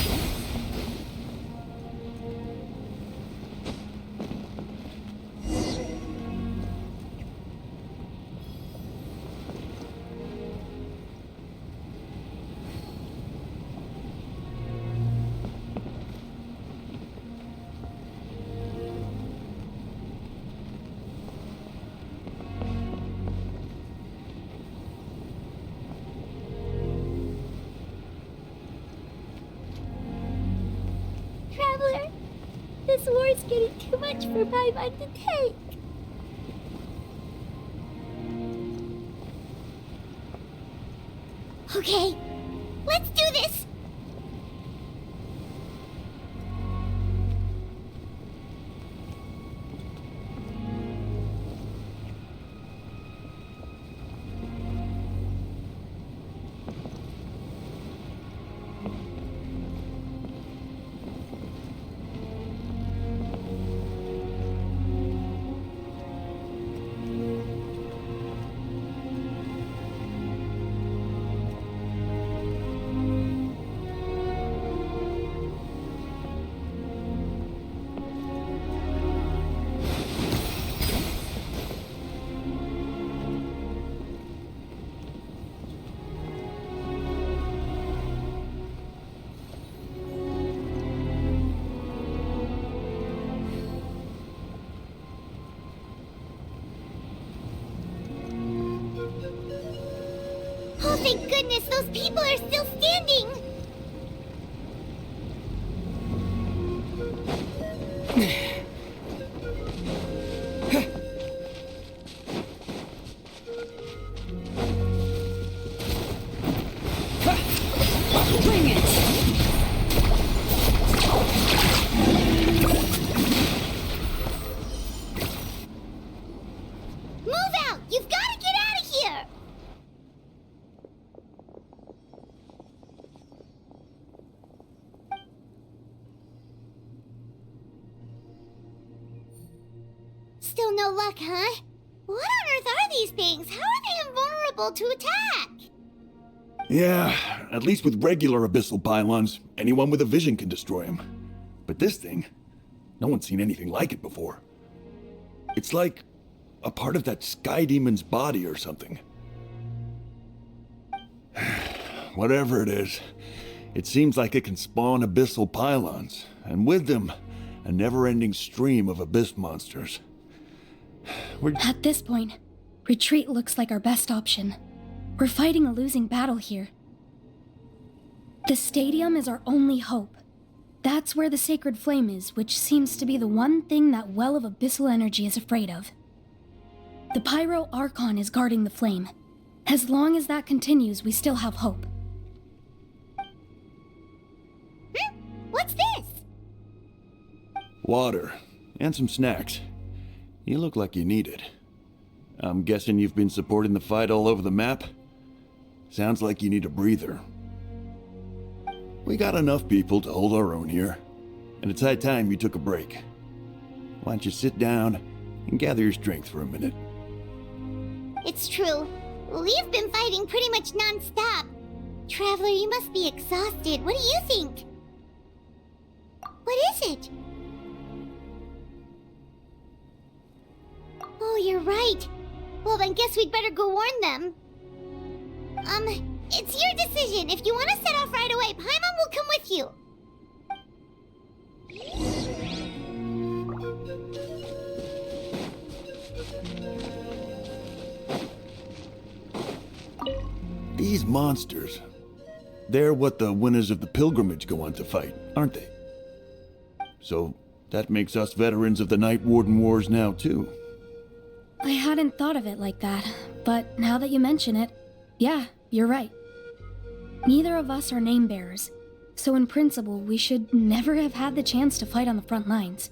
Traveler, this war's getting too much for my mind to take. Okay, let's do this! Oh, thank goodness, those people are still standing! Bring it! Move out! You've got to get out of here! Still no luck, huh? What on earth are these things? How are they invulnerable to attack? Yeah, at least with regular abyssal pylons, anyone with a vision can destroy them. But this thing, no one's seen anything like it before. It's like a part of that sky demon's body or something. Whatever it is, it seems like it can spawn abyssal pylons, and with them, a never-ending stream of abyss monsters. At this point, retreat looks like our best option. We're fighting a losing battle here. The stadium is our only hope. That's where the sacred flame is, which seems to be the one thing that well of abyssal energy is afraid of. The Pyro Archon is guarding the flame. As long as that continues, we still have hope. What's this? Water. And some snacks. You look like you need it. I'm guessing you've been supporting the fight all over the map? Sounds like you need a breather. We got enough people to hold our own here, and it's high time you took a break. Why don't you sit down and gather your strength for a minute? It's true. We've been fighting pretty much non-stop. Traveler, you must be exhausted. What do you think? What is it? Oh, you're right. Well, then guess we'd better go warn them. It's your decision. If you want to set off right away, Paimon will come with you. These monsters, they're what the winners of the pilgrimage go on to fight, aren't they? So that makes us veterans of the Night Warden Wars now, too. I hadn't thought of it like that, but now that you mention it, yeah, you're right. Neither of us are name bearers, so in principle, we should never have had the chance to fight on the front lines.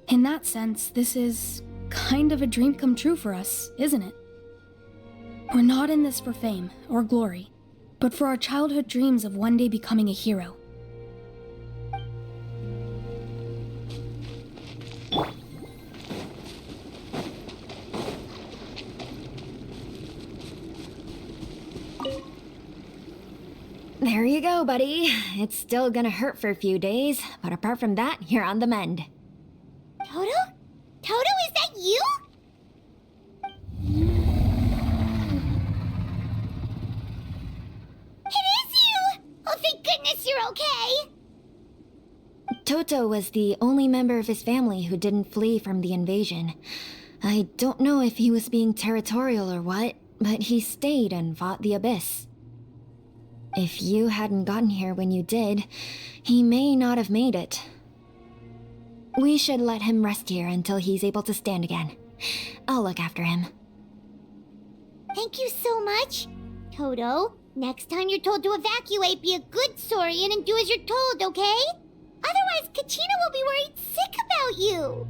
In that sense, this is kind of a dream come true for us, isn't it? We're not in this for fame or glory, but for our childhood dreams of one day becoming a hero. There you go, buddy. It's still gonna hurt for a few days, but apart from that, you're on the mend. Toto? Toto, is that you? It is you! Oh, thank goodness you're okay! Toto was the only member of his family who didn't flee from the invasion. I don't know if he was being territorial or what, but he stayed and fought the Abyss. If you hadn't gotten here when you did, he may not have made it. We should let him rest here until he's able to stand again. I'll look after him. Thank you so much. Toto, next time you're told to evacuate, be a good saurian and do as you're told, okay? Otherwise, Kachina will be worried sick about you.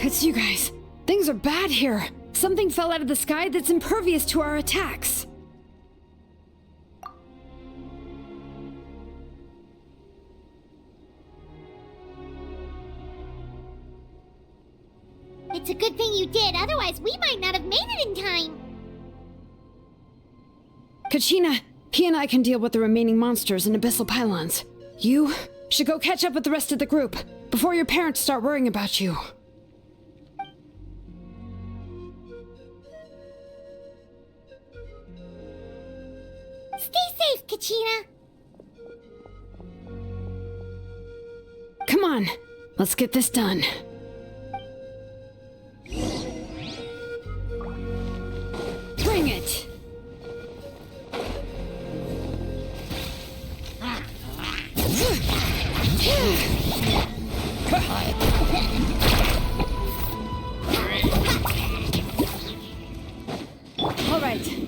It's you guys. Things are bad here. Something fell out of the sky that's impervious to our attacks. It's a good thing you did, otherwise we might not have made it in time. Kachina, he and I can deal with the remaining monsters and abyssal pylons. You should go catch up with the rest of the group before your parents start worrying about you. Stay safe, Kachina. Come on, let's get this done. Bring it! All right.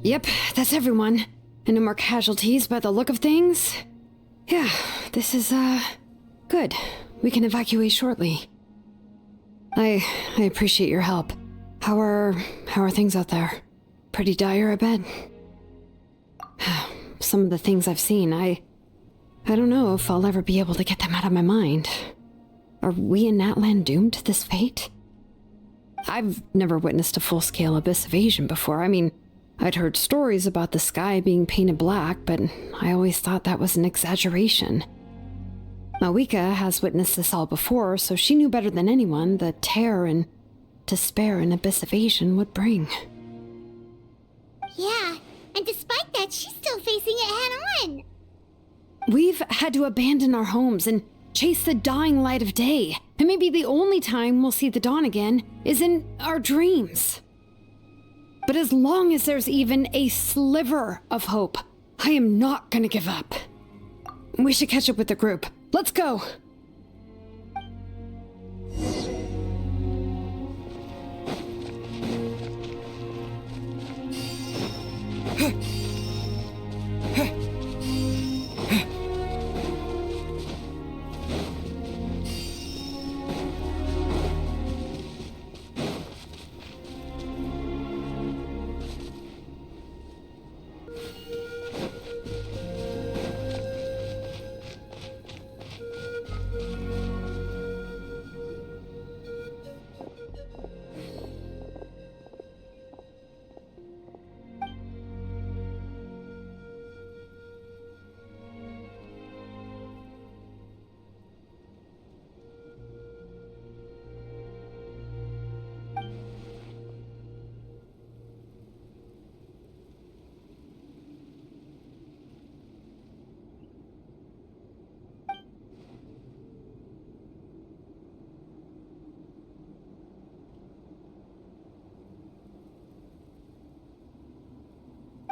Yep, that's everyone. And no more casualties by the look of things. Yeah, this is, good. We can evacuate shortly. I appreciate your help. How are things out there? Pretty dire, I bet. Some of the things I've seen, I don't know if I'll ever be able to get them out of my mind. Are we in Natlan doomed to this fate? I've never witnessed a full-scale abyss invasion before. I mean, I'd heard stories about the sky being painted black, but I always thought that was an exaggeration. Mawika has witnessed this all before, so she knew better than anyone the terror and despair an abyss invasion would bring. Yeah, and despite that, she's still facing it head-on. We've had to abandon our homes and chase the dying light of day, and maybe the only time we'll see the dawn again is in our dreams. But as long as there's even a sliver of hope, I am not gonna give up. We should catch up with the group. Let's go!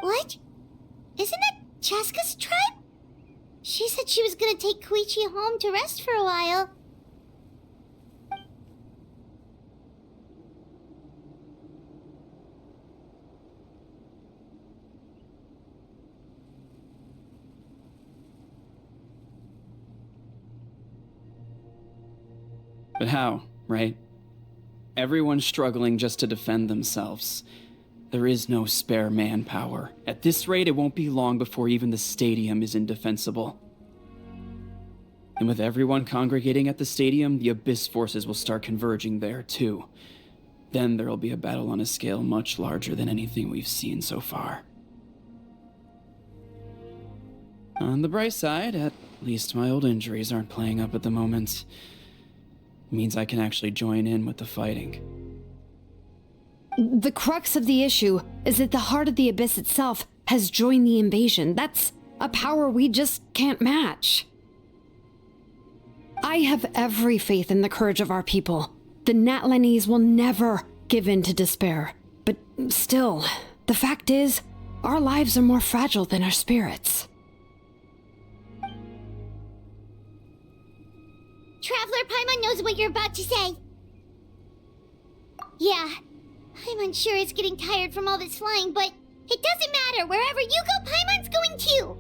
What? Isn't that Chaska's tribe? She said she was gonna take Koichi home to rest for a while. But how, right? Everyone's struggling just to defend themselves. There is no spare manpower. At this rate, it won't be long before even the stadium is indefensible. And with everyone congregating at the stadium, the Abyss forces will start converging there too. Then there'll be a battle on a scale much larger than anything we've seen so far. On the bright side, at least my old injuries aren't playing up at the moment. Means I can actually join in with the fighting. The crux of the issue is that the heart of the Abyss itself has joined the invasion. That's a power we just can't match. I have every faith in the courage of our people. The Natlanese will never give in to despair. But still, the fact is, our lives are more fragile than our spirits. Traveler Paimon knows what you're about to say. Yeah, I'm unsure it's getting tired from all this flying, but it doesn't matter. Wherever you go, Paimon's going too.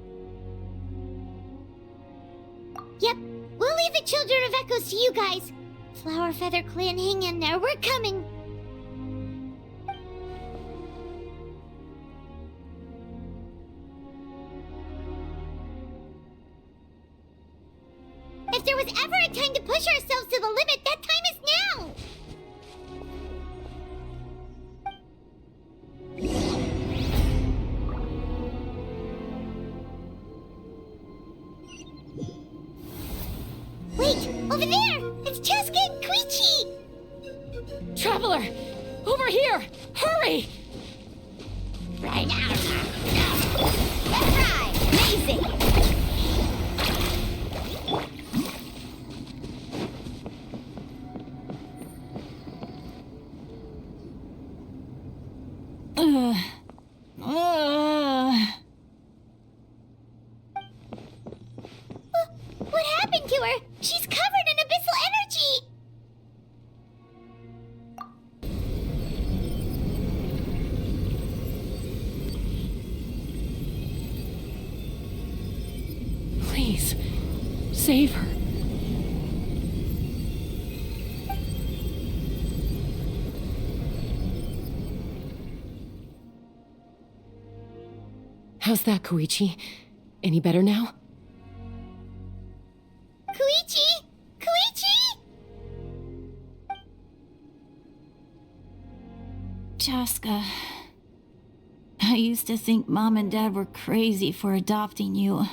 Yep, we'll leave the Children of Echoes to you guys. Flower Feather Clan, hang in there. We're coming. If there was ever a time to push ourselves to the limit, that time is now! Wait! Over there! It's Chaska and Koichi! Traveler! Over here! Hurry! Right now! That's right! Amazing! Please, save her. How's that, Koichi? Any better now? Koichi! Koichi! Chaska, I used to think Mom and Dad were crazy for adopting you.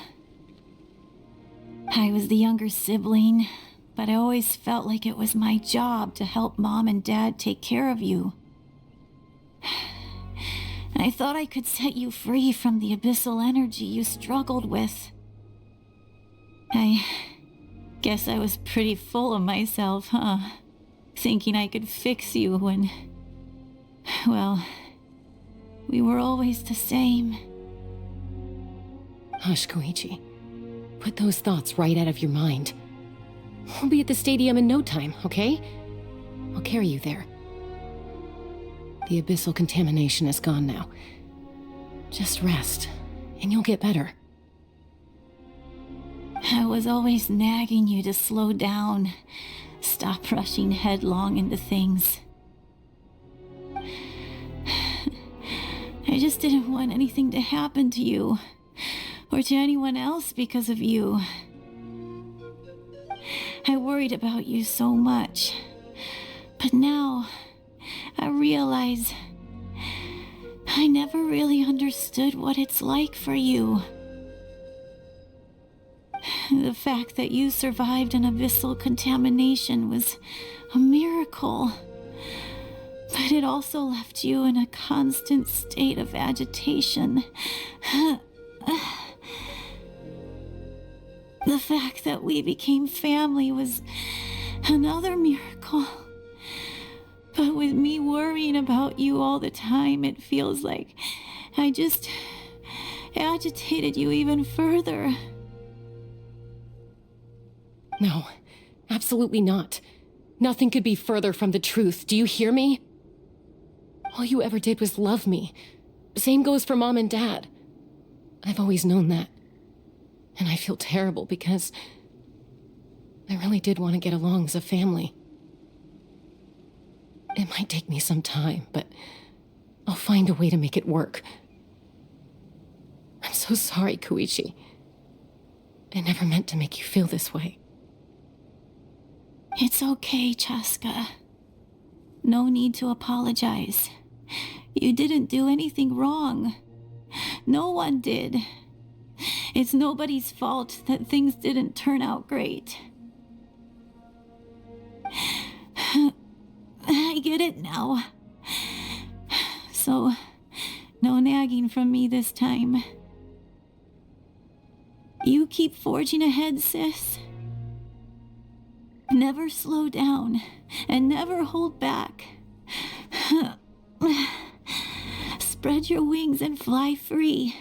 I was the younger sibling, but I always felt like it was my job to help Mom and Dad take care of you. I thought I could set you free from the abyssal energy you struggled with. I guess I was pretty full of myself, huh? Thinking I could fix you when... well, we were always the same. Hush, Koichi. Put those thoughts right out of your mind. We'll be at the stadium in no time, okay? I'll carry you there. The abyssal contamination is gone now. Just rest, and you'll get better. I was always nagging you to slow down, stop rushing headlong into things. I just didn't want anything to happen to you, or to anyone else because of you. I worried about you so much, but now I realize I never really understood what it's like for you. The fact that you survived an abyssal contamination was a miracle. But it also left you in a constant state of agitation. The fact that we became family was another miracle. But with me worrying about you all the time, it feels like I just agitated you even further. No, absolutely not. Nothing could be further from the truth. Do you hear me? All you ever did was love me. Same goes for Mom and Dad. I've always known that. And I feel terrible because I really did want to get along as a family. It might take me some time, but I'll find a way to make it work. I'm so sorry, Koichi. I never meant to make you feel this way. It's okay, Chaska. No need to apologize. You didn't do anything wrong. No one did. It's nobody's fault that things didn't turn out great. I get it now. So, no nagging from me this time. You keep forging ahead, sis. Never slow down, and never hold back. Spread your wings and fly free,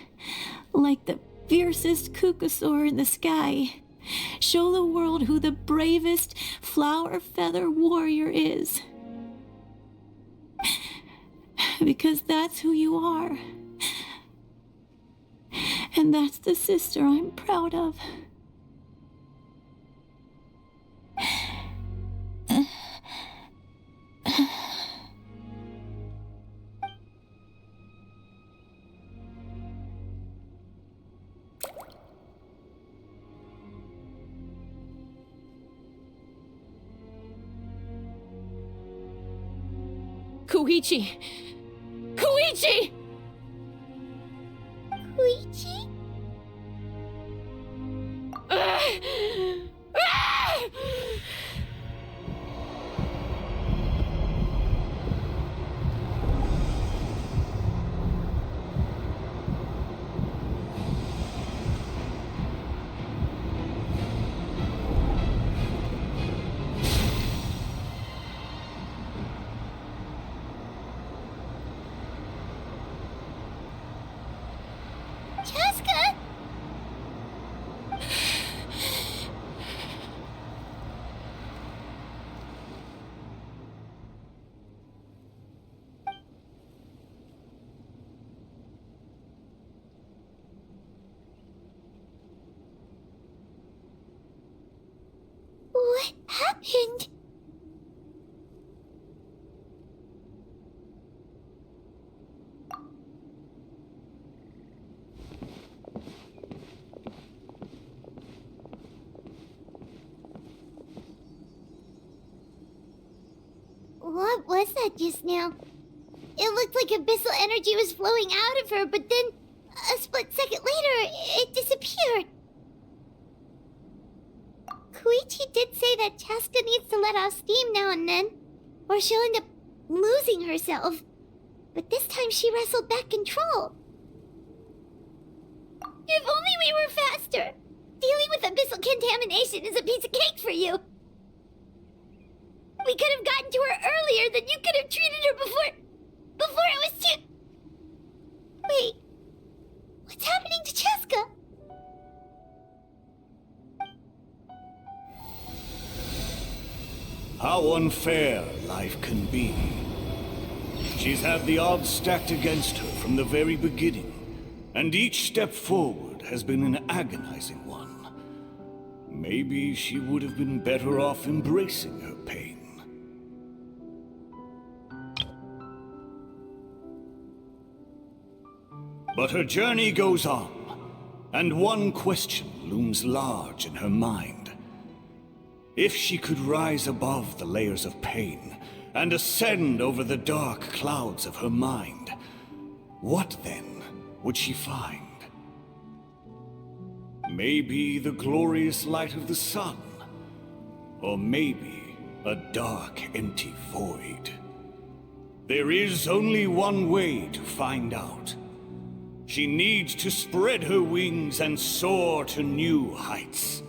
like the fiercest kukasaur in the sky. Show the world who the bravest flower feather warrior is. Because that's who you are. And that's the sister I'm proud of. Koichi! Koichi! Koichi? happened? What was that just now? It looked like abyssal energy was flowing out of her, but then a split second later, it disappeared. Koichi did say that Chaska needs to let off steam now and then, or she'll end up losing herself. But this time she wrestled back control. If only we were faster! Dealing with abyssal contamination is a piece of cake for you! We could have gotten to her earlier, then you could have treated her before it was too... Wait, what's happening to Chaska? How unfair life can be. She's had the odds stacked against her from the very beginning, and each step forward has been an agonizing one. Maybe she would have been better off embracing her pain. But her journey goes on, and one question looms large in her mind. If she could rise above the layers of pain and ascend over the dark clouds of her mind, what then would she find? Maybe the glorious light of the sun, or maybe a dark, empty void. There is only one way to find out. She needs to spread her wings and soar to new heights.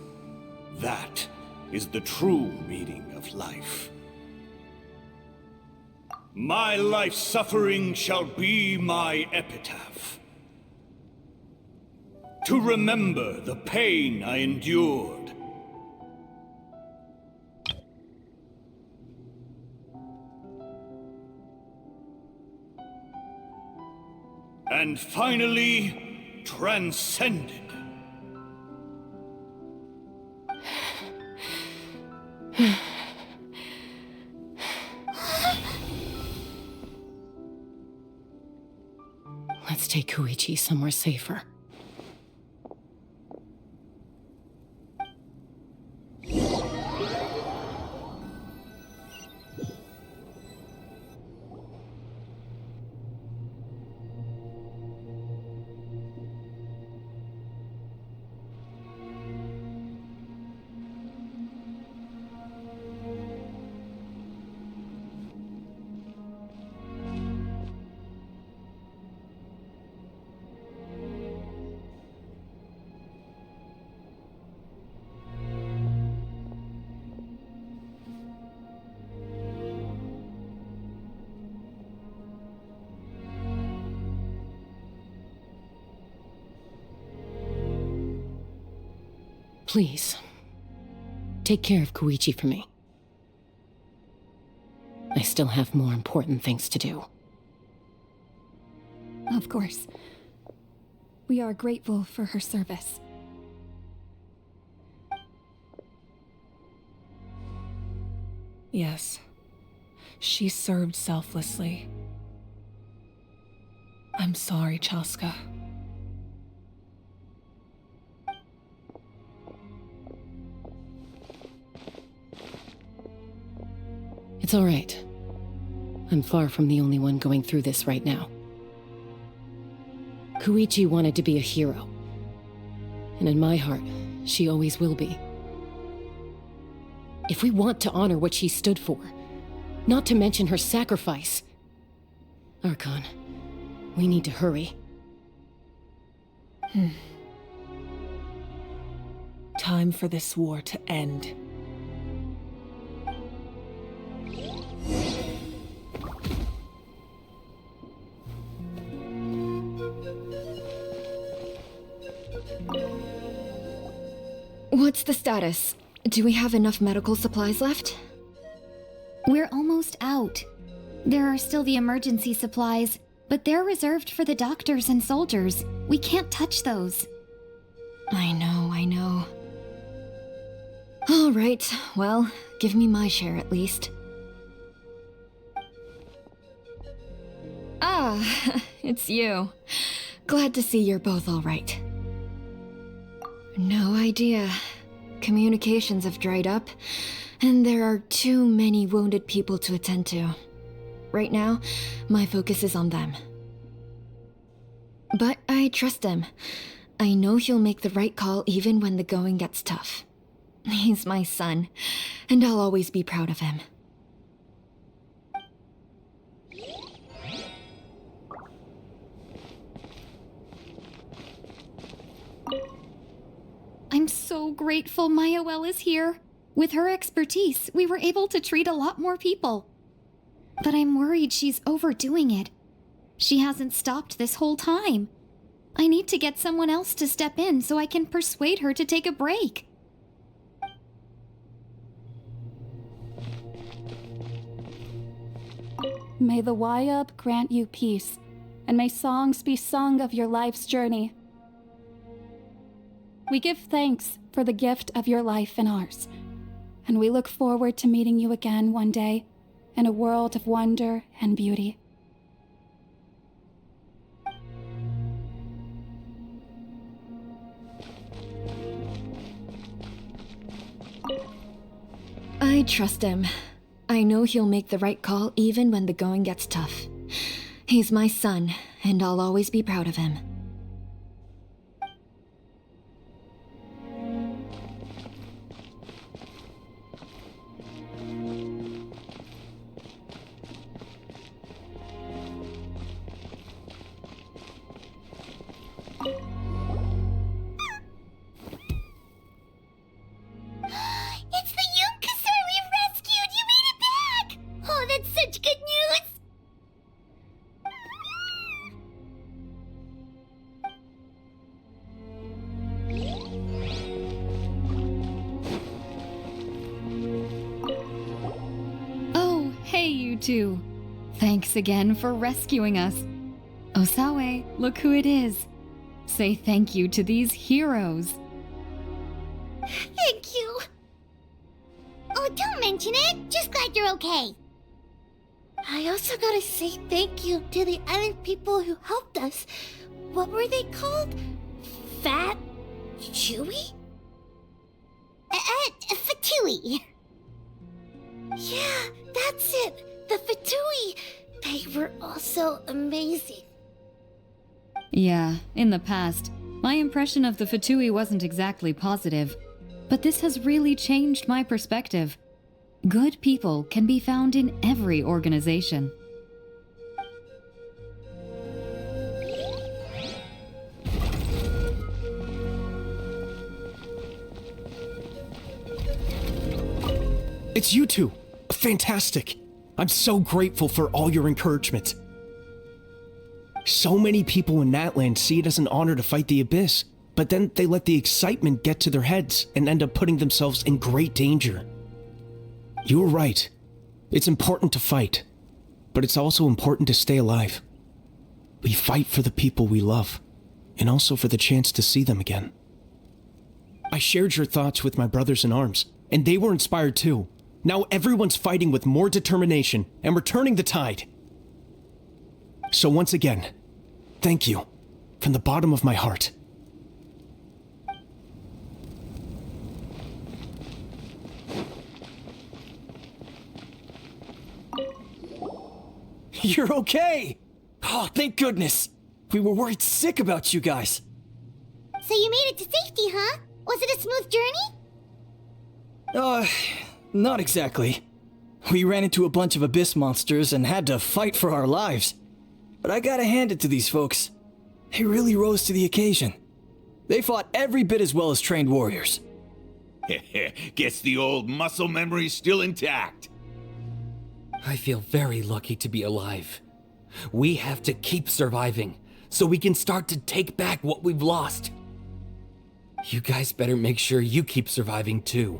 That is the true meaning of life. My life's suffering shall be my epitaph. To remember the pain I endured. And finally, transcended. Let's take Koichi somewhere safer. Please, take care of Koichi for me. I still have more important things to do. Of course. We are grateful for her service. Yes, she served selflessly. I'm sorry, Chaska. It's all right. I'm far from the only one going through this right now. Koichi wanted to be a hero. And in my heart, she always will be. If we want to honor what she stood for, not to mention her sacrifice, Archon, we need to hurry. Time for this war to end. What's the status? Do we have enough medical supplies left? We're almost out. There are still the emergency supplies, but they're reserved for the doctors and soldiers. We can't touch those. I know. All right, well, give me my share at least. Ah, it's you. Glad to see you're both all right. No idea. Communications have dried up, and there are too many wounded people to attend to. Right now, my focus is on them. But I trust him. I know he'll make the right call even when the going gets tough. He's my son, and I'll always be proud of him. I'm so grateful Mayoel is here. With her expertise, we were able to treat a lot more people. But I'm worried she's overdoing it. She hasn't stopped this whole time. I need to get someone else to step in so I can persuade her to take a break. May the Wayub grant you peace, and may songs be sung of your life's journey. We give thanks for the gift of your life and ours, and we look forward to meeting you again one day in a world of wonder and beauty. I trust him. I know he'll make the right call even when the going gets tough. He's my son, and I'll always be proud of him. It's the Yunkasur we've rescued! You made it back! Oh, that's such good news! Oh, hey you two. Thanks again for rescuing us. Osawe, look who it is. Say thank you to these heroes. Thank you! Oh, don't mention it! Just glad you're okay. I also gotta say thank you to the other people who helped us. What were they called? Fat? Chewy? Fatui. Yeah, that's it. The Fatui. They were also amazing. Yeah, in the past, my impression of the Fatui wasn't exactly positive, but this has really changed my perspective. Good people can be found in every organization. It's you two! Fantastic! I'm so grateful for all your encouragement. So many people in Natlan see it as an honor to fight the Abyss, but then they let the excitement get to their heads and end up putting themselves in great danger. You were right. It's important to fight, but it's also important to stay alive. We fight for the people we love, and also for the chance to see them again. I shared your thoughts with my brothers in arms, and they were inspired too. Now everyone's fighting with more determination, and we're turning the tide. So once again, thank you, from the bottom of my heart. You're okay! Oh, thank goodness! We were worried sick about you guys. So you made it to safety, huh? Was it a smooth journey? Not exactly. We ran into a bunch of abyss monsters and had to fight for our lives. But I gotta hand it to these folks. They really rose to the occasion. They fought every bit as well as trained warriors. Guess the old muscle memory's still intact. I feel very lucky to be alive. We have to keep surviving, so we can start to take back what we've lost. You guys better make sure you keep surviving too.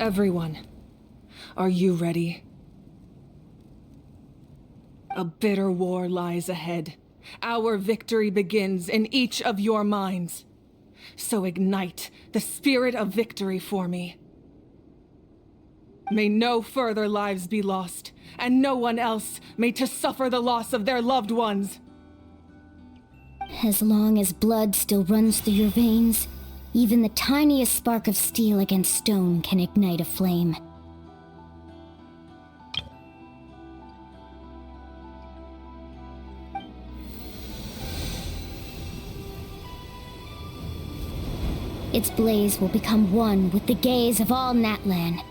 Everyone, are you ready? A bitter war lies ahead. Our victory begins in each of your minds. So ignite the spirit of victory for me. May no further lives be lost, and no one else may to suffer the loss of their loved ones. As long as blood still runs through your veins, even the tiniest spark of steel against stone can ignite a flame. Its blaze will become one with the gaze of all Natlan.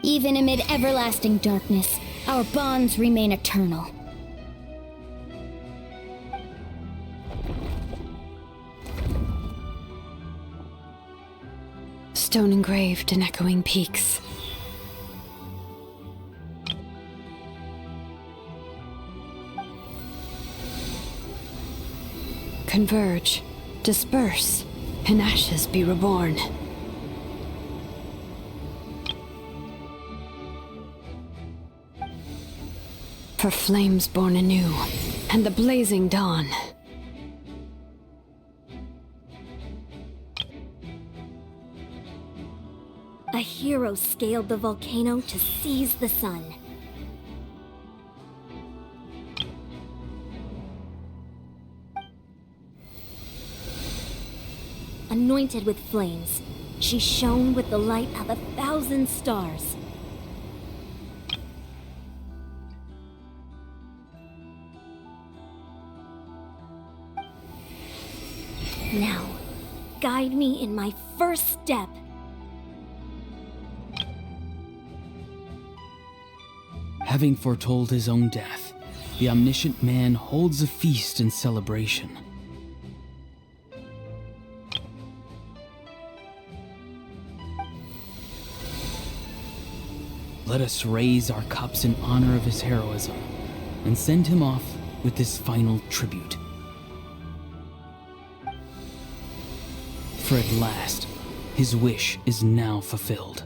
Even amid everlasting darkness, our bonds remain eternal. Stone engraved in echoing peaks. Converge, disperse, in ashes be reborn. For flames born anew, and the blazing dawn. A hero scaled the volcano to seize the sun. Anointed with flames, she shone with the light of 1,000 stars. Now, guide me in my first step. Having foretold his own death, the omniscient man holds a feast in celebration. Let us raise our cups in honor of his heroism and send him off with this final tribute. For at last, his wish is now fulfilled.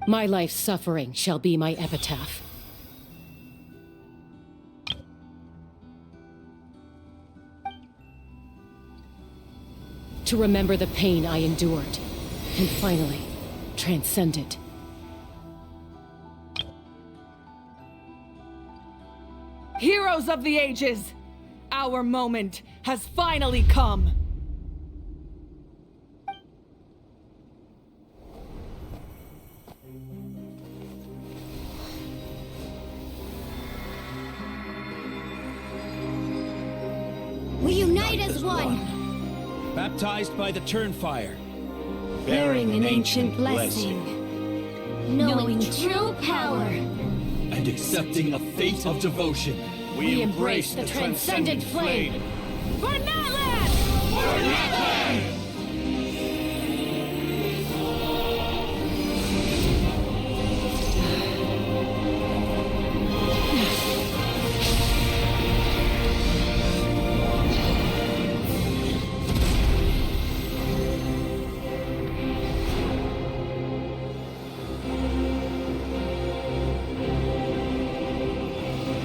My life's suffering shall be my epitaph. To remember the pain I endured, and finally, transcend it. Heroes of the ages! Our moment has finally come! We unite as one! Baptized by the Turnfire. Bearing an ancient blessing. Knowing true power. And accepting a fate of devotion. We embrace the transcendent flame. For Natlan! For Natlan!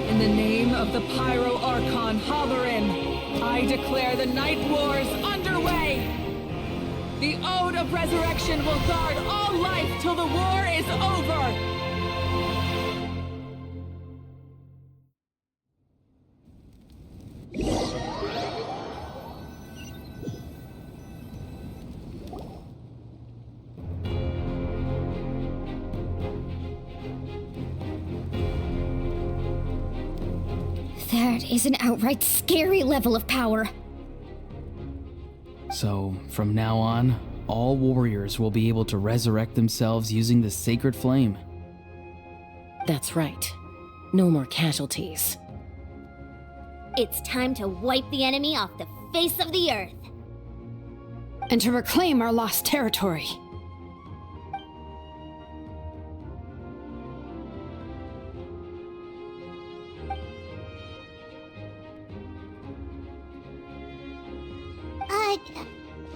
In the name of the Pyro Archon Halloran, I declare the Night Wars underway! The Ode of Resurrection will guard all life till the war is over! That is an outright scary level of power. So, from now on, all warriors will be able to resurrect themselves using the sacred flame. That's right. No more casualties. It's time to wipe the enemy off the face of the earth. And to reclaim our lost territory.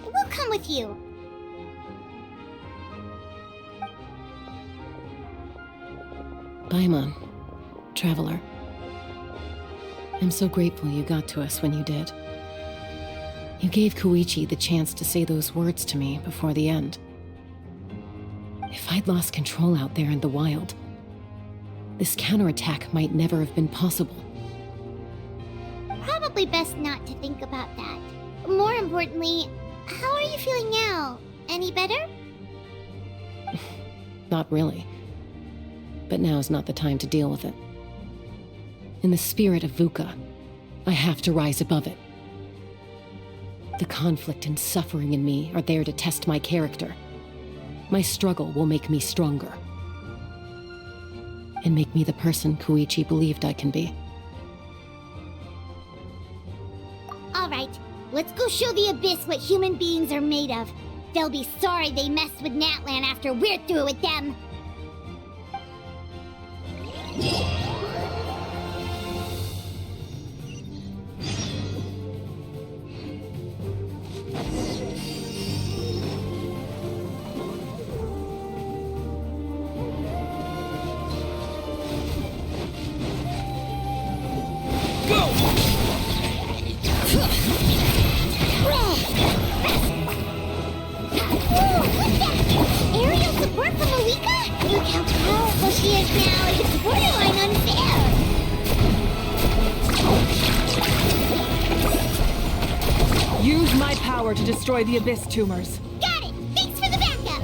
We'll come with you. Paimon, traveler. I'm so grateful you got to us when you did. You gave Koichi the chance to say those words to me before the end. If I'd lost control out there in the wild, this counterattack might never have been possible. Probably best not to think about that. More importantly, how are you feeling now? Any better? Not really. But now's not the time to deal with it. In the spirit of VUCA, I have to rise above it. The conflict and suffering in me are there to test my character. My struggle will make me stronger. And make me the person Koichi believed I can be. Alright, let's go show the Abyss what human beings are made of. They'll be sorry they messed with Natlan after we're through with them. Aerial support from Malika? Look how powerful she is now. It's borderline unfair. Use my power to destroy the Abyss tumors. Got it! Thanks for the backup!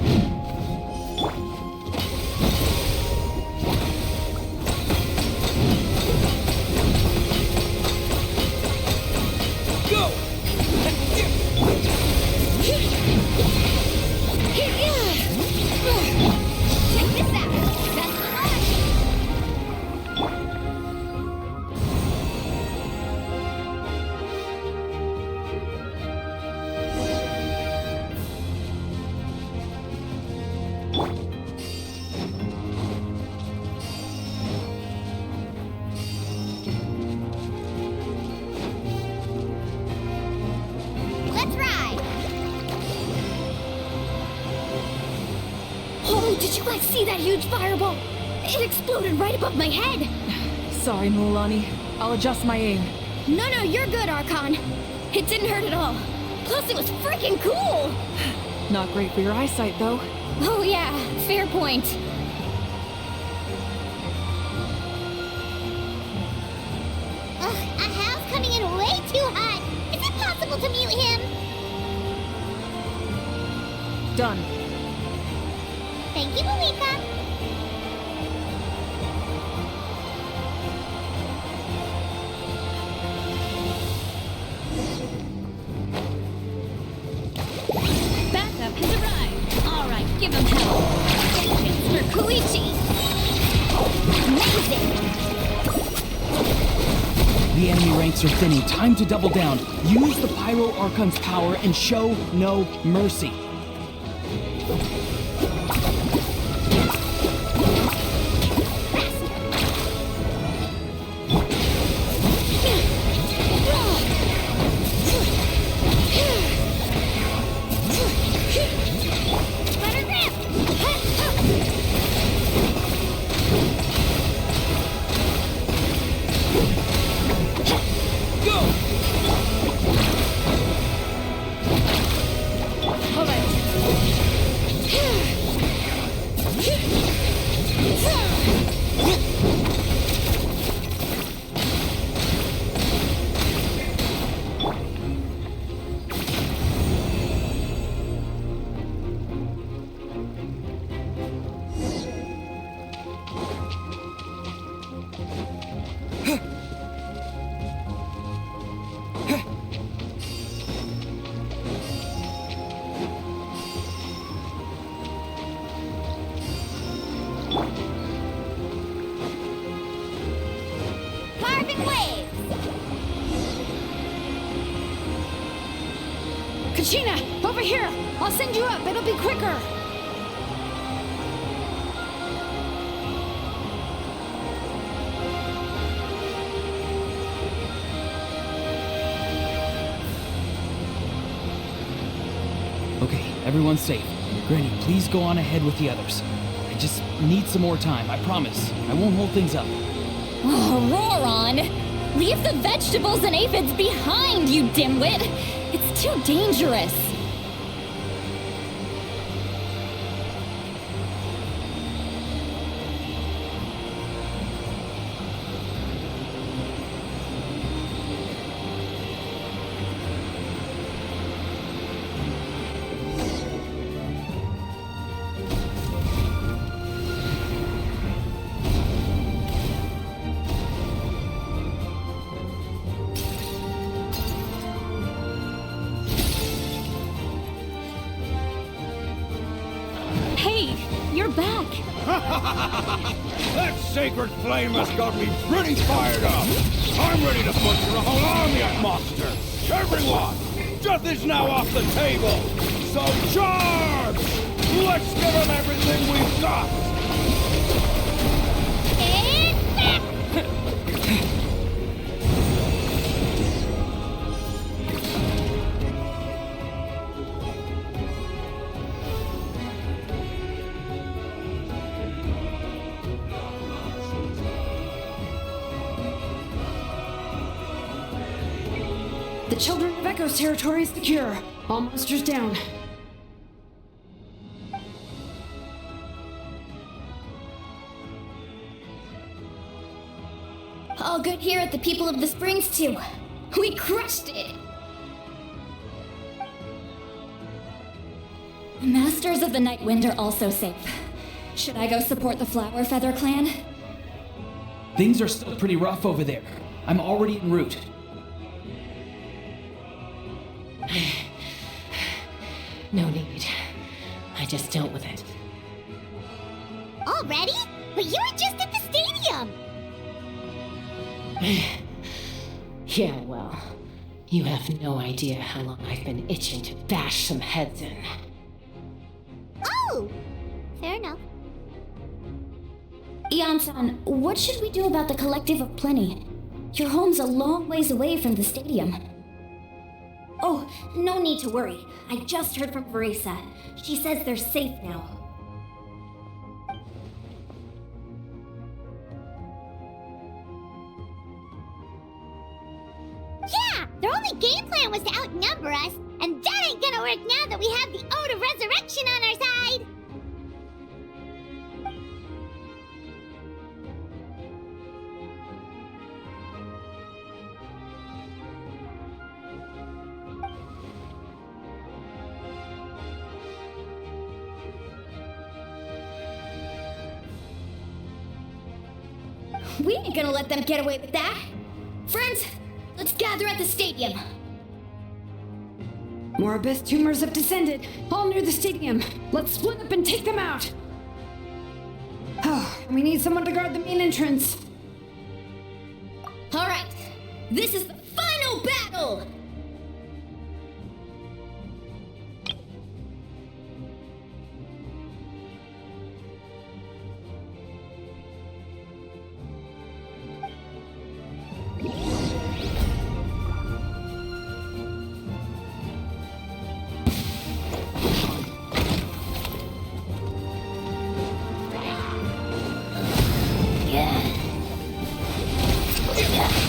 Go! Check this out! That's the launch! Let's ride! Oh, did you guys see that huge fireball? It exploded right above my head! Sorry, Mulani. I'll adjust my aim. No, you're good, Archon. It didn't hurt at all. Plus, it was freaking cool! Not great for your eyesight, though. Oh yeah, fair point. Ugh, Ahal's coming in way too hot. Is it possible to mute him? Done. Thank you, Malika. Backup has arrived. All right, give them hell. Vengeance for Koichi. Amazing. The enemy ranks are thinning. Time to double down. Use the Pyro Archon's power and show no mercy. Let her rip. All right. Machina, over here! I'll send you up, it'll be quicker! Okay, everyone's safe. Granny, please go on ahead with the others. I just need some more time, I promise. I won't hold things up. Oh, roar on! Leave the vegetables and aphids behind, you dimwit! It's too dangerous. You're back! That sacred flame has got me pretty fired up! I'm ready to butcher a whole army of monsters! Everyone! Death is now off the table! So charge! Let's give them everything we've got! The Children of Echo's territory is secure. All monsters down. All good here at the People of the Springs, too. We crushed it! The Masters of the Night Wind are also safe. Should I go support the Flower Feather clan? Things are still pretty rough over there. I'm already en route. No need. I just dealt with it. Already? But you were just at the stadium! Yeah, well, you have no idea how long I've been itching to bash some heads in. Oh! Fair enough. Ian-san, what should we do about the Collective of Plenty? Your home's a long ways away from the stadium. Oh, no need to worry. I just heard from Verisa. She says they're safe now. Yeah! Their only game plan was to outnumber us, and that ain't gonna work now that we have the Ode of Resurrection on our side! We ain't gonna let them get away with that! Friends, let's gather at the stadium! More abyss tumors have descended, all near the stadium. Let's split up and take them out! Oh, we need someone to guard the main entrance. Alright, this is the final battle!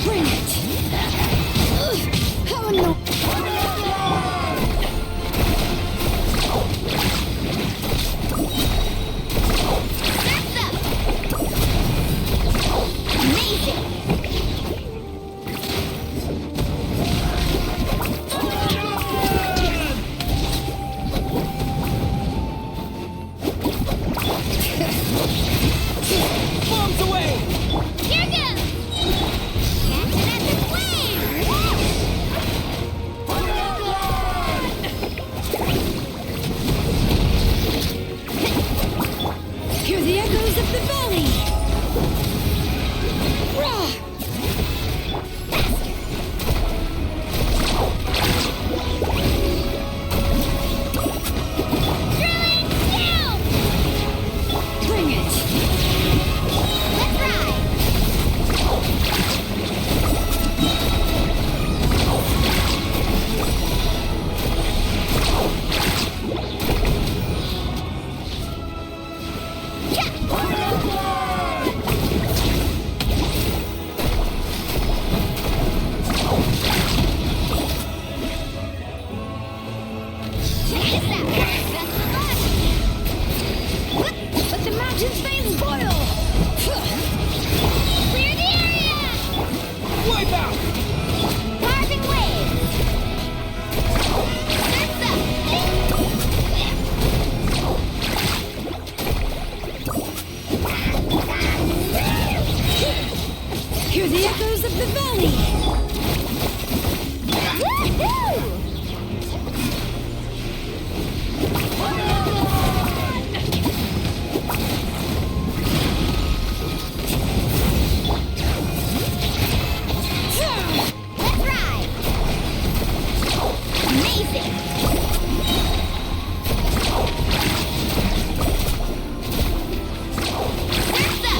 Bring it! How Carving waves! Surf's up! Hear the echoes of the valley! Woohoo! Let's ride! Amazing! Surf's up!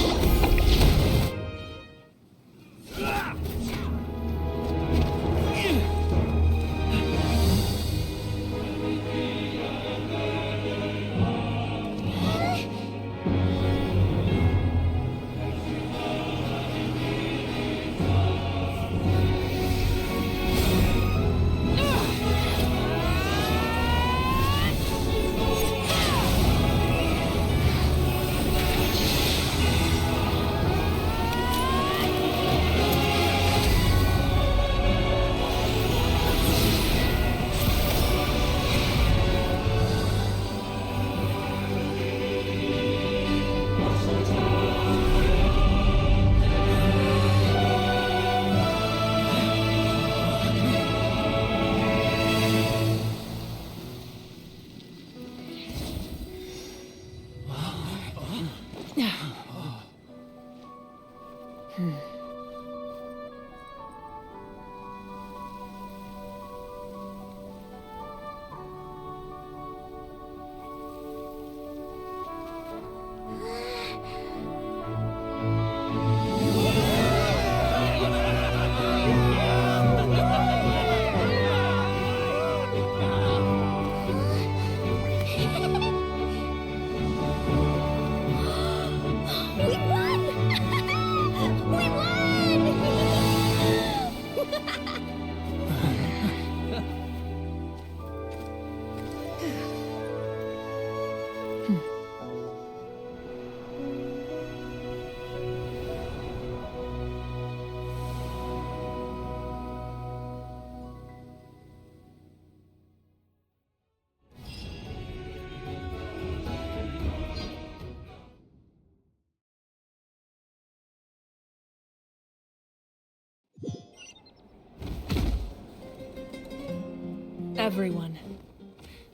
Everyone,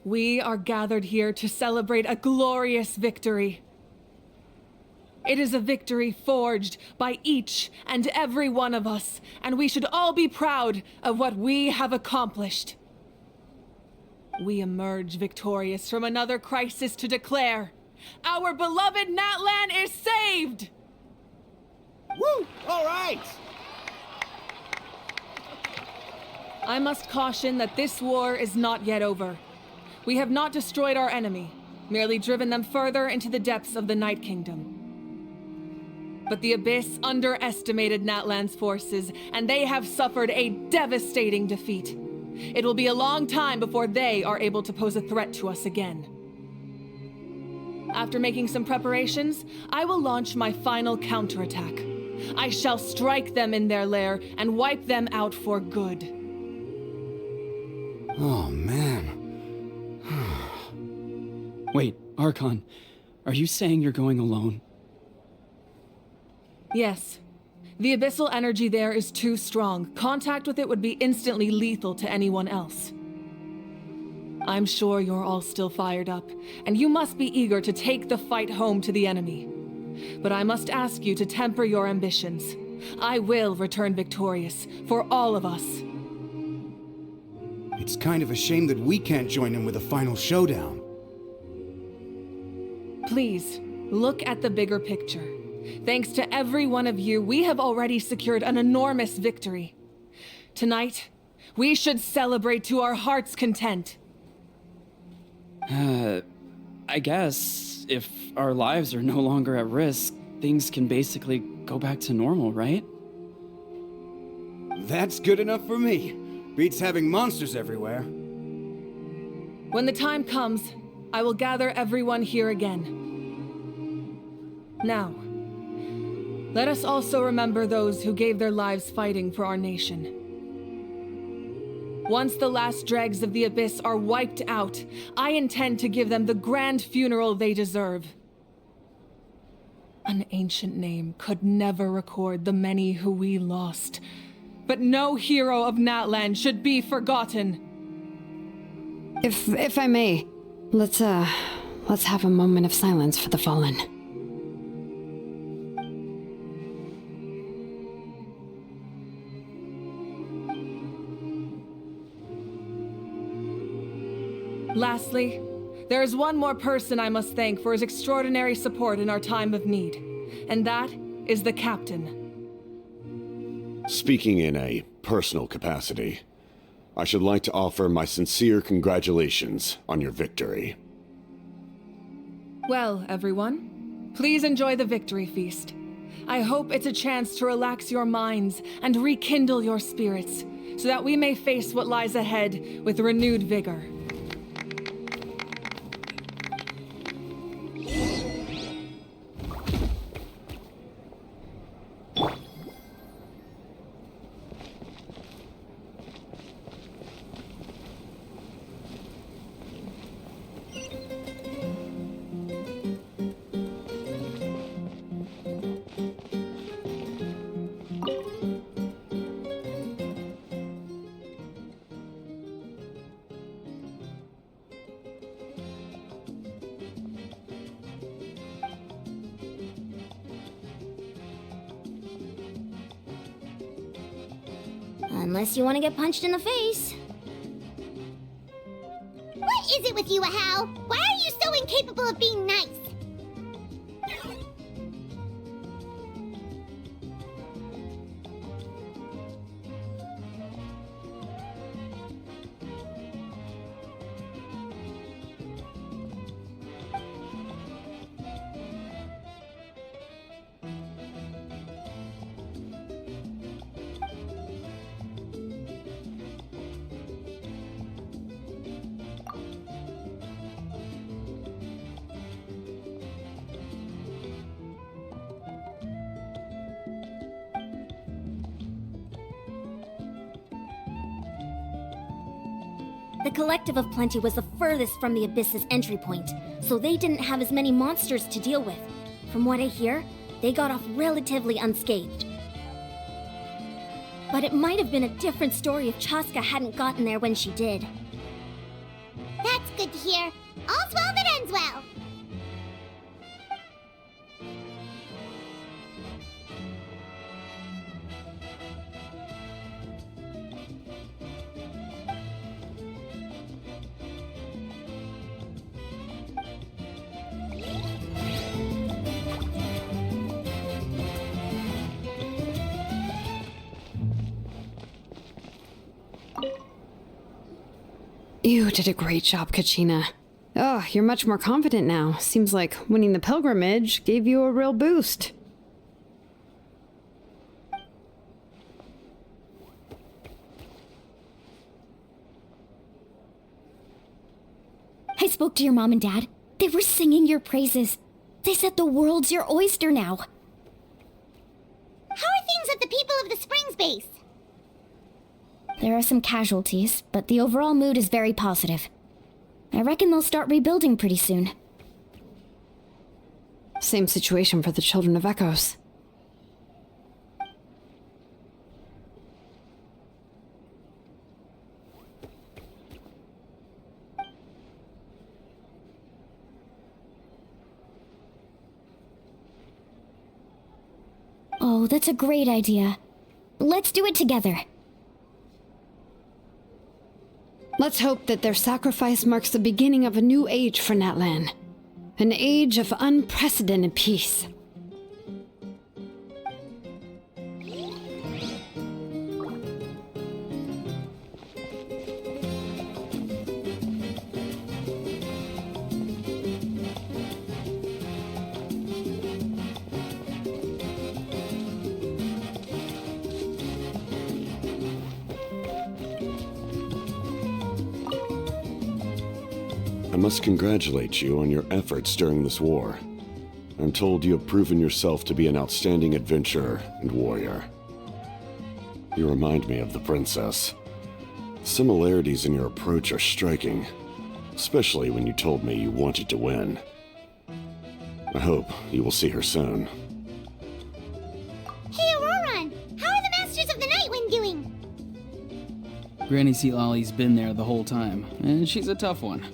we are gathered here to celebrate a glorious victory. It is a victory forged by each and every one of us, and we should all be proud of what we have accomplished. We emerge victorious from another crisis to declare, our beloved Natlan is saved! Woo! All right! I must caution that this war is not yet over. We have not destroyed our enemy, merely driven them further into the depths of the Night Kingdom. But the Abyss underestimated Natlan's forces, and they have suffered a devastating defeat. It will be a long time before they are able to pose a threat to us again. After making some preparations, I will launch my final counterattack. I shall strike them in their lair and wipe them out for good. Oh, man. Wait, Archon, are you saying you're going alone? Yes. The abyssal energy there is too strong. Contact with it would be instantly lethal to anyone else. I'm sure you're all still fired up, and you must be eager to take the fight home to the enemy. But I must ask you to temper your ambitions. I will return victorious, for all of us. It's kind of a shame that we can't join in with a final showdown. Please, look at the bigger picture. Thanks to every one of you, we have already secured an enormous victory. Tonight, we should celebrate to our heart's content. I guess if our lives are no longer at risk, things can basically go back to normal, right? That's good enough for me. Beats having monsters everywhere. When the time comes, I will gather everyone here again. Now, Let us also remember those who gave their lives fighting for our nation. Once the last dregs of the Abyss are wiped out, I intend to give them the grand funeral they deserve. An ancient name could never record the many who we lost, but no hero of Natlan should be forgotten. If I may, let's have a moment of silence for the fallen. Lastly, there is one more person I must thank for his extraordinary support in our time of need, and that is the Captain. Speaking in a personal capacity, I should like to offer my sincere congratulations on your victory. Well, everyone, please enjoy the victory feast. I hope it's a chance to relax your minds and rekindle your spirits, so that we may face what lies ahead with renewed vigor. Unless you want to get punched in the face. What is it with you, Ahau? Why are you so incapable of being nice? The Collective of Plenty was the furthest from the Abyss's entry point, so they didn't have as many monsters to deal with. From what I hear, they got off relatively unscathed. But it might have been a different story if Chaska hadn't gotten there when she did. That's good to hear. All's well that ends well. You did a great job, Kachina. Oh, you're much more confident now. Seems like winning the pilgrimage gave you a real boost. I spoke to your mom and dad. They were singing your praises. They said the world's your oyster now. How are things at the People of the Springs base? There are some casualties, but the overall mood is very positive. I reckon they'll start rebuilding pretty soon. Same situation for the Children of Echoes. Oh, that's a great idea. Let's do it together. Let's hope that their sacrifice marks the beginning of a new age for Natlan. An age of unprecedented peace. I must congratulate you on your efforts during this war. I'm told you have proven yourself to be an outstanding adventurer and warrior. You remind me of the princess. Similarities in your approach are striking, especially when you told me you wanted to win. I hope you will see her soon. Hey, Auroran! How are the Masters of the Night Wind doing? Granny Sea Lolly's been there the whole time, and she's a tough one.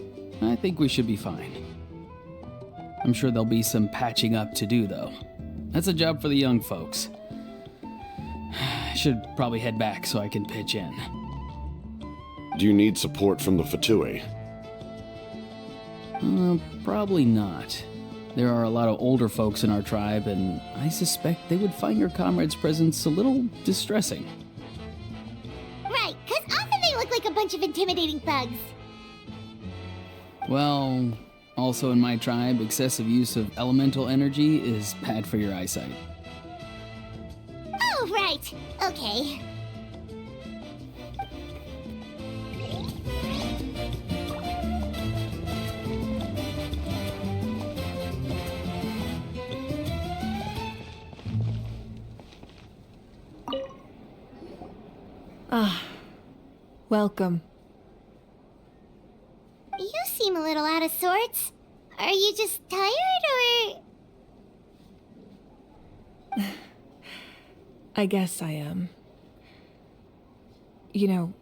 I think we should be fine. I'm sure there'll be some patching up to do, though. That's a job for the young folks. I should probably head back so I can pitch in. Do you need support from the Fatui? Probably not. There are a lot of older folks in our tribe, and I suspect they would find your comrade's presence a little distressing. Right, because often they look like a bunch of intimidating thugs. Well, also in my tribe, excessive use of elemental energy is bad for your eyesight. Oh, right. Okay. Ah, welcome. You seem a little out of sorts. Are you just tired, or...? I guess I am. You know,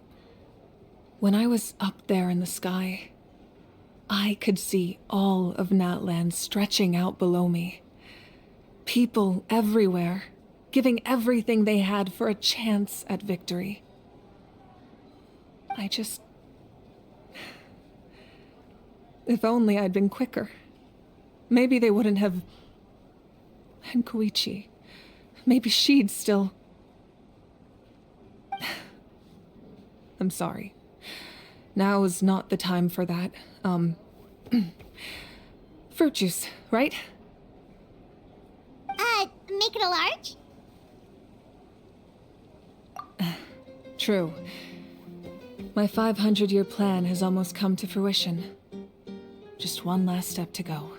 when I was up there in the sky, I could see all of Natlan stretching out below me. People everywhere, giving everything they had for a chance at victory. If only I'd been quicker. Maybe they wouldn't have... And Koichi. Maybe she'd still... I'm sorry. Now is not the time for that. Fruit juice, right? Make it a large? True. My 500-year plan has almost come to fruition. Just one last step to go.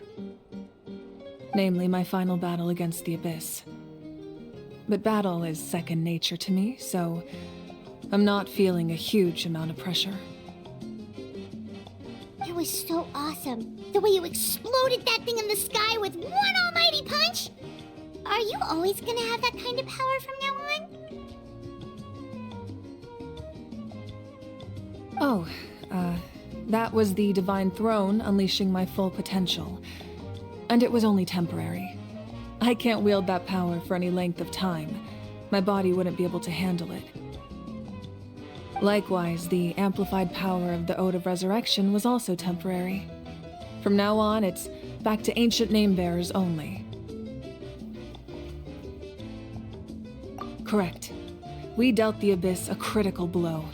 Namely, my final battle against the Abyss. But battle is second nature to me, so I'm not feeling a huge amount of pressure. It was so awesome. The way you exploded that thing in the sky with one almighty punch! Are you always gonna have that kind of power from now on? Oh, that was the Divine Throne unleashing my full potential. And it was only temporary. I can't wield that power for any length of time. My body wouldn't be able to handle it. Likewise, the amplified power of the Ode of Resurrection was also temporary. From now on, it's back to ancient name-bearers only. Correct. We dealt the Abyss a critical blow.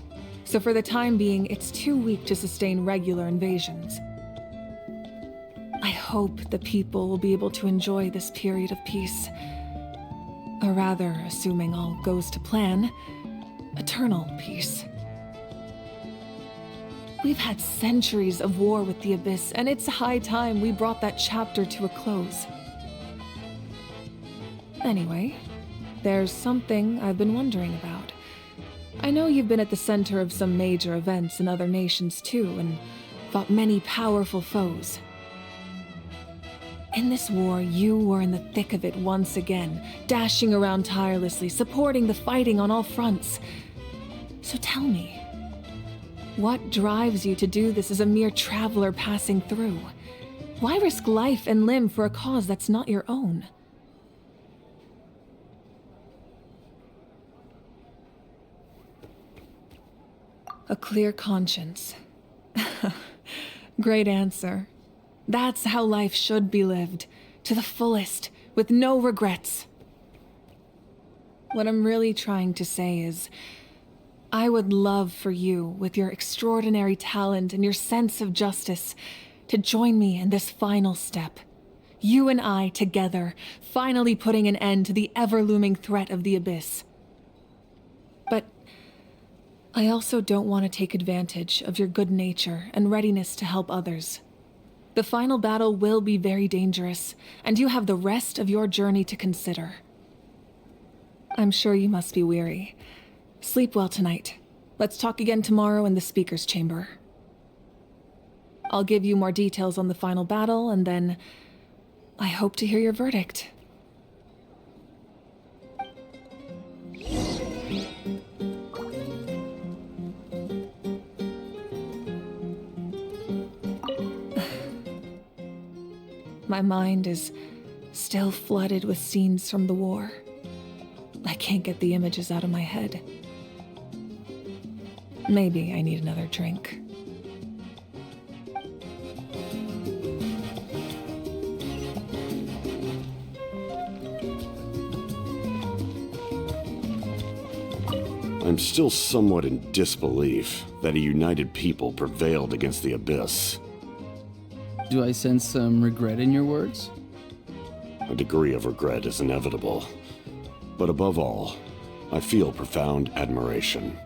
So for the time being, it's too weak to sustain regular invasions. I hope the people will be able to enjoy this period of peace. Or rather, assuming all goes to plan, eternal peace. We've had centuries of war with the Abyss, and it's high time we brought that chapter to a close. Anyway, there's something I've been wondering about. I know you've been at the center of some major events in other nations too, and fought many powerful foes. In this war, you were in the thick of it once again, dashing around tirelessly, supporting the fighting on all fronts. So tell me, what drives you to do this as a mere traveler passing through? Why risk life and limb for a cause that's not your own? A clear conscience. Great answer. That's how life should be lived, to the fullest, with no regrets. What I'm really trying to say is, I would love for you, with your extraordinary talent and your sense of justice, to join me in this final step. You and I together, finally putting an end to the ever-looming threat of the Abyss. But I also don't want to take advantage of your good nature and readiness to help others. The final battle will be very dangerous, and you have the rest of your journey to consider. I'm sure you must be weary. Sleep well tonight. Let's talk again tomorrow in the speaker's chamber. I'll give you more details on the final battle, and then I hope to hear your verdict. My mind is still flooded with scenes from the war. I can't get the images out of my head. Maybe I need another drink. I'm still somewhat in disbelief that a united people prevailed against the Abyss. Do I sense some regret in your words? A degree of regret is inevitable. But above all, I feel profound admiration.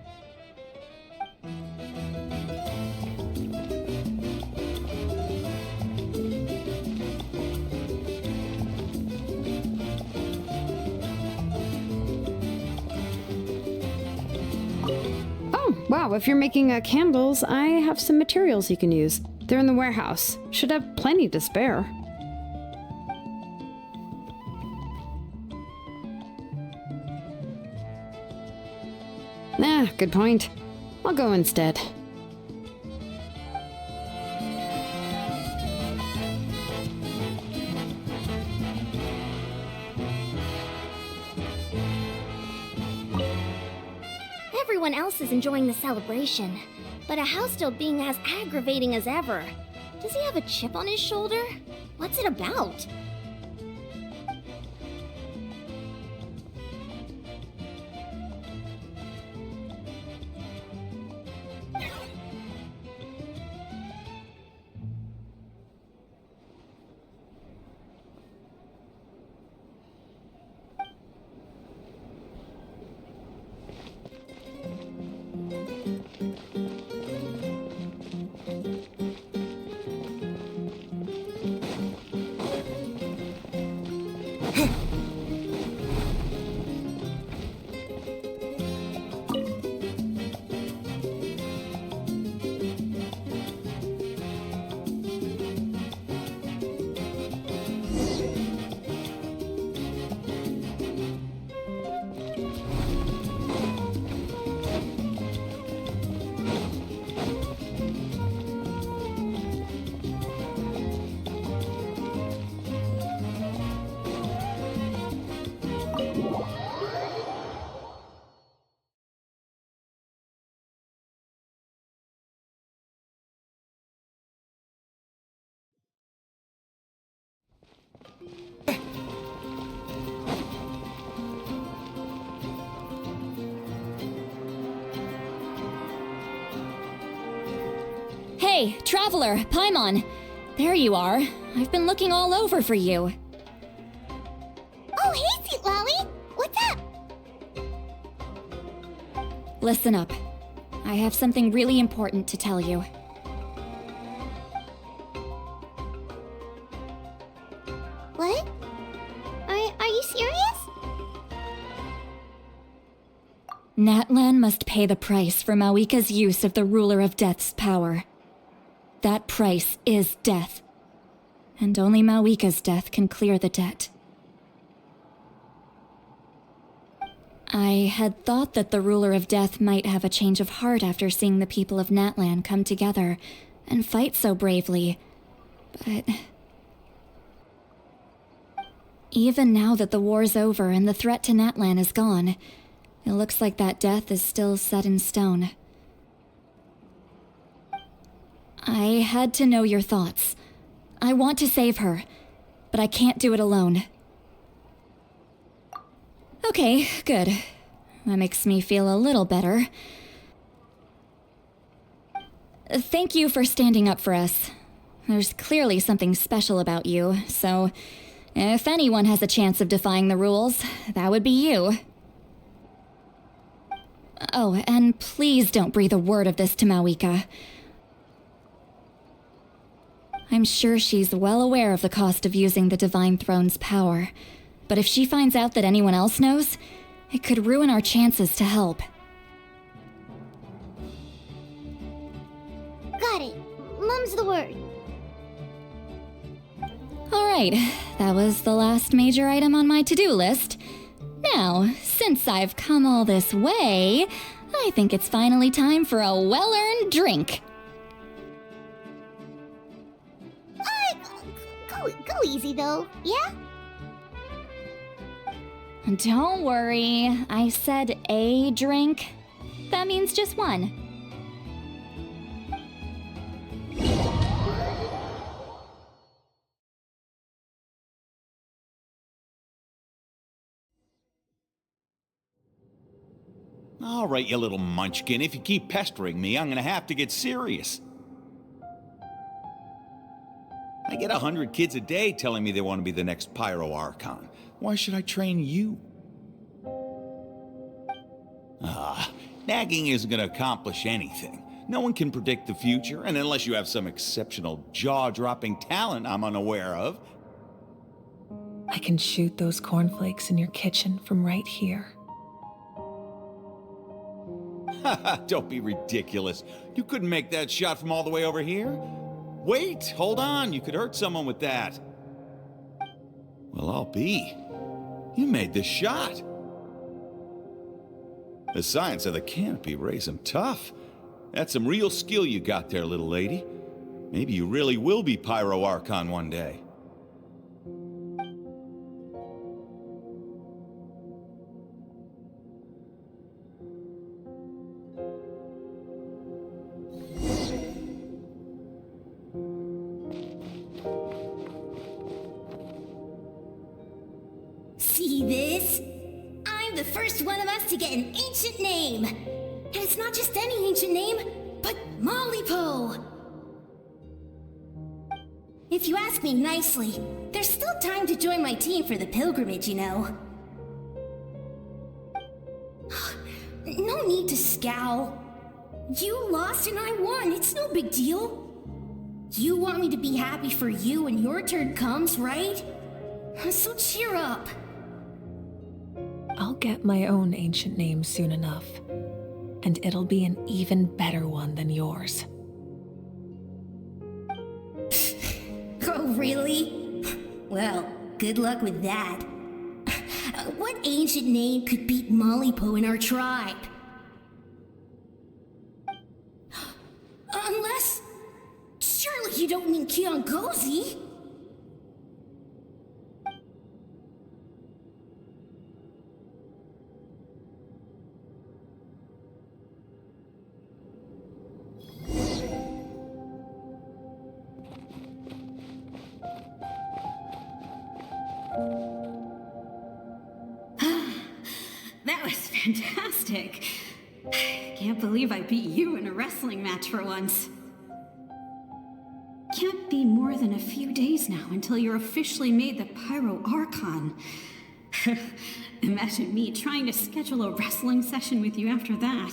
Oh, wow, if you're making candles, I have some materials you can use. They're in the warehouse. Should have plenty to spare. Good point. I'll go instead. Everyone else is enjoying the celebration, but a house still being as aggravating as ever. Does he have a chip on his shoulder? What's it about? Hey, Traveler, Paimon. There you are. I've been looking all over for you. Oh, hey, Sweet Lolly! What's up? Listen up. I have something really important to tell you. What? Are you serious? Natlan must pay the price for Mawika's use of the Ruler of Death's power. That price is death. And only Mawika's death can clear the debt. I had thought that the Ruler of Death might have a change of heart after seeing the people of Natlan come together and fight so bravely, but... Even now that the war's over and the threat to Natlan is gone, it looks like that death is still set in stone. I had to know your thoughts. I want to save her, but I can't do it alone. Okay, good. That makes me feel a little better. Thank you for standing up for us. There's clearly something special about you, so if anyone has a chance of defying the rules, that would be you. Oh, and please don't breathe a word of this to Mawika. I'm sure she's well aware of the cost of using the Divine Throne's power. But if she finds out that anyone else knows, it could ruin our chances to help. Got it. Mum's the word. Alright, that was the last major item on my to-do list. Now, since I've come all this way, I think it's finally time for a well-earned drink. Go easy though, yeah? Don't worry, I said a drink. That means just one. All right, you little munchkin. If you keep pestering me, I'm gonna have to get serious. I get 100 kids a day telling me they want to be the next Pyro Archon. Why should I train you? Nagging isn't gonna accomplish anything. No one can predict the future, and unless you have some exceptional jaw-dropping talent I'm unaware of. I can shoot those cornflakes in your kitchen from right here. Don't be ridiculous. You couldn't make that shot from all the way over here. Wait, hold on. You could hurt someone with that. Well, I'll be. You made this shot. The science of the canopy raised them tough. That's some real skill you got there, little lady. Maybe you really will be Pyro Archon one day. See this? I'm the first one of us to get an ancient name. And it's not just any ancient name, but Mollypo. If you ask me nicely, there's still time to join my team for the pilgrimage, you know. No need to scowl. You lost and I won, it's no big deal. You want me to be happy for you when your turn comes, right? So cheer up. I'll get my own ancient name soon enough, and it'll be an even better one than yours. Oh, really? Well, good luck with that. What ancient name could beat Mollypo in our tribe? Unless... surely you don't mean Kiangozi? That was fantastic. Can't believe I beat you in a wrestling match for once. Can't be more than a few days now until you're officially made the Pyro Archon. Imagine me trying to schedule a wrestling session with you after that.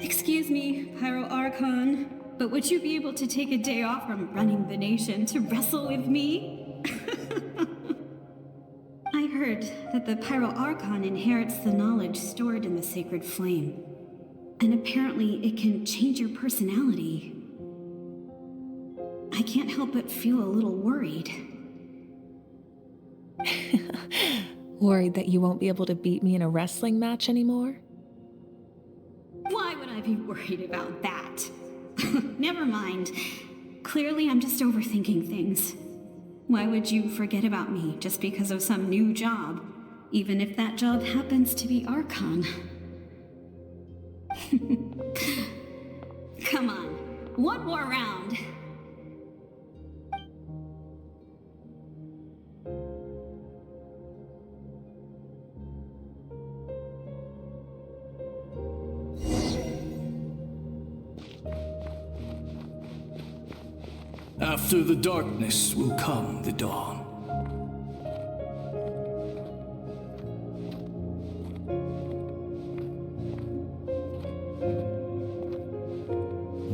Excuse me, Pyro Archon, but would you be able to take a day off from running the nation to wrestle with me? I heard that the Pyro Archon inherits the knowledge stored in the sacred flame. And apparently it can change your personality. I can't help but feel a little worried. Worried that you won't be able to beat me in a wrestling match anymore? Why would I be worried about that? Never mind. Clearly I'm just overthinking things. Why would you forget about me just because of some new job, even if that job happens to be Archon? Come on, one more round. After the darkness will come the dawn.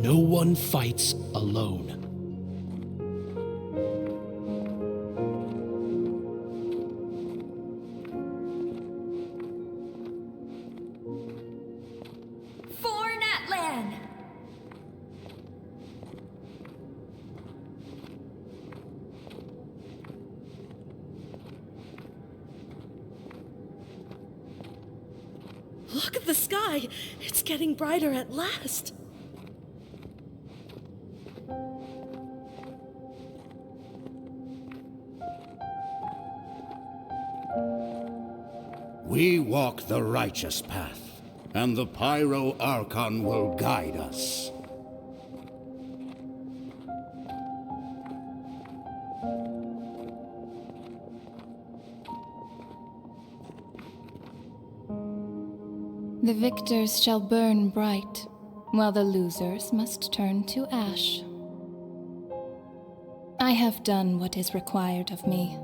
No one fights alone. For Natlan! Look at the sky! It's getting brighter at last! We walk the righteous path, and the Pyro Archon will guide us. The victors shall burn bright, while the losers must turn to ash. I have done what is required of me.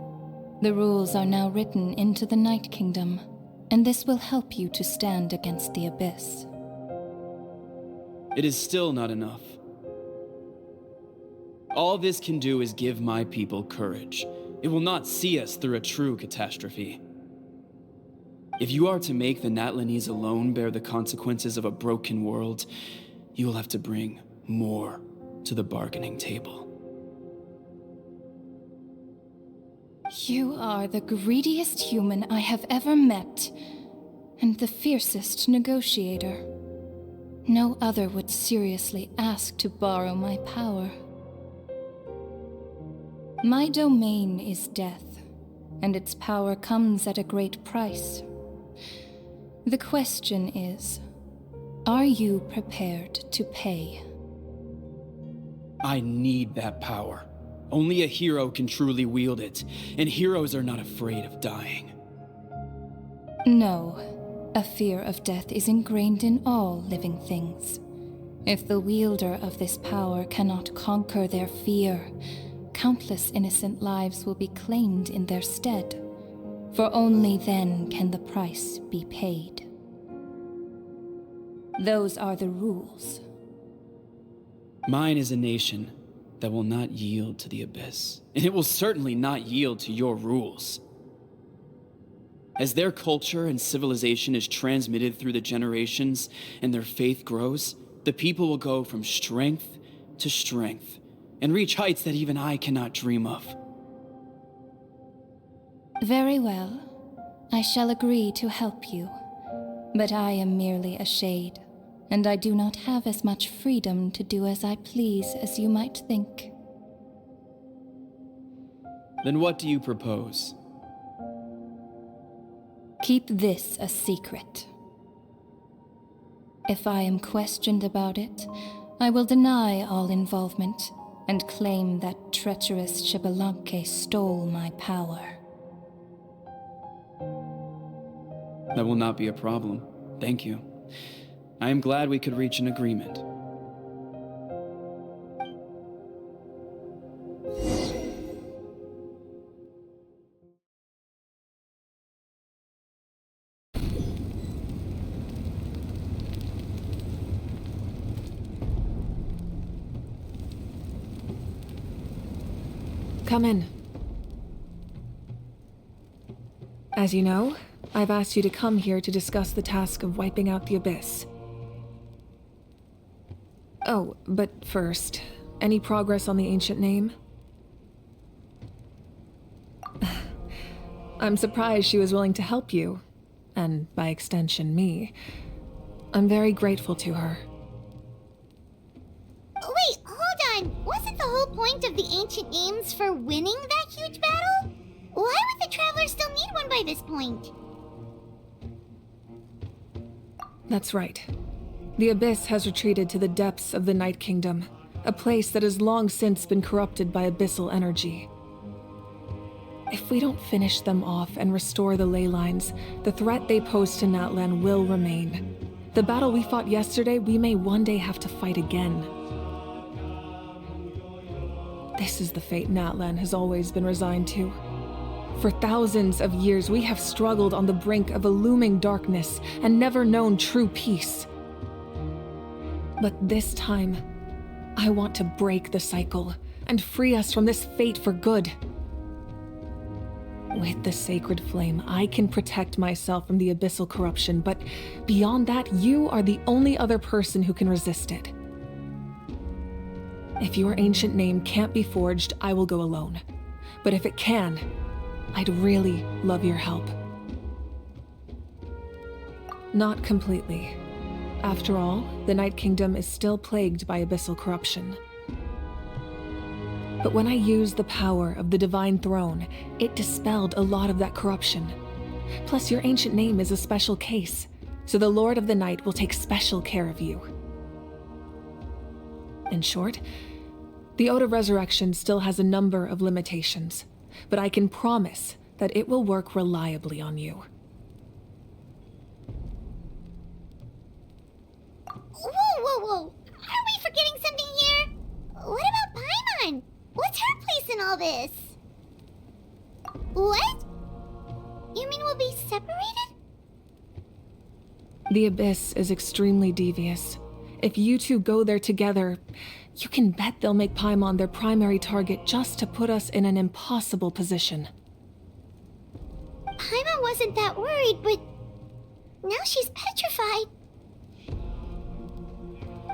The rules are now written into the Night Kingdom, and this will help you to stand against the Abyss. It is still not enough. All this can do is give my people courage. It will not see us through a true catastrophe. If you are to make the Natlanese alone bear the consequences of a broken world, you will have to bring more to the bargaining table. You are the greediest human I have ever met, and the fiercest negotiator. No other would seriously ask to borrow my power. My domain is death, and its power comes at a great price. The question is, are you prepared to pay? I need that power. Only a hero can truly wield it, and heroes are not afraid of dying. No, a fear of death is ingrained in all living things. If the wielder of this power cannot conquer their fear, countless innocent lives will be claimed in their stead. For only then can the price be paid. Those are the rules. Mine is a nation that will not yield to the Abyss, and it will certainly not yield to your rules. As their culture and civilization is transmitted through the generations and their faith grows, the people will go from strength to strength and reach heights that even I cannot dream of. Very well. I shall agree to help you. But I am merely a shade, and I do not have as much freedom to do as I please as you might think. Then what do you propose? Keep this a secret. If I am questioned about it, I will deny all involvement and claim that treacherous Xbalanque stole my power. That will not be a problem. Thank you. I am glad we could reach an agreement. Come in. As you know, I've asked you to come here to discuss the task of wiping out the Abyss. Oh, but first, any progress on the ancient name? I'm surprised she was willing to help you, and by extension me. I'm very grateful to her. Wait, hold on. Wasn't the whole point of the ancient names for winning that huge battle? Why would the Travelers still need one by this point? That's right. The Abyss has retreated to the depths of the Night Kingdom, a place that has long since been corrupted by abyssal energy. If we don't finish them off and restore the ley lines, the threat they pose to Natlan will remain. The battle we fought yesterday, we may one day have to fight again. This is the fate Natlan has always been resigned to. For thousands of years, we have struggled on the brink of a looming darkness and never known true peace. But this time, I want to break the cycle and free us from this fate for good. With the sacred flame, I can protect myself from the abyssal corruption, but beyond that, you are the only other person who can resist it. If your ancient name can't be forged, I will go alone. But if it can, I'd really love your help. Not completely. After all, the Night Kingdom is still plagued by abyssal corruption. But when I used the power of the Divine Throne, it dispelled a lot of that corruption. Plus, your ancient name is a special case, so the Lord of the Night will take special care of you. In short, the Ode of Resurrection still has a number of limitations, but I can promise that it will work reliably on you. Whoa. Are we forgetting something here? What about Paimon? What's her place in all this? What? You mean we'll be separated? The Abyss is extremely devious. If you two go there together, you can bet they'll make Paimon their primary target just to put us in an impossible position. Paimon wasn't that worried, but now she's petrified.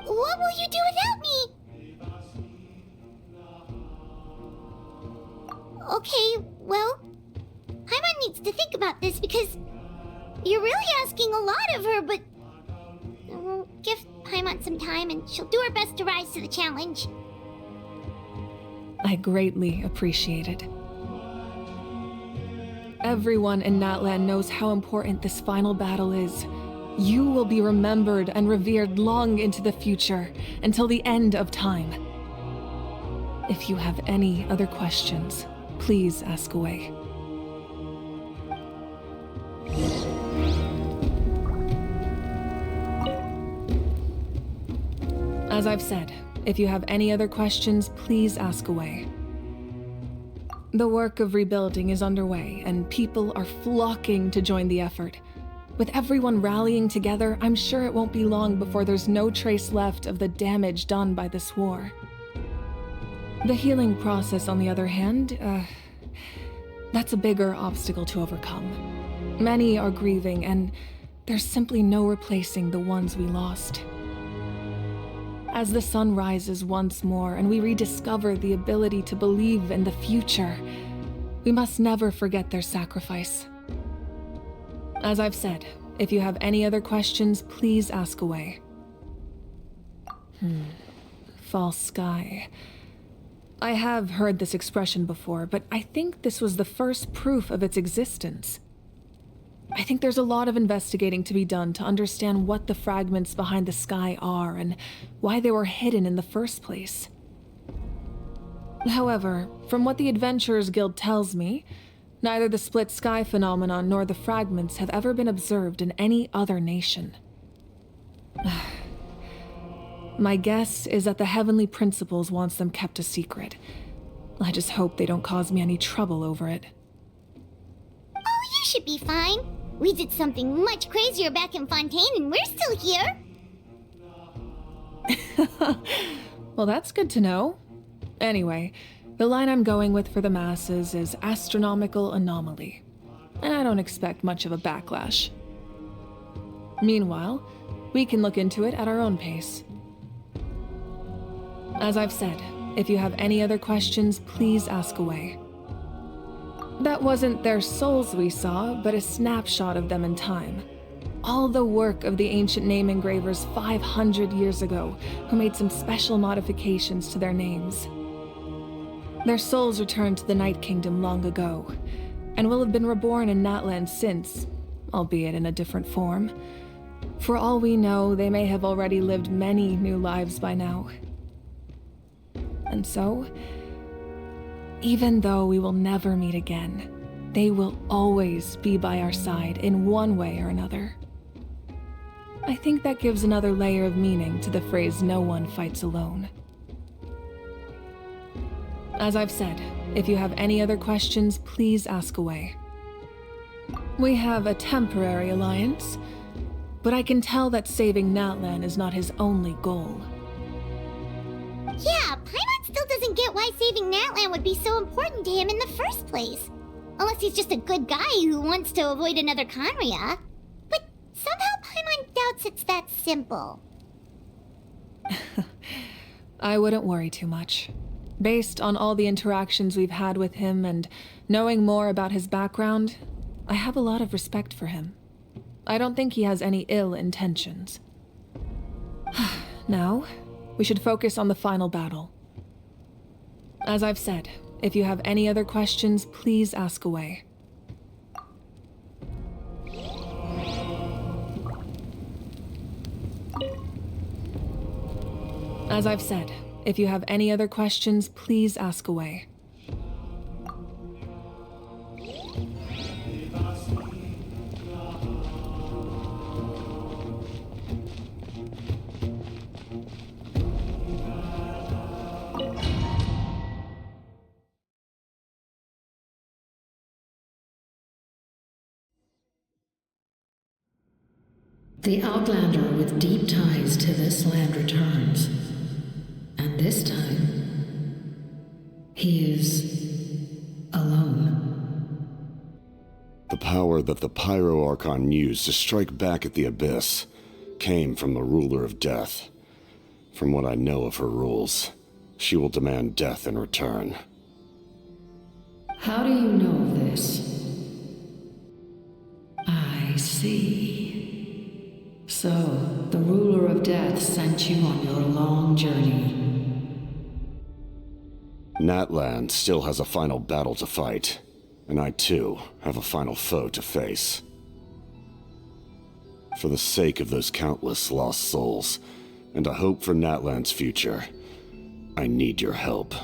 What will you do without me? Okay, well, Paimon needs to think about this because you're really asking a lot of her, but we'll give Paimon some time and she'll do her best to rise to the challenge. I greatly appreciate it. Everyone in Natlan knows how important this final battle is. You will be remembered and revered long into the future, until the end of time. If you have any other questions, please ask away. As I've said, if you have any other questions, please ask away. The work of rebuilding is underway, and people are flocking to join the effort. With everyone rallying together, I'm sure it won't be long before there's no trace left of the damage done by this war. The healing process, on the other hand, that's a bigger obstacle to overcome. Many are grieving, and there's simply no replacing the ones we lost. As the sun rises once more and we rediscover the ability to believe in the future, we must never forget their sacrifice. As I've said, if you have any other questions, please ask away. False sky. I have heard this expression before, but I think this was the first proof of its existence. I think there's a lot of investigating to be done to understand what the fragments behind the sky are and why they were hidden in the first place. However, from what the Adventurers Guild tells me, neither the split sky phenomenon nor the fragments have ever been observed in any other nation. My guess is that the Heavenly Principles wants them kept a secret. I just hope they don't cause me any trouble over it. Oh, you should be fine. We did something much crazier back in Fontaine and we're still here. Well, that's good to know. Anyway, the line I'm going with for the masses is astronomical anomaly, and I don't expect much of a backlash. Meanwhile, we can look into it at our own pace. As I've said, if you have any other questions, please ask away. That wasn't their souls we saw, but a snapshot of them in time. All the work of the ancient name engravers 500 years ago, who made some special modifications to their names. Their souls returned to the Night Kingdom long ago, and will have been reborn in Natlan since, albeit in a different form. For all we know, they may have already lived many new lives by now. And so, even though we will never meet again, they will always be by our side in one way or another. I think that gives another layer of meaning to the phrase, "No one fights alone." As I've said, if you have any other questions, please ask away. We have a temporary alliance, but I can tell that saving Natlan is not his only goal. get why saving Natlan would be so important to him in the first place. Unless he's just a good guy who wants to avoid another Conria. But somehow Paimon doubts it's that simple. I wouldn't worry too much. Based on all the interactions we've had with him and knowing more about his background, I have a lot of respect for him. I don't think he has any ill intentions. Now, we should focus on the final battle. As I've said, if you have any other questions, please ask away. As I've said, if you have any other questions, please ask away. The Outlander with deep ties to this land returns. And this time, he is alone. The power that the Pyro Archon used to strike back at the Abyss came from the Ruler of Death. From what I know of her rules, she will demand death in return. How do you know this? I see. So, the Ruler of Death sent you on your long journey. Natlan still has a final battle to fight, and I too have a final foe to face. For the sake of those countless lost souls, and a hope for Natlan's future, I need your help.